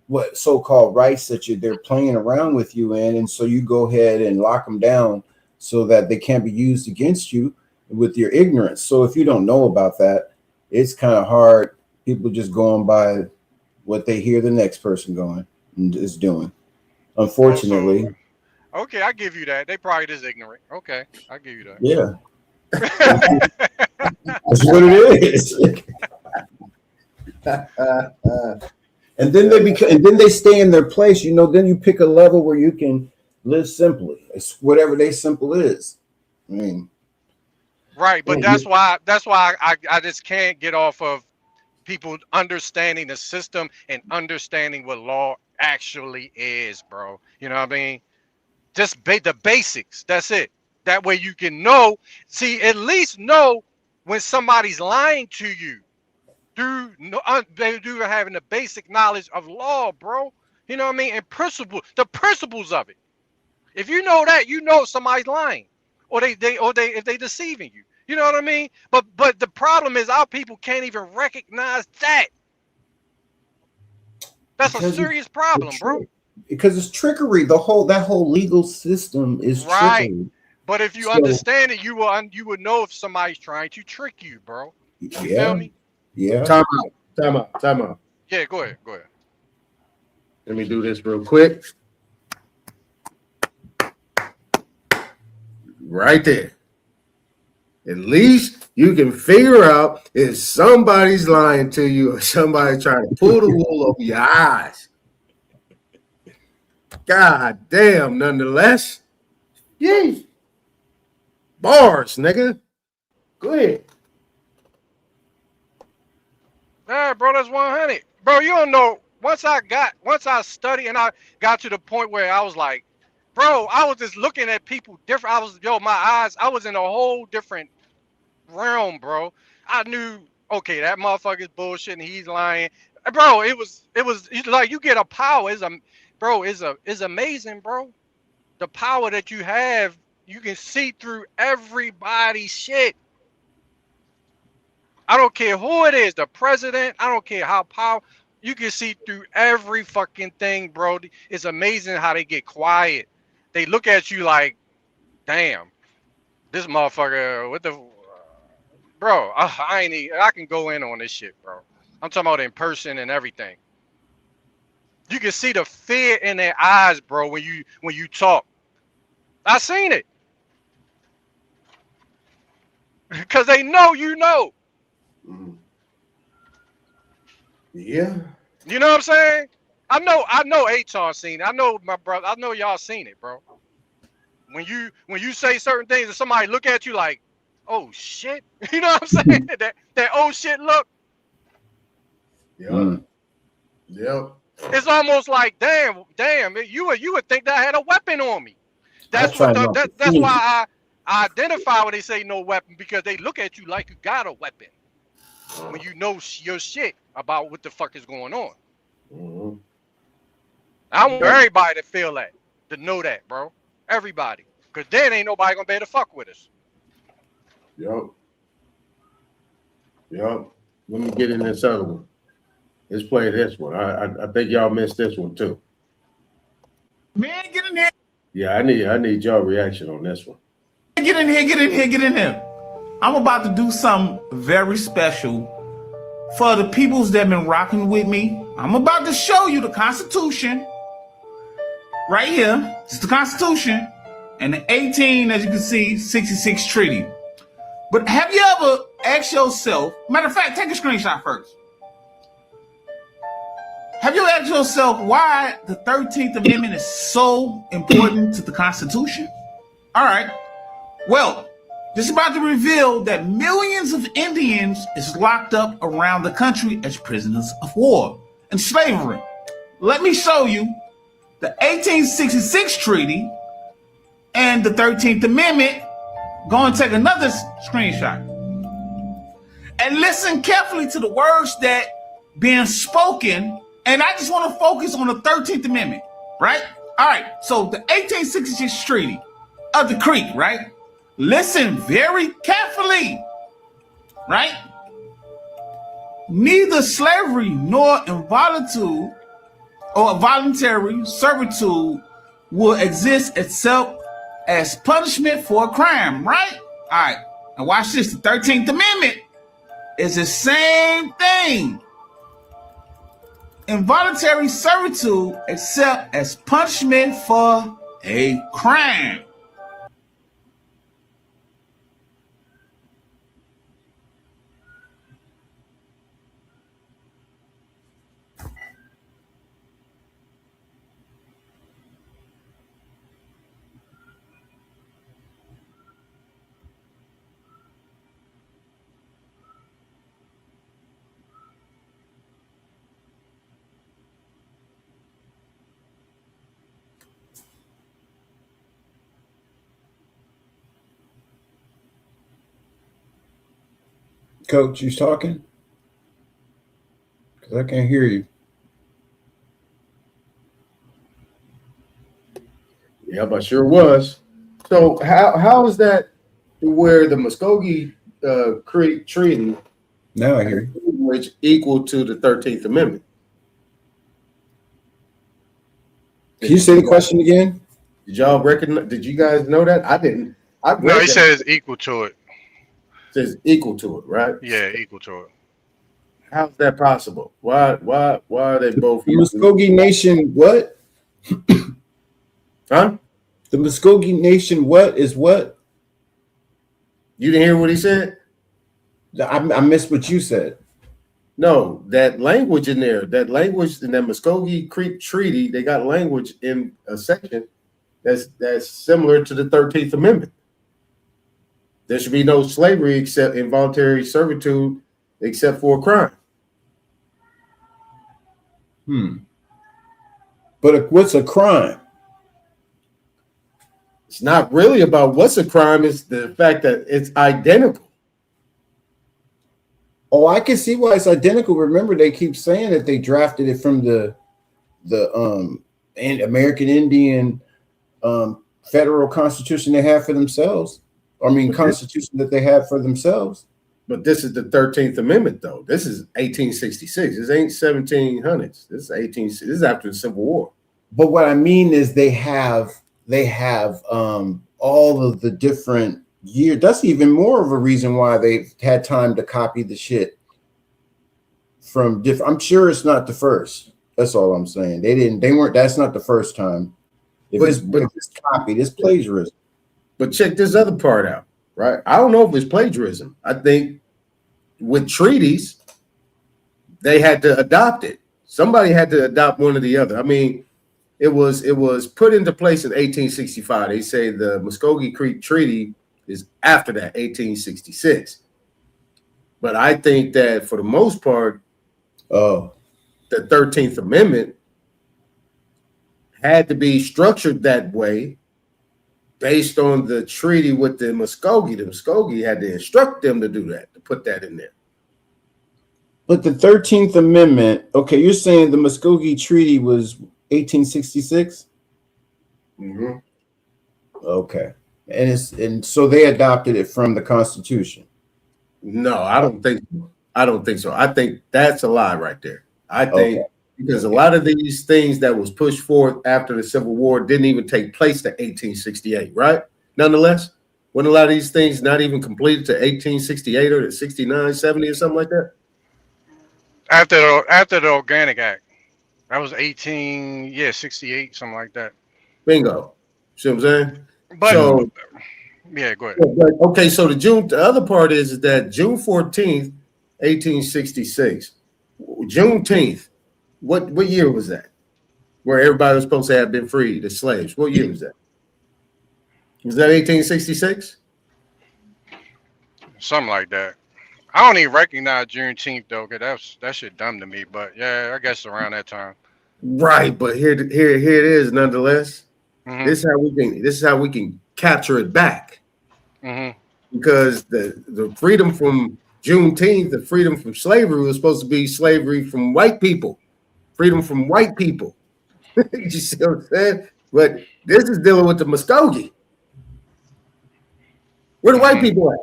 what so-called rights that they're playing around with you in, and so you go ahead and lock them down so that they can't be used against you with your ignorance. So if you don't know about that, it's kind of hard. People just going by what they hear the next person going and is doing. Unfortunately. Okay, I give you that. They probably just ignorant. Okay, I give you that. Yeah. That's what it is. And then they stay in their place, you know, then you pick a level where you can live simply. It's whatever they simple is. I mean, right, but that's why I just can't get off of people understanding the system and understanding what law actually is, bro. You know what I mean? Just the basics. That's it. That way you can know, at least know when somebody's lying to you through having the basic knowledge of law, bro. You know what I mean? And the principles of it. If you know that, you know somebody's lying, or if they deceiving you. You know what I mean? But the problem is our people can't even recognize that. That's a serious problem, bro. Because it's trickery. That whole legal system is trickery. But if you understand it, you would know if somebody's trying to trick you, bro. You feel me? Yeah. Time out. Yeah, go ahead. Let me do this real quick. Right there. At least you can figure out if somebody's lying to you or somebody trying to pull the wool over your eyes. God damn, nonetheless. Yay. Bars, nigga. Go ahead. Yeah, bro, that's 100. Bro, you don't know. Once I studied and I got to the point where I was like, bro, I was just looking at people different. I was in a whole different realm, bro. I knew, okay, that motherfucker's bullshit and he's lying. Bro, it was like you get a power. It's amazing, bro. The power that you have, you can see through everybody's shit. I don't care who it is, the president, I don't care how powerful, you can see through every fucking thing, bro. It's amazing how they get quiet. They look at you like, damn, this motherfucker, what the, bro, I can go in on this shit, bro. I'm talking about in person and everything. You can see the fear in their eyes, bro, when you talk. I seen it. Because they know you know. Yeah. You know what I'm saying? I know Aton seen it. I know my brother. I know y'all seen it, bro. When you say certain things and somebody look at you like, oh shit. You know what I'm saying? that oh shit look. Yeah. Yep. It's almost like damn. You would think that I had a weapon on me. That's why I identify when they say no weapon, because they look at you like you got a weapon. When you know your shit about what the fuck is going on. Mm-hmm. I want everybody to feel that, to know that, bro. Everybody. Because then ain't nobody going to be able to fuck with us. Yep. Yeah. Let me get in this other one. Let's play this one. I think y'all missed this one too. Man, get in here. Yeah, I need y'all reaction on this one. Get in here, get in here, get in here. I'm about to do something very special for the peoples that have been rocking with me. I'm about to show you the Constitution. Right here. It's the Constitution. And the 18, as you can see, 66 treaty. But have you ever asked yourself, matter of fact, take a screenshot first. Have you asked yourself why the 13th Amendment is so important to the Constitution? All right. Well, this is about to reveal that millions of Indians is locked up around the country as prisoners of war and slavery. Let me show you the 1866 treaty and the 13th Amendment. Go and take another screenshot. And listen carefully to the words that being spoken. And I just want to focus on the 13th Amendment, right? All right. So the 1866 treaty of the Creek, right? Listen very carefully, right? Neither slavery nor involuntary or voluntary servitude will exist except as punishment for a crime, right? All right. Now watch this. The 13th Amendment is the same thing. Involuntary servitude except as punishment for a crime. Coach, you talking? Because I can't hear you. Yep, I sure was. So how is that where the Muskogee Creek Treaty Now I hear you. which equal to the 13th Amendment? Can you say the question again? Did y'all recognize? Did you guys know that? I didn't. No, he said it's equal to it. Says equal to it, right? Yeah, equal to it. How's that possible? Why are they both? The Muskogee Nation what? Huh? The Muskogee Nation what is what? You didn't hear what he said? I missed what you said. No, that language in there, that language in that Muskogee Creek Treaty, they got language in a section that's similar to the 13th Amendment. There should be no slavery except involuntary servitude except for a crime. But what's a crime? It's not really about what's a crime, it's the fact that it's identical. Oh, I can see why it's identical. Remember, they keep saying that they drafted it from the American Indian federal constitution they have for themselves. I mean, constitution that they have for themselves. But this is the 13th Amendment, though. This is 1866. This ain't 1700s. This is after the Civil War. But what I mean is they have all of the different years. That's even more of a reason why they've had time to copy the shit from different. I'm sure it's not the first. That's all I'm saying. That's not the first time. If it's copied, it's plagiarism. But check this other part out, right? I don't know if it's plagiarism. I think with treaties, they had to adopt it. Somebody had to adopt one or the other. I mean, it was put into place in 1865. They say the Muskogee Creek Treaty is after that, 1866. But I think that for the most part, the 13th Amendment had to be structured that way based on the treaty with the Muskogee. The Muskogee had to instruct them to do that, to put that in there. But the 13th Amendment, okay, you're saying the Muskogee Treaty was 1866? Mm-hmm. Okay. And so they adopted it from the Constitution. No, I don't think so. I don't think so. I think that's a lie right there. I think because a lot of these things that was pushed forth after the Civil War didn't even take place to 1868, right? Nonetheless, when a lot of these things not even completed to 1868 or to 69, 70 or something like that? After the Organic Act. That was 68, something like that. Bingo. See what I'm saying? But so yeah, go ahead. Okay, so the other part is that June 14th, 1866, Juneteenth, what year was that? Where everybody was supposed to have been freed, the slaves. What year was that? Was that 1866? Something like that. I don't even recognize Juneteenth though, cause that shit dumb to me. But yeah, I guess around that time. Right, but here it is nonetheless. Mm-hmm. This is how we can capture it back. Mm-hmm. Because the freedom from Juneteenth, the freedom from slavery was supposed to be slavery from white people, freedom from white people. You see what I'm saying? But this is dealing with the Muskogee. Where the white people at?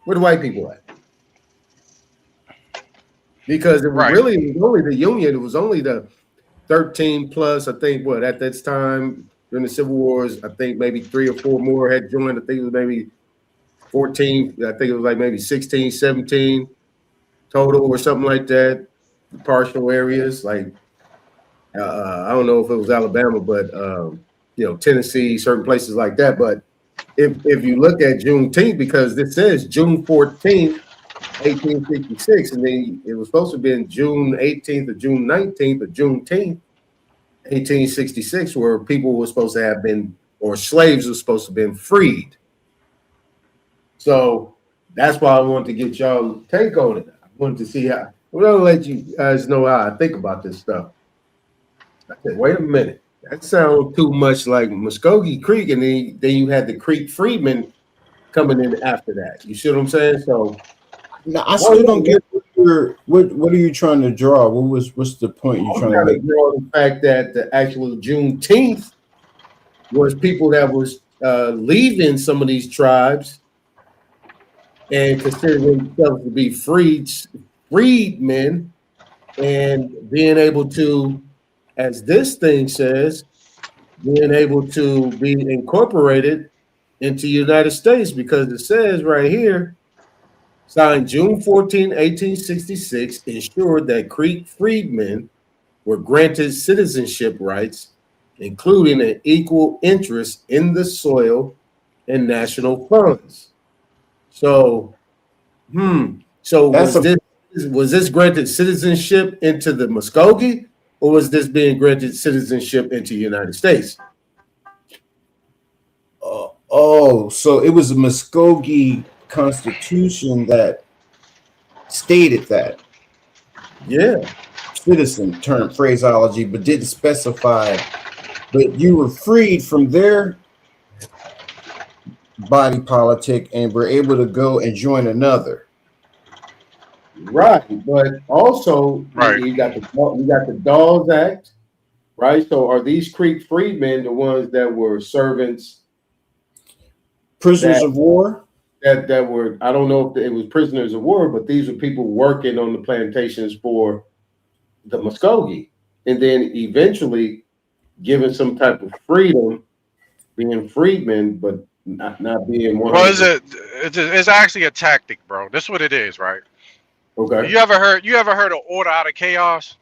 Where the white people at? Because it was really it was only the Union. It was only the 13 plus. I think at that time during the Civil Wars, I think maybe 3 or 4 more had joined. I think it was maybe 14. I think it was like maybe 16, 17 total or something like that. Partial areas like I don't know if it was Alabama, but Tennessee, certain places like that. But if you look at Juneteenth, because this says June 14th, 1866, and then it was supposed to be in June 18th or June 19th or Juneteenth, 1866, where people were supposed to have been, or slaves were supposed to have been freed. So that's why I wanted to get y'all take on it. I wanted to see how. Well, I'll let you guys know how I think about this stuff. I said, wait a minute. That sounds too much like Muskogee Creek, and then you had the Creek Freedmen coming in after that. You see what I'm saying? So no, I still don't get what are you trying to draw? What's the point you're trying to make? Draw the fact that the actual Juneteenth was people that was leaving some of these tribes and considering themselves to be freedmen, and being able to, as this thing says, being able to be incorporated into the United States, because it says right here, signed June 14, 1866, ensured that Creek freedmen were granted citizenship rights, including an equal interest in the soil and national funds. So, so was this granted citizenship into the Muskogee, or was this being granted citizenship into the United States? So it was a Muskogee Constitution that stated that. Yeah. Citizen term phraseology, but didn't specify. But you were freed from their body politic and were able to go and join another. Right, but also you got the Dawes Act, right? So are these Creek freedmen the ones that were servants, prisoners of war? That were, I don't know if it was prisoners of war, but these were people working on the plantations for the Muskogee, and then eventually given some type of freedom, being freedmen, but not being one. Well, it's actually a tactic, bro. This is what it is, right? Okay. You ever heard of order out of chaos?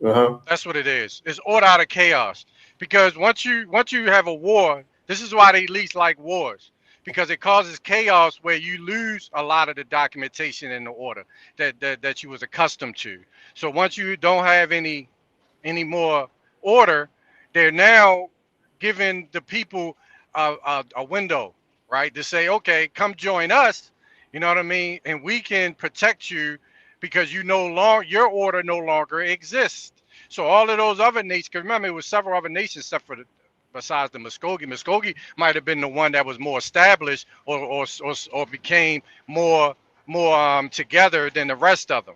Uh-huh. That's what it is. It's order out of chaos. Because once you have a war, this is why they least like wars. Because it causes chaos where you lose a lot of the documentation and the order that you was accustomed to. So once you don't have any more order, they're now giving the people a window, right? To say, okay, come join us. You know what I mean? And we can protect you because your order no longer exists. So all of those other nations, because remember, it was several other nations besides the Muskogee. Muskogee might have been the one that was more established or became more together than the rest of them.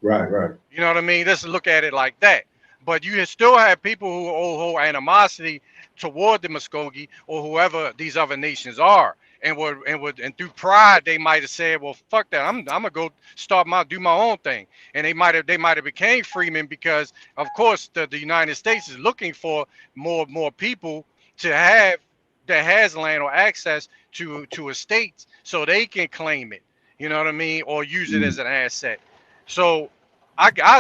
Right. You know what I mean? Let's look at it like that. But you still have people who hold animosity toward the Muskogee or whoever these other nations are. and through pride they might have said, well, fuck that, I'm gonna go do my own thing, and they might have became freemen because of course the United States is looking for more people to have that has land or access to estates so they can claim it, you know what I mean, or use it as an asset. So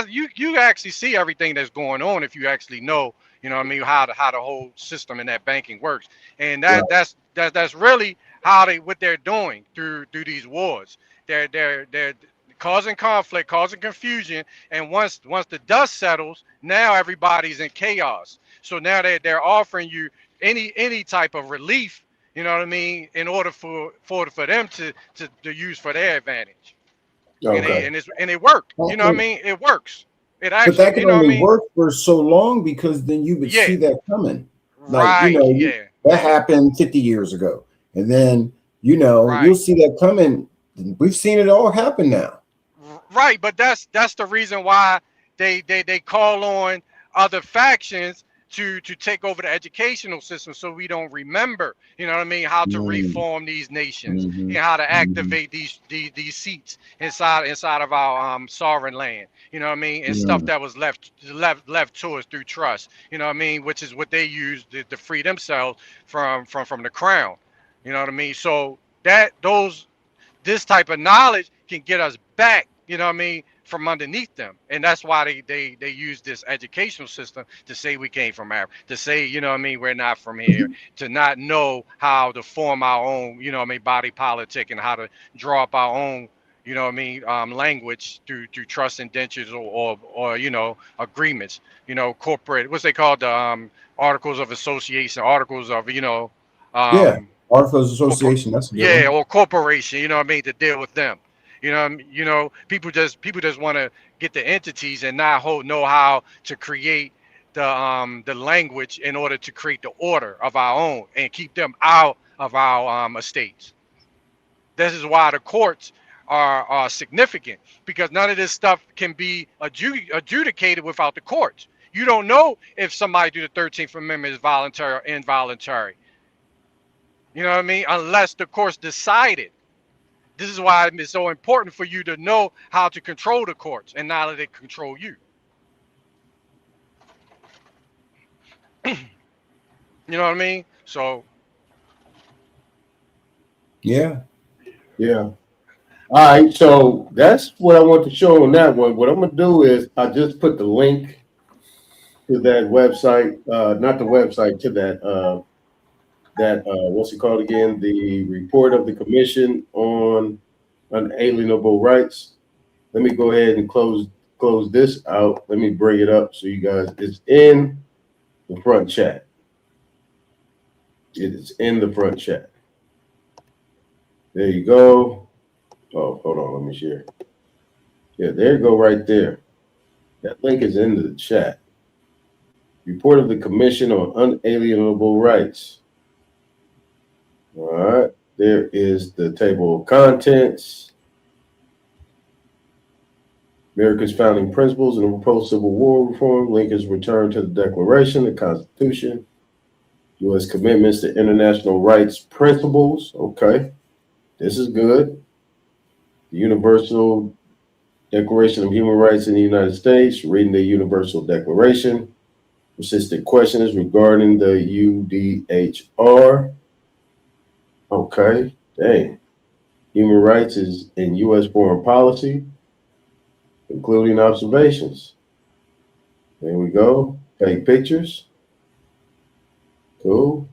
you actually see everything that's going on if you actually know, you know what I mean, how the whole system in that banking works. And that's really what they're doing through these wars. They're causing conflict, causing confusion, and once the dust settles, now everybody's in chaos. So now they're offering you any type of relief, you know what I mean, in order for them to use for their advantage. Okay. And it worked. You know what I mean? It works. It But actually, that can you know what I only mean? work for so long because then you would see that coming. Like, Right. That happened 50 years ago. And then, you'll see that coming. We've seen it all happen now. Right, but that's the reason why they call on other factions to take over the educational system, so we don't remember, you know what I mean, how to reform these nations and how to activate these seats inside of our sovereign land, you know what I mean, and stuff that was left to us through trust, you know what I mean, which is what they used to free themselves from the crown, you know what I mean. So this type of knowledge can get us back, you know what I mean, from underneath them. And that's why they use this educational system to say we came from Africa, to say, you know what I mean, we're not from here, to not know how to form our own, you know what I mean, body politic, and how to draw up our own, you know what I mean, language through trust indentures or agreements, corporate, what's they called, the articles of association, articles of, Articles Association, that's a good one. or corporation, you know what I mean, to deal with them. People just want to get the entities and not know how to create the language in order to create the order of our own and keep them out of our estates. This is why the courts are significant, because none of this stuff can be adjudicated without the courts. You don't know if somebody do the 13th Amendment is voluntary or involuntary. You know what I mean? Unless the courts decided. This is why it's so important for you to know how to control the courts and not let it control you. You know what I mean? So. Yeah. All right. So that's what I want to show on that one. What I'm going to do is I just put the link to that website, not the website, to that, what's it called again? The report of the Commission on Unalienable Rights. Let me go ahead and close this out. Let me bring it up so you guys, it's in the front chat. It is in the front chat. There you go. Oh, hold on, let me share. Yeah, there you go right there. That link is in the chat. Report of the Commission on Unalienable Rights. All right, there is the table of contents. America's founding principles and the proposed Civil War reform. Lincoln's return to the Declaration, the Constitution. U.S. commitments to international rights principles. Okay, this is good. The Universal Declaration of Human Rights in the United States. Reading the Universal Declaration. Persistent questions regarding the UDHR. Okay, dang. Human rights is in U.S. foreign policy, including observations. There we go. Take pictures. Cool.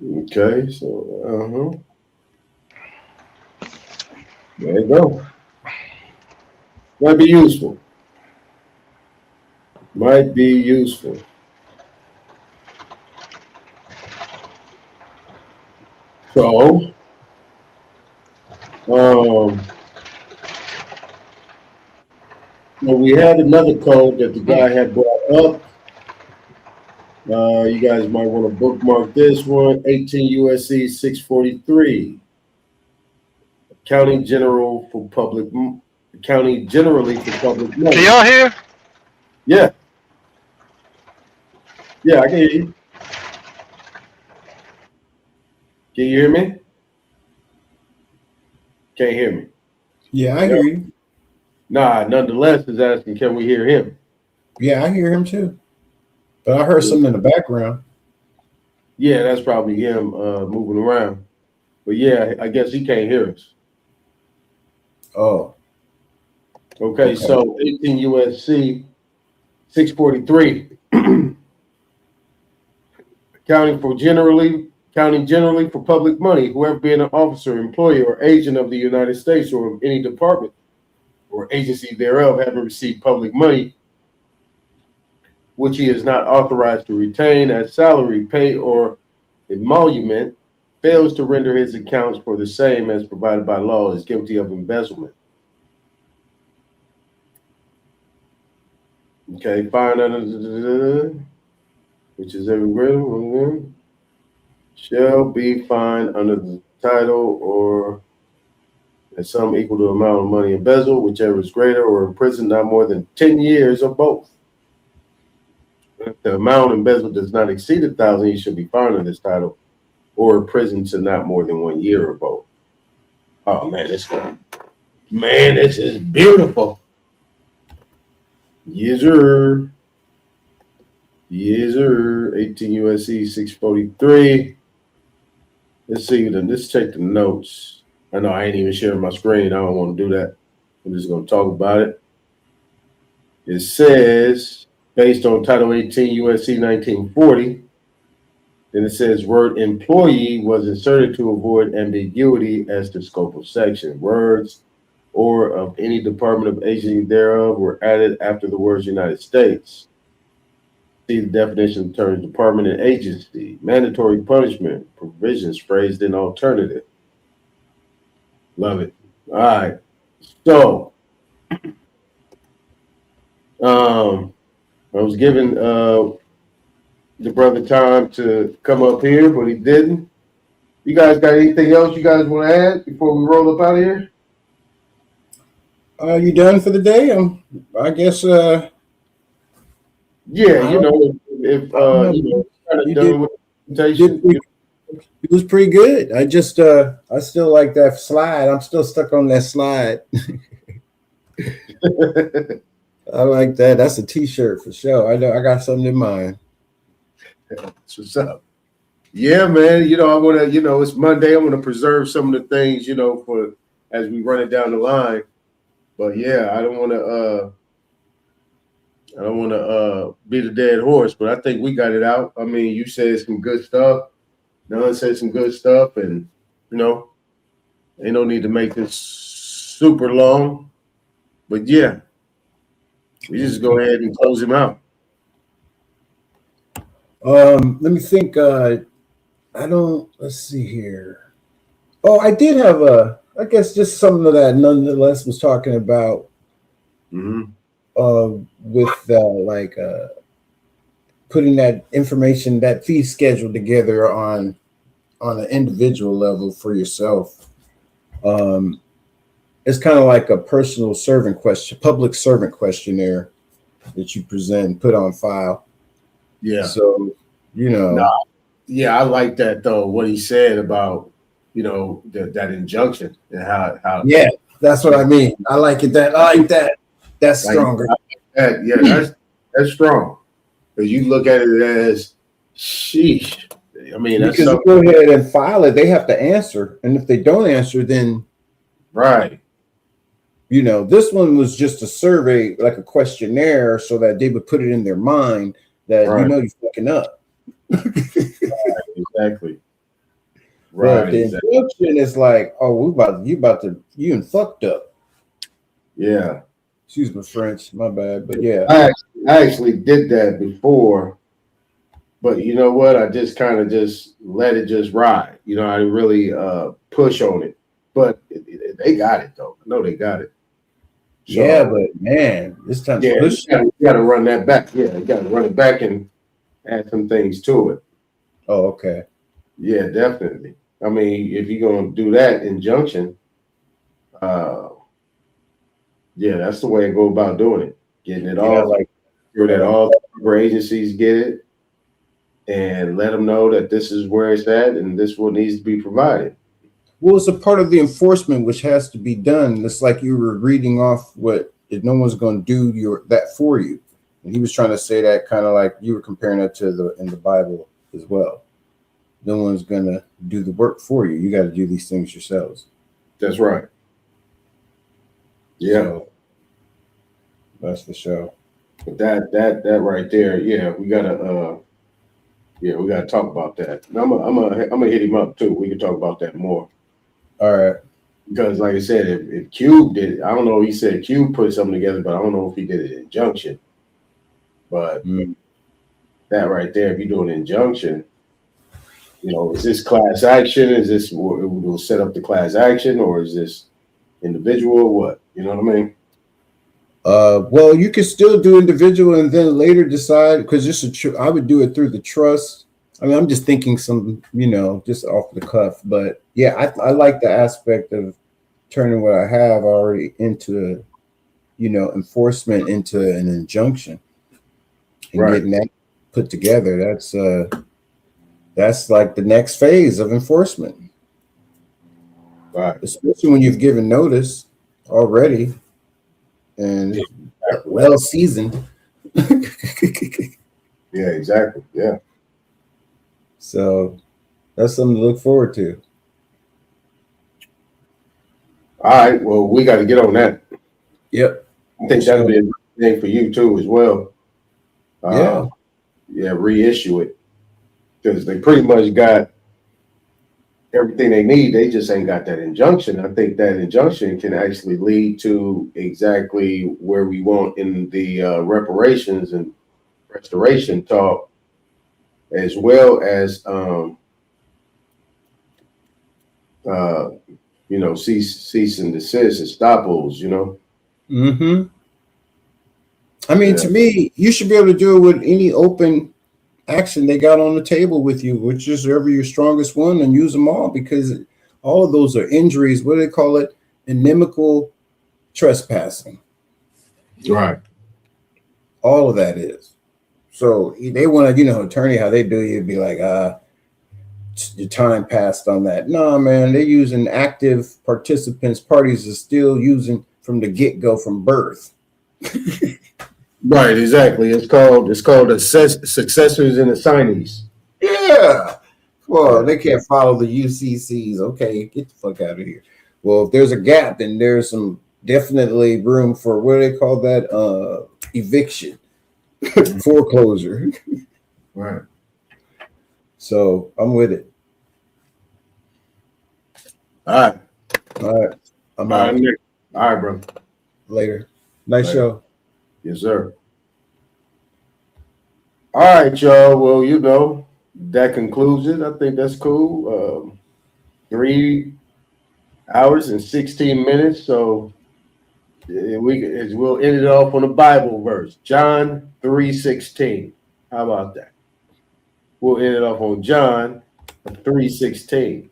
Okay, so, there you go. Might be useful. Might be useful. So, well, we had another code that the guy had brought up. You guys might want to bookmark this one. 18 USC 643. County generally for public money. Can y'all hear? Yeah. Yeah, I can hear you. Can you hear me? Can't hear me. Yeah, I hear you. Nah, nonetheless is asking, can we hear him? Yeah, I hear him too. But I heard something in the background. Yeah, that's probably him moving around. But yeah, I guess he can't hear us. Oh. Okay. So 18 USC 643. Counting generally for public money, whoever being an officer, employee, or agent of the United States or of any department or agency thereof having received public money, which he is not authorized to retain as salary, pay, or emolument, fails to render his accounts for the same as provided by law, is guilty of embezzlement. Okay, fine under which is everywhere shall be fined under the title or at sum equal to the amount of money embezzled, whichever is greater, or imprisoned not more than 10 years or both. If the amount embezzled does not exceed 1,000, you should be fined under this title or imprisoned to not more than 1 year or both. Oh man, this is beautiful. Yes, sir. Yes, sir. 18 USC 643. Let's see. Let's check the notes. I know I ain't even sharing my screen. I don't want to do that. I'm just going to talk about it. It says, based on Title 18 USC 1940, then it says word employee was inserted to avoid ambiguity as to scope of section. Words or of any department of agency thereof were added after the words United States. See the definition of terms department and agency. Mandatory punishment provisions phrased in alternative. Love it. All right. So, I was giving the brother time to come up here, but he didn't. You guys got anything else you guys want to add before we roll up out of here? You done for the day? I guess. Yeah, you know, if you done with the presentation. It was pretty good. I just I still like that slide. I'm still stuck on that slide. I like that. That's a t-shirt for sure. I know I got something in mind. That's what's up. Yeah, man. You know, I want to, you know, it's Monday. I'm going to preserve some of the things, you know, for as we run it down the line. But yeah, I don't want to beat a dead horse, but I think we got it out. I mean, you said some good stuff. Don said some good stuff, and you know, ain't no need to make this super long. But yeah, we just go ahead and close him out. Let me think. Let's see here. Oh, I did have I guess just something that nonetheless was talking about with putting that information, that fee schedule together on an individual level for yourself. It's kind of like a personal servant question, public servant questionnaire that you present, put on file. Yeah. So, you know. Yeah, I like that though, what he said about, you know, that injunction and how. Yeah, that's what I mean. I like it. I like that. That's stronger. That's strong. Because you look at it as, sheesh. I mean, that's because you go ahead and file it, they have to answer. And if they don't answer, then. Right. You know, this one was just a survey, like a questionnaire, so that they would put it in their mind that, you know, you're fucking up. Exactly. Right. The injunction is like, oh, you fucked up. Yeah. Excuse my French, my bad, but yeah. I actually did that before, but you know what? I just kind of just let it just ride. You know, I didn't really push on it, but they got it though. I know they got it. So, yeah, but man, this time you got to run that back. Yeah, you got to run it back and add some things to it. Oh, okay. Yeah, definitely. I mean, if you're gonna do that injunction, yeah, that's the way to go about doing it. Getting it all, like sure that all agencies get it. and let them know that this is where it's at and this is what needs to be provided. Well, it's a part of the enforcement which has to be done. It's like you were reading off what if no one's going to do that for you. And he was trying to say that kind of like you were comparing that to in the Bible as well. No one's going to do the work for you. You got to do these things yourselves. That's right. Yeah. So, that's for sure. But that right there, yeah, we gotta talk about that. I'm gonna hit him up too. We can talk about that more. All right. Because like I said, if Cube did, I don't know. He said Cube put something together, but I don't know if he did an injunction. But that right there, if you do an injunction, is this class action? Is this we'll set up the class action, or is this individual? Or what? You know what I mean? Well, you could still do individual and then later decide, because I would do it through the trust. I mean, I'm just thinking some, just off the cuff, but yeah, I like the aspect of turning what I have already into, enforcement into an injunction and getting that put together. That's like the next phase of enforcement. Right. Especially when you've given notice already. And well seasoned. Yeah, exactly. Yeah. So that's something to look forward to. All right. Well, we got to get on that. Yep. I think that'll be a good thing for you too as well. Yeah, reissue it. Because they pretty much got everything they need. They just ain't got that injunction. I think that injunction can actually lead to exactly where we want in the reparations and restoration talk, as well as cease and desist, estoppels, Mm-hmm. I mean, to me, you should be able to do it with any open action they got on the table with you, which is ever your strongest one, and use them all, because all of those are injuries. What do they call it? Inimical trespassing. Right. All of that is. So they want to, attorney, how they do you'd be like, your time passed on that. No, man, they're using active participants. Parties are still using from the get-go, from birth. Right, exactly. It's called successors and assignees. Yeah. Well, they can't follow the UCCs. Okay, get the fuck out of here. Well, if there's a gap, then there's some definitely room for, what do they call that? Eviction, foreclosure. Right. So I'm with it. All right. All right. I'm out. All right, bro. Later. Nice show. Yes, sir. All right, y'all. Well, that concludes it. I think that's cool. 3 hours and 16 minutes. So we'll end it off on a Bible verse, John 3:16. How about that? We'll end it off on John 3:16.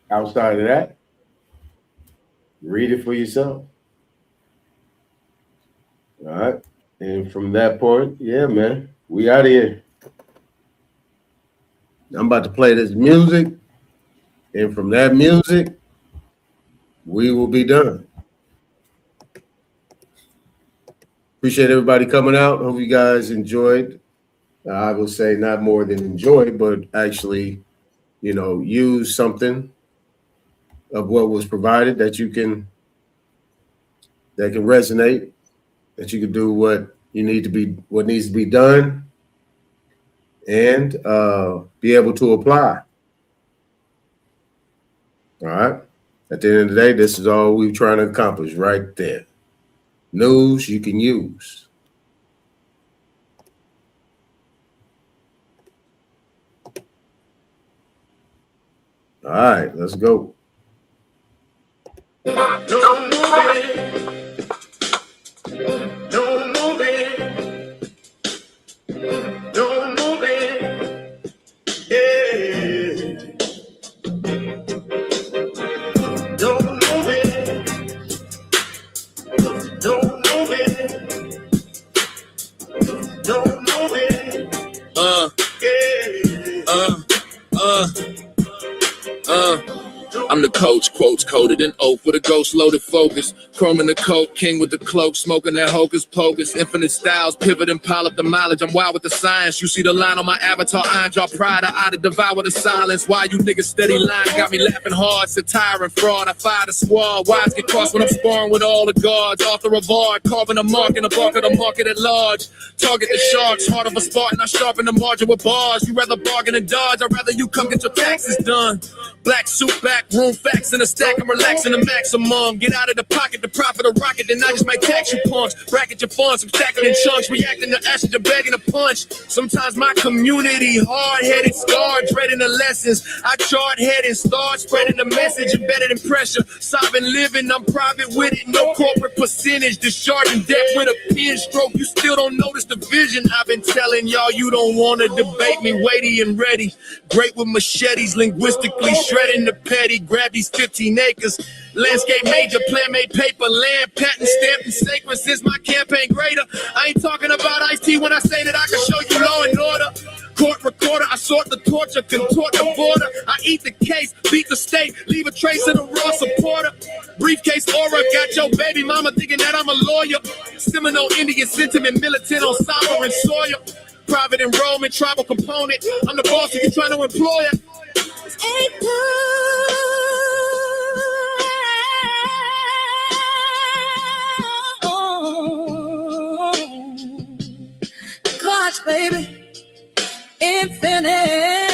Outside of that, read it for yourself. All right. And from that point, yeah, man, we out of here. I'm about to play this music. And from that music, we will be done. Appreciate everybody coming out. Hope you guys enjoyed. I will say not more than enjoy, but actually, use something of what was provided that can resonate, that you can do what needs to be done, and be able to apply. All right. At the end of the day, this is all we're trying to accomplish right there. News you can use. All right, let's go. No moving, yeah. Don't move it. I'm the coach, quotes coded in oak with a ghost loaded focus. Chrome in the coat, king with the cloak, smoking that hocus pocus. Infinite styles, pivot and pile up the mileage. I'm wild with the science. You see the line on my avatar, iron jaw pride. I to devour the silence. Why you niggas steady lying? Got me laughing hard, satire and fraud. I fire the squad. Wise get crossed when I'm sparring with all the guards. Author of art, carving a mark in the bark of the market at large. Target the sharks, heart of a Spartan. I sharpen the margin with bars. You rather bargain and dodge. I'd rather you come get your taxes done. Black suit, back room, facts in a stack. I'm relaxing the maximum. Get out of the pocket, the profit of rocket. Then I just might tax you punks. Bracket your funds, I'm stacking in chunks. Reacting to acid, you're begging a punch. Sometimes my community hard-headed, scarred, dreading the lessons. I chart head and start spreading the message, embedded in pressure. Sobbing living, I'm private with it. No corporate percentage. Discharging debt with a pen stroke. You still don't notice the vision. I've been telling y'all you don't want to debate me. Weighty and ready. Great with machetes, linguistically shredding the petty. Grab these 15 acres. Landscape major, plan made paper. Land patent stamped and sacred since my campaign greater. I ain't talking about Ice-T when I say that I can show you law and order. Court recorder, I sort the torture, contort the border. I eat the case, beat the state, leave a trace of the raw supporter. Briefcase aura, got your baby mama thinking that I'm a lawyer. Seminole Indian sentiment, militant on sovereign soil. Private enrollment, tribal component. I'm the boss if you're trying to employ it. Gosh, baby, infinite.